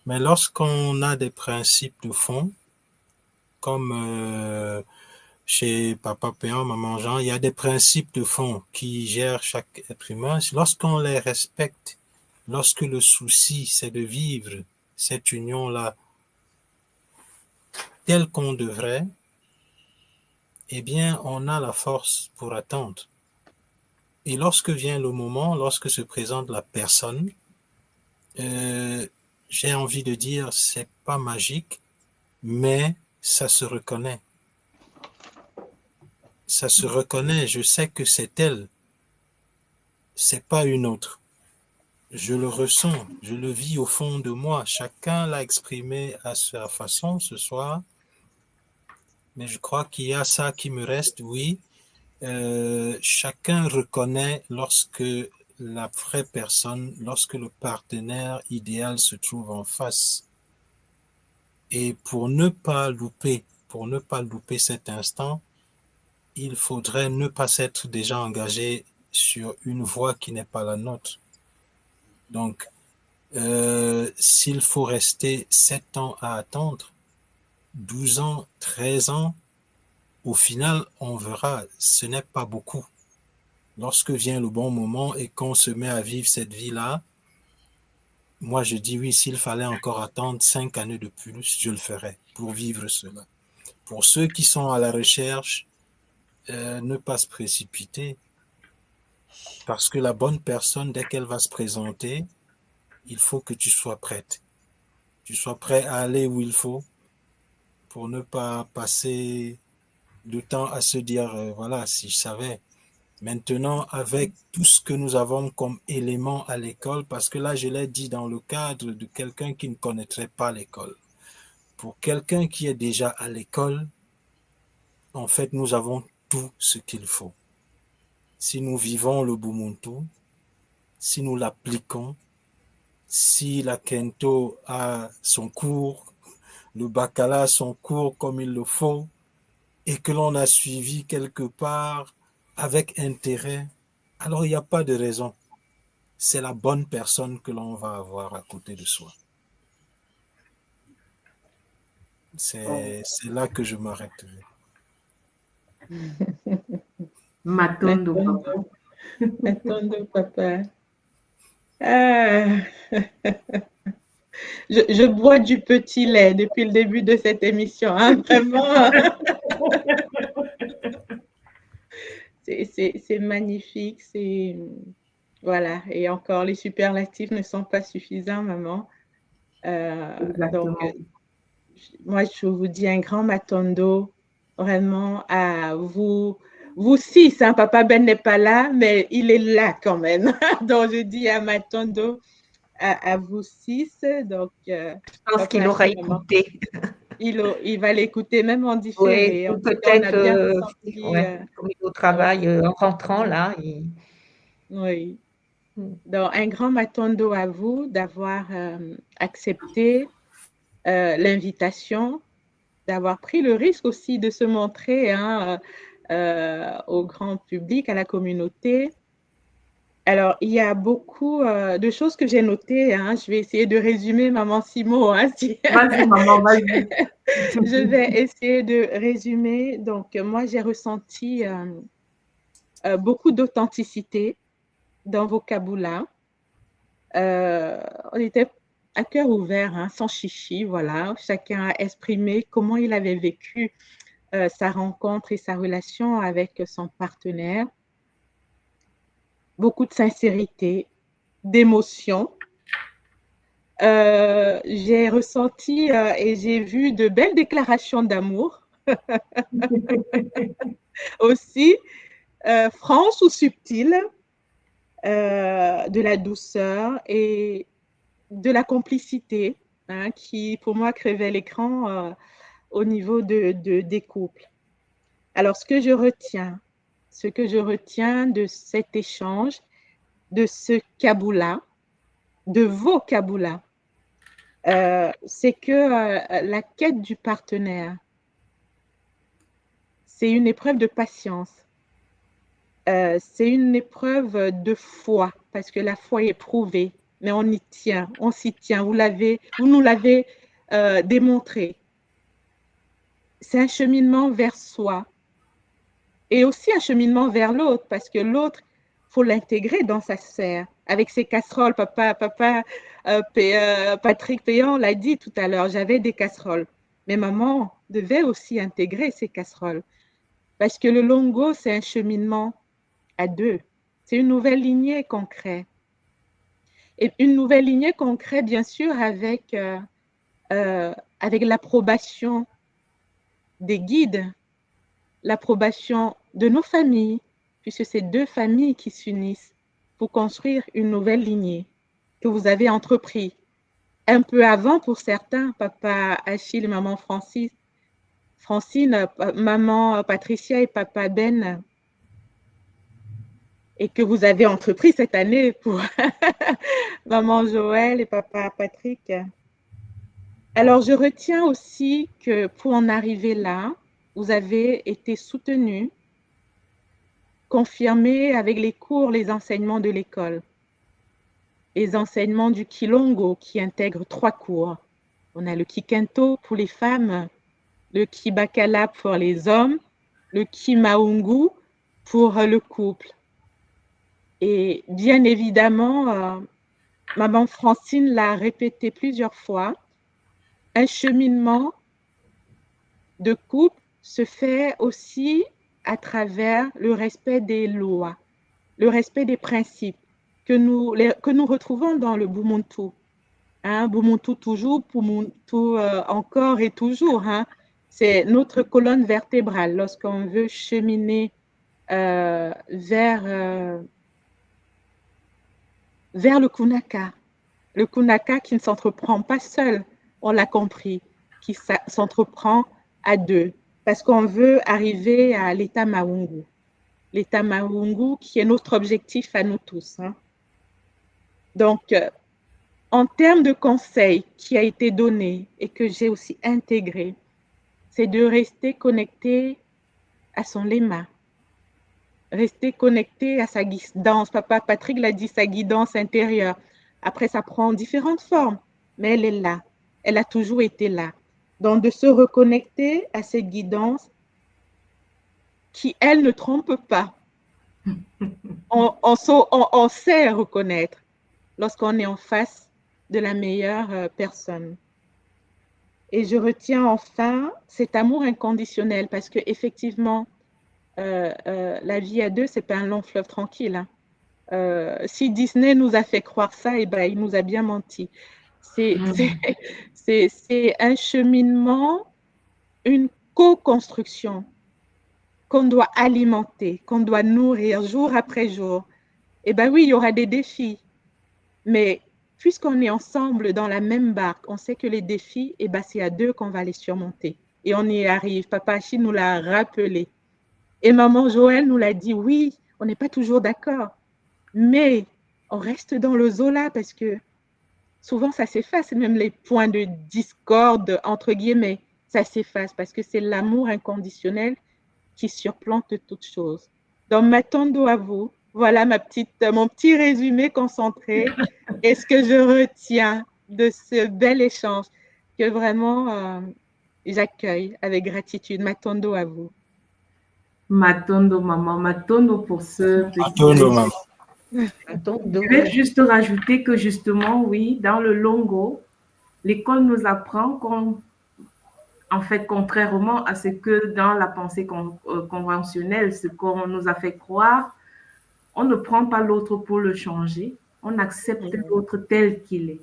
mais lorsqu'on a des principes de fond, comme chez Papa Péan, Maman Jean, il y a des principes de fond qui gèrent chaque être humain. Lorsqu'on les respecte, lorsque le souci, c'est de vivre cette union-là telle qu'on devrait, eh bien, on a la force pour attendre. Et lorsque vient le moment, lorsque se présente la personne, j'ai envie de dire, c'est pas magique, mais ça se reconnaît. Ça se reconnaît, je sais que c'est elle, c'est pas une autre. Je le ressens, je le vis au fond de moi. Chacun l'a exprimé à sa façon ce soir, mais je crois qu'il y a ça qui me reste, oui. Chacun reconnaît lorsque la vraie personne, lorsque le partenaire idéal se trouve en face. Et pour ne pas louper cet instant, il faudrait ne pas s'être déjà engagé sur une voie qui n'est pas la nôtre. Donc, s'il faut rester 7 ans à attendre, 12 ans, 13 ans, au final, on verra, ce n'est pas beaucoup. Lorsque vient le bon moment et qu'on se met à vivre cette vie-là, moi je dis oui, s'il fallait encore attendre 5 années de plus, je le ferais pour vivre cela. Pour ceux qui sont à la recherche, ne pas se précipiter, parce que la bonne personne, dès qu'elle va se présenter, il faut que tu sois prête. Tu sois prêt à aller où il faut pour ne pas passer du temps à se dire, voilà, si je savais. Maintenant, avec tout ce que nous avons comme élément à l'école, parce que là, je l'ai dit dans le cadre de quelqu'un qui ne connaîtrait pas l'école. Pour quelqu'un qui est déjà à l'école, en fait, nous avons tout ce qu'il faut. Si nous vivons le Bumuntu, si nous l'appliquons, si la Kento a son cours, le Bacala a son cours comme il le faut, et que l'on a suivi quelque part avec intérêt, alors il n'y a pas de raison. C'est la bonne personne que l'on va avoir à côté de soi. C'est là que je m'arrêterai. Matondo papa. Matondo papa. Je bois du petit lait depuis le début de cette émission, hein, vraiment. C'est magnifique, voilà. Et encore, les superlatifs ne sont pas suffisants, maman. Donc, moi, je vous dis un grand Matondo, vraiment, à vous. Vous six, Papa Ben n'est pas là, mais il est là quand même. Donc, je dis à Matondo, à vous six. Donc, je pense papa qu'il aura Achille, maman, écouté. il va l'écouter même en Oui, différé. En ou tout cas, on a peut-être, bien ressenti. ouais, comme il est au travail, en rentrant Mm, là. oui. Donc, un grand matondo à vous d'avoir accepté l'invitation, d'avoir pris le risque aussi de se montrer hein, au grand public, à la communauté. Alors, il y a beaucoup de choses que j'ai notées. Hein. Je vais essayer de résumer, Maman Simo. Hein, si... Vas-y, maman, vas-y. Je vais essayer de résumer. Donc, moi, j'ai ressenti beaucoup d'authenticité dans vos kaboulas. On était à cœur ouvert, hein, sans chichi, voilà. Chacun a exprimé comment il avait vécu sa rencontre et sa relation avec son partenaire. Beaucoup de sincérité, d'émotion. J'ai ressenti et j'ai vu de belles déclarations d'amour aussi, franches ou subtiles, de la douceur et de la complicité hein, qui, pour moi, crevait l'écran au niveau des couples. Alors, ce que je retiens de cet échange, de ce kaboula, de vos kaboulas, c'est que la quête du partenaire, c'est une épreuve de patience. C'est une épreuve de foi, parce que la foi est prouvée, mais on y tient, on s'y tient. Vous nous l'avez démontré. C'est un cheminement vers soi et aussi un cheminement vers l'autre, parce que l'autre, il faut l'intégrer dans sa sphère. Avec ses casseroles, Patrick Péan l'a dit tout à l'heure, j'avais des casseroles. Mais maman devait aussi intégrer ces casseroles. Parce que le longo, c'est un cheminement à deux. C'est une nouvelle lignée qu'on crée. Et une nouvelle lignée qu'on crée, bien sûr, avec l'approbation des guides, l'approbation de nos familles, puisque c'est deux familles qui s'unissent pour construire une nouvelle lignée que vous avez entrepris. Un peu avant pour certains, papa Achille et maman Francine, maman Patricia et papa Ben, et que vous avez entrepris cette année pour maman Joël et papa Patrick. Alors, je retiens aussi que pour en arriver là, vous avez été soutenus, confirmés avec les cours, les enseignements de l'école. Les enseignements du Kilongo qui intègrent 3 cours. On a le Kikinto pour les femmes, le Kibakala pour les hommes, le Kimaungu pour le couple. Et bien évidemment, maman Francine l'a répété plusieurs fois, un cheminement de couple se fait aussi à travers le respect des lois, le respect des principes que nous retrouvons dans le Bumuntu. Hein, Bumuntu toujours, Bumuntu encore et toujours. Hein. C'est notre colonne vertébrale lorsqu'on veut cheminer vers le Kunaka. Le Kunaka qui ne s'entreprend pas seul, on l'a compris, qui s'entreprend à deux, parce qu'on veut arriver à l'état Maungu. L'état Maungu qui est notre objectif à nous tous. Hein. Donc, en termes de conseils qui a été donné et que j'ai aussi intégré, c'est de rester connecté à son lema, rester connecté à sa guidance. Papa Patrick l'a dit, sa guidance intérieure. Après, ça prend différentes formes, mais elle est là. Elle a toujours été là. Donc, de se reconnecter à cette guidance qui, elle, ne trompe pas. On sait reconnaître lorsqu'on est en face de la meilleure personne. Et je retiens enfin cet amour inconditionnel parce qu'effectivement, la vie à deux, ce n'est pas un long fleuve tranquille. Hein. Si Disney nous a fait croire ça, eh ben, il nous a bien menti. C'est un cheminement, une co-construction qu'on doit alimenter, qu'on doit nourrir jour après jour. Eh bien oui, il y aura des défis, mais puisqu'on est ensemble dans la même barque, on sait que les défis, eh ben, c'est à deux qu'on va les surmonter. Et on y arrive. Papa Achille nous l'a rappelé. Et maman Joël nous l'a dit, oui, on n'est pas toujours d'accord, mais on reste dans le Zola parce que souvent ça s'efface, même les points de discorde, entre guillemets, ça s'efface parce que c'est l'amour inconditionnel qui surplante toute chose. Donc, m'attendons à vous. Voilà mon petit résumé concentré et ce que je retiens de ce bel échange que vraiment j'accueille avec gratitude. M'attendons à vous. Matondo, maman, Matondo pour ce petit Matondo, maman. Je vais juste rajouter que justement, oui, dans le Longo, l'école nous apprend en fait, contrairement à ce que dans la pensée conventionnelle, ce qu'on nous a fait croire, on ne prend pas l'autre pour le changer, on accepte l'autre tel qu'il est.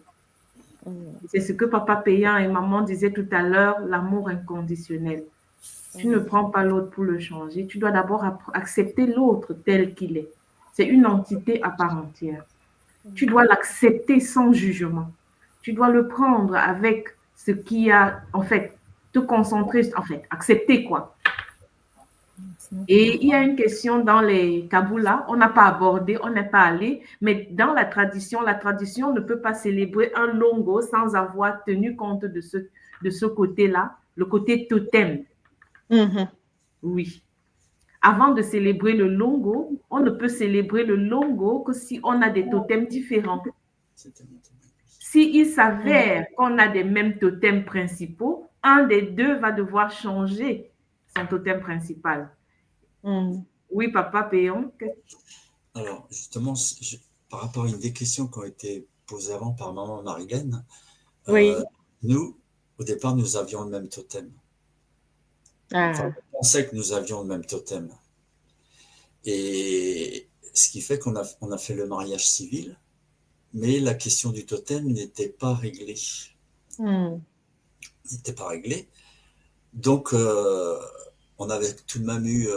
C'est ce que papa Payan et maman disaient tout à l'heure, l'amour inconditionnel. Tu ne prends pas l'autre pour le changer, tu dois d'abord accepter l'autre tel qu'il est. C'est une entité à part entière. Tu dois l'accepter sans jugement. Tu dois le prendre avec ce qui a, en fait, te concentrer, en fait, accepter quoi. Et il y a une question dans les Kabbalah, on n'a pas abordé, on n'est pas allé, mais dans la tradition ne peut pas célébrer un longo sans avoir tenu compte de ce côté-là, le côté totem. Oui. Avant de célébrer le longo, on ne peut célébrer le longo que si on a des totems différents. S'il s'avère qu'on a des mêmes totems principaux, un des deux va devoir changer son totem principal. Oui, papa Péon. Alors, justement, par rapport à une des questions qui ont été posées avant par maman Marilène, nous, au départ, nous avions le même totem. Enfin, on pensait que nous avions le même totem. Et ce qui fait qu'on a fait le mariage civil, mais la question du totem n'était pas réglée. N'était pas réglée. Donc, on avait tout de même eu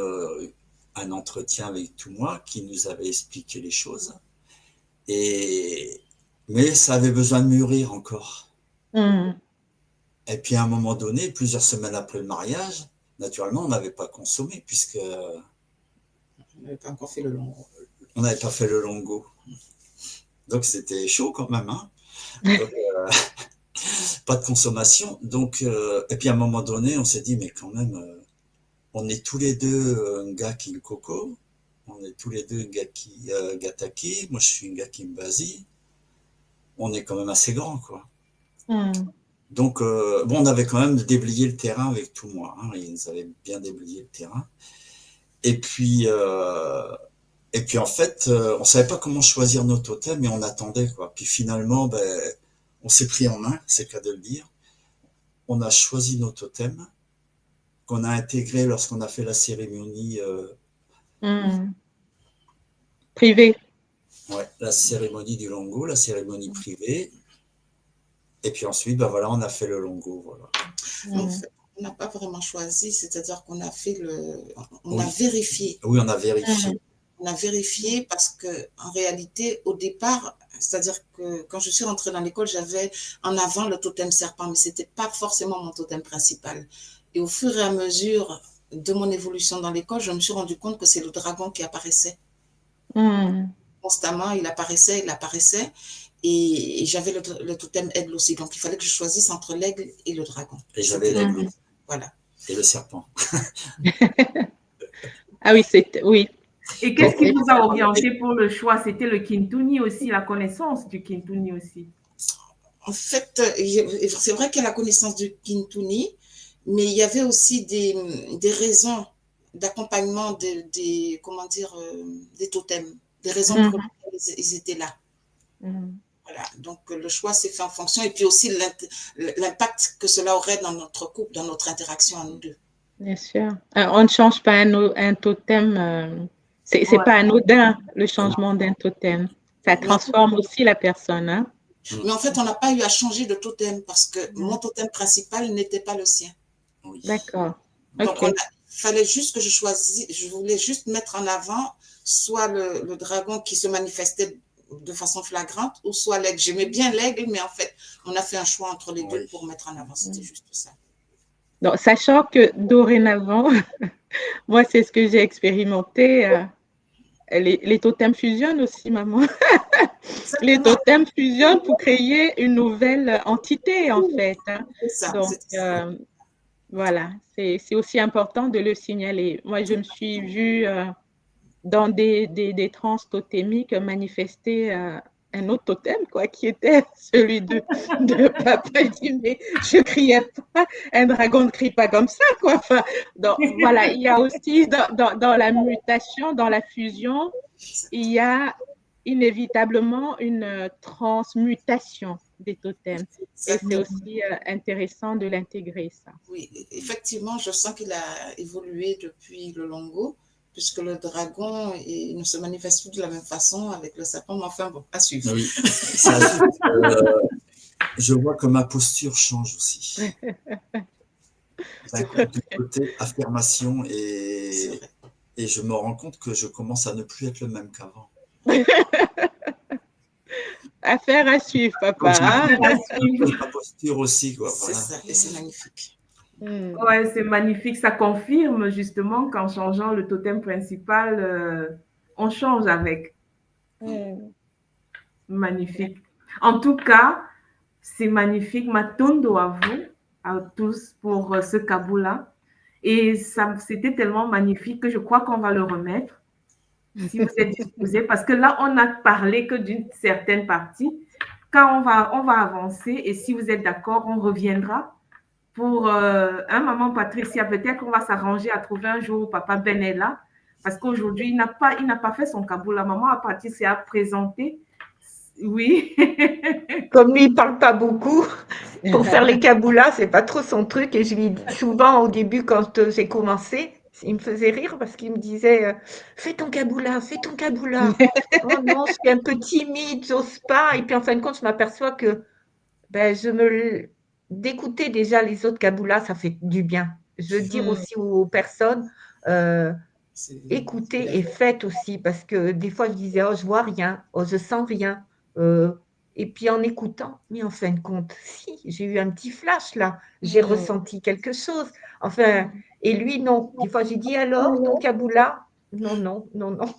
un entretien avec Toumoua qui nous avait expliqué les choses. Mais ça avait besoin de mûrir encore. Et puis, à un moment donné, plusieurs semaines après le mariage, naturellement, on n'avait pas consommé puisque... On n'avait pas encore fait le longo. On n'avait pas fait le longo. Donc, c'était chaud quand même. Hein. Donc, pas de consommation. Donc, et puis, à un moment donné, on s'est dit, mais quand même, on est tous les deux Ngaki Nkoko. On est tous les deux Ngaki Gataki. Moi, je suis Ngaki Mbazi. On est quand même assez grands, quoi. Donc, bon, on avait quand même déblayé le terrain avec tout moi. Hein, ils nous avaient bien déblayé le terrain. Et puis en fait, on savait pas comment choisir nos totems, mais on attendait, quoi. Puis finalement, on s'est pris en main, c'est le cas de le dire. On a choisi nos totems, qu'on a intégrés lorsqu'on a fait la cérémonie privée. Ouais, la cérémonie du longo, la cérémonie privée. Et puis ensuite, voilà, on a fait le longo, voilà. En fait, on n'a pas vraiment choisi, c'est-à-dire qu'on a fait on a vérifié. Oui, on a vérifié. On a vérifié parce que en réalité, au départ, c'est-à-dire que quand je suis rentrée dans l'école, j'avais en avant le totem serpent, mais c'était pas forcément mon totem principal. Et au fur et à mesure de mon évolution dans l'école, je me suis rendu compte que c'est le dragon qui apparaissait. Constamment, il apparaissait. Et j'avais le totem aigle aussi. Donc, il fallait que je choisisse entre l'aigle et le dragon. Et j'avais l'aigle. Voilà. Et le serpent. Ah oui, oui. Et qu'est-ce qui vous a orienté pour le choix? C'était le Kintuni aussi, la connaissance du Kintuni aussi. En fait, c'est vrai qu'il y a la connaissance du Kintuni, mais il y avait aussi des raisons d'accompagnement des totems, des raisons pour lesquelles ils étaient là. Voilà, donc le choix s'est fait en fonction et puis aussi l'impact que cela aurait dans notre couple, dans notre interaction à nous deux. Bien sûr. On ne change pas un totem, c'est pas anodin le changement d'un totem. Ça transforme aussi la personne. Hein? Mais en fait, on n'a pas eu à changer de totem parce que mon totem principal n'était pas le sien. Oui. D'accord. Donc, il fallait juste que je voulais juste mettre en avant soit le dragon qui se manifestait de façon flagrante, ou soit l'aigle. J'aimais bien l'aigle, mais en fait, on a fait un choix entre les deux pour mettre en avant. C'était juste ça. Donc, sachant que dorénavant, moi, c'est ce que j'ai expérimenté. Les totems fusionnent aussi, maman. Les totems fusionnent pour créer une nouvelle entité, en fait. C'est ça. Donc, voilà, c'est aussi important de le signaler. Moi, je me suis vue dans des trans totémiques manifester un autre totem, quoi, qui était celui de papa. Il dit, mais je criais pas, un dragon ne crie pas comme ça, quoi. Enfin, donc, voilà, il y a aussi dans la mutation, dans la fusion, il y a inévitablement une transmutation des totems. Et c'est aussi intéressant de l'intégrer, ça. Oui, effectivement, je sens qu'il a évolué depuis le Longo, puisque le dragon il ne se manifeste plus de la même façon avec le serpent, mais enfin, bon, à suivre. Oui, ça ajoute, je vois que ma posture change aussi. D'un côté, affirmation, et je me rends compte que je commence à ne plus être le même qu'avant. Affaire à suivre, papa. Ma posture aussi, quoi. C'est ça, et c'est magnifique. Ouais, c'est magnifique. Ça confirme justement qu'en changeant le totem principal, on change avec. Magnifique. En tout cas, c'est magnifique. Matondo à vous, à tous, pour ce Kaboula. Et c'était tellement magnifique que je crois qu'on va le remettre, si vous êtes disposés, parce que là, on n'a parlé que d'une certaine partie. Quand on va avancer, et si vous êtes d'accord, on reviendra pour maman Patricia. Peut-être qu'on va s'arranger à trouver un jour où papa Ben est là, parce qu'aujourd'hui, il n'a pas fait son Kaboula. Maman Patricia a présenté. Oui. Comme lui, il ne parle pas beaucoup, pour faire les kaboulas, ce n'est pas trop son truc. Et je lui dis souvent au début, quand j'ai commencé, il me faisait rire parce qu'il me disait fais ton kaboula, fais ton kaboula. Oh non, je suis un peu timide, j'ose pas. Et puis en fin de compte, je m'aperçois que d'écouter déjà les autres kaboulas, ça fait du bien. Je veux dire aussi aux personnes, écoutez et faites aussi, parce que des fois je disais oh je vois rien, oh je sens rien. Et puis en écoutant, mais en fin de compte, si, j'ai eu un petit flash là, j'ai ressenti quelque chose. Enfin, et lui, non. Des fois, j'ai dit alors, ton kaboula? Non, non, non, non.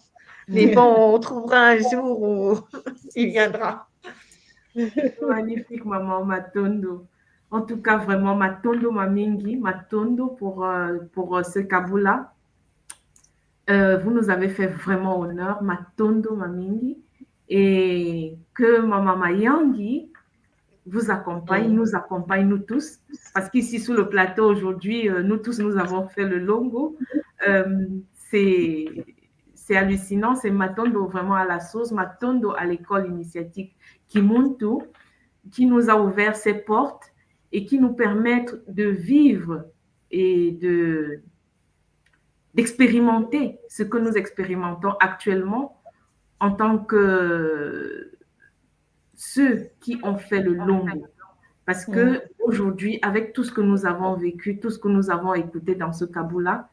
Mais bon, on trouvera un jour où il viendra. Magnifique, maman Matondo. En tout cas, vraiment, Matondo Mamingi, Matondo pour ce Kaboula. Vous nous avez fait vraiment honneur, Matondo Mamingi. Et que Maman Mayangi vous accompagne, nous accompagne, nous tous. Parce qu'ici, sous le plateau, aujourd'hui, nous tous, nous avons fait le Longo. C'est hallucinant. C'est Matondo vraiment à la sauce, Matondo à l'école initiatique Kimuntu, qui nous a ouvert ses portes et qui nous permettent de vivre et d'expérimenter ce que nous expérimentons actuellement en tant que ceux qui ont fait le Longo. Parce que aujourd'hui, avec tout ce que nous avons vécu, tout ce que nous avons écouté dans ce Kaboula,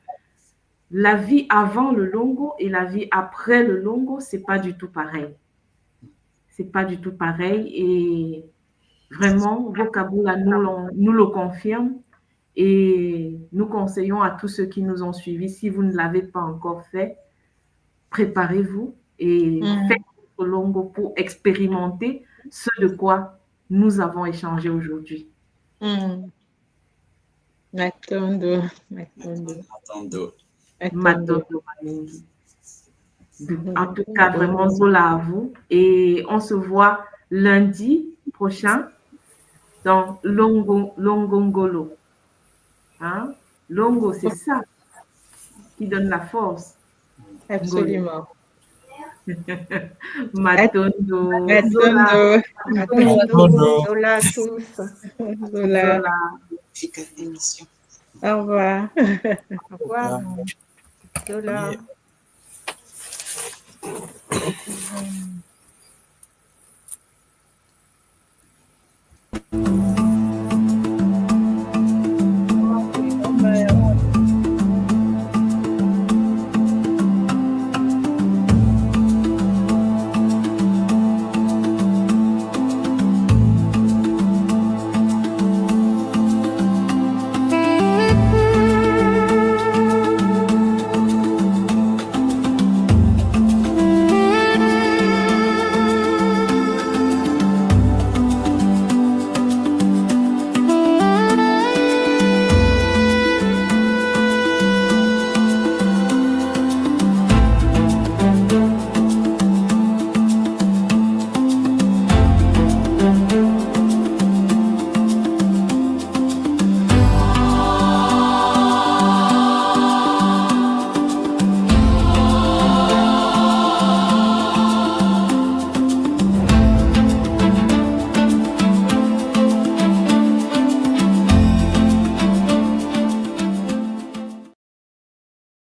la vie avant le Longo et la vie après le Longo, c'est pas du tout pareil. C'est pas du tout pareil. Et vraiment, vos Kaboula nous le confirment. Et nous conseillons à tous ceux qui nous ont suivis, si vous ne l'avez pas encore fait, préparez-vous et faites votre Longo pour expérimenter ce de quoi nous avons échangé aujourd'hui. Matondo. En tout cas, vraiment, Zola à vous. Et on se voit lundi prochain dans Longongolo. Hein? Longo, c'est ça qui donne la force. Absolument. Matondo. Zola tous. Zola. Émission. Au revoir. Au revoir. Zola.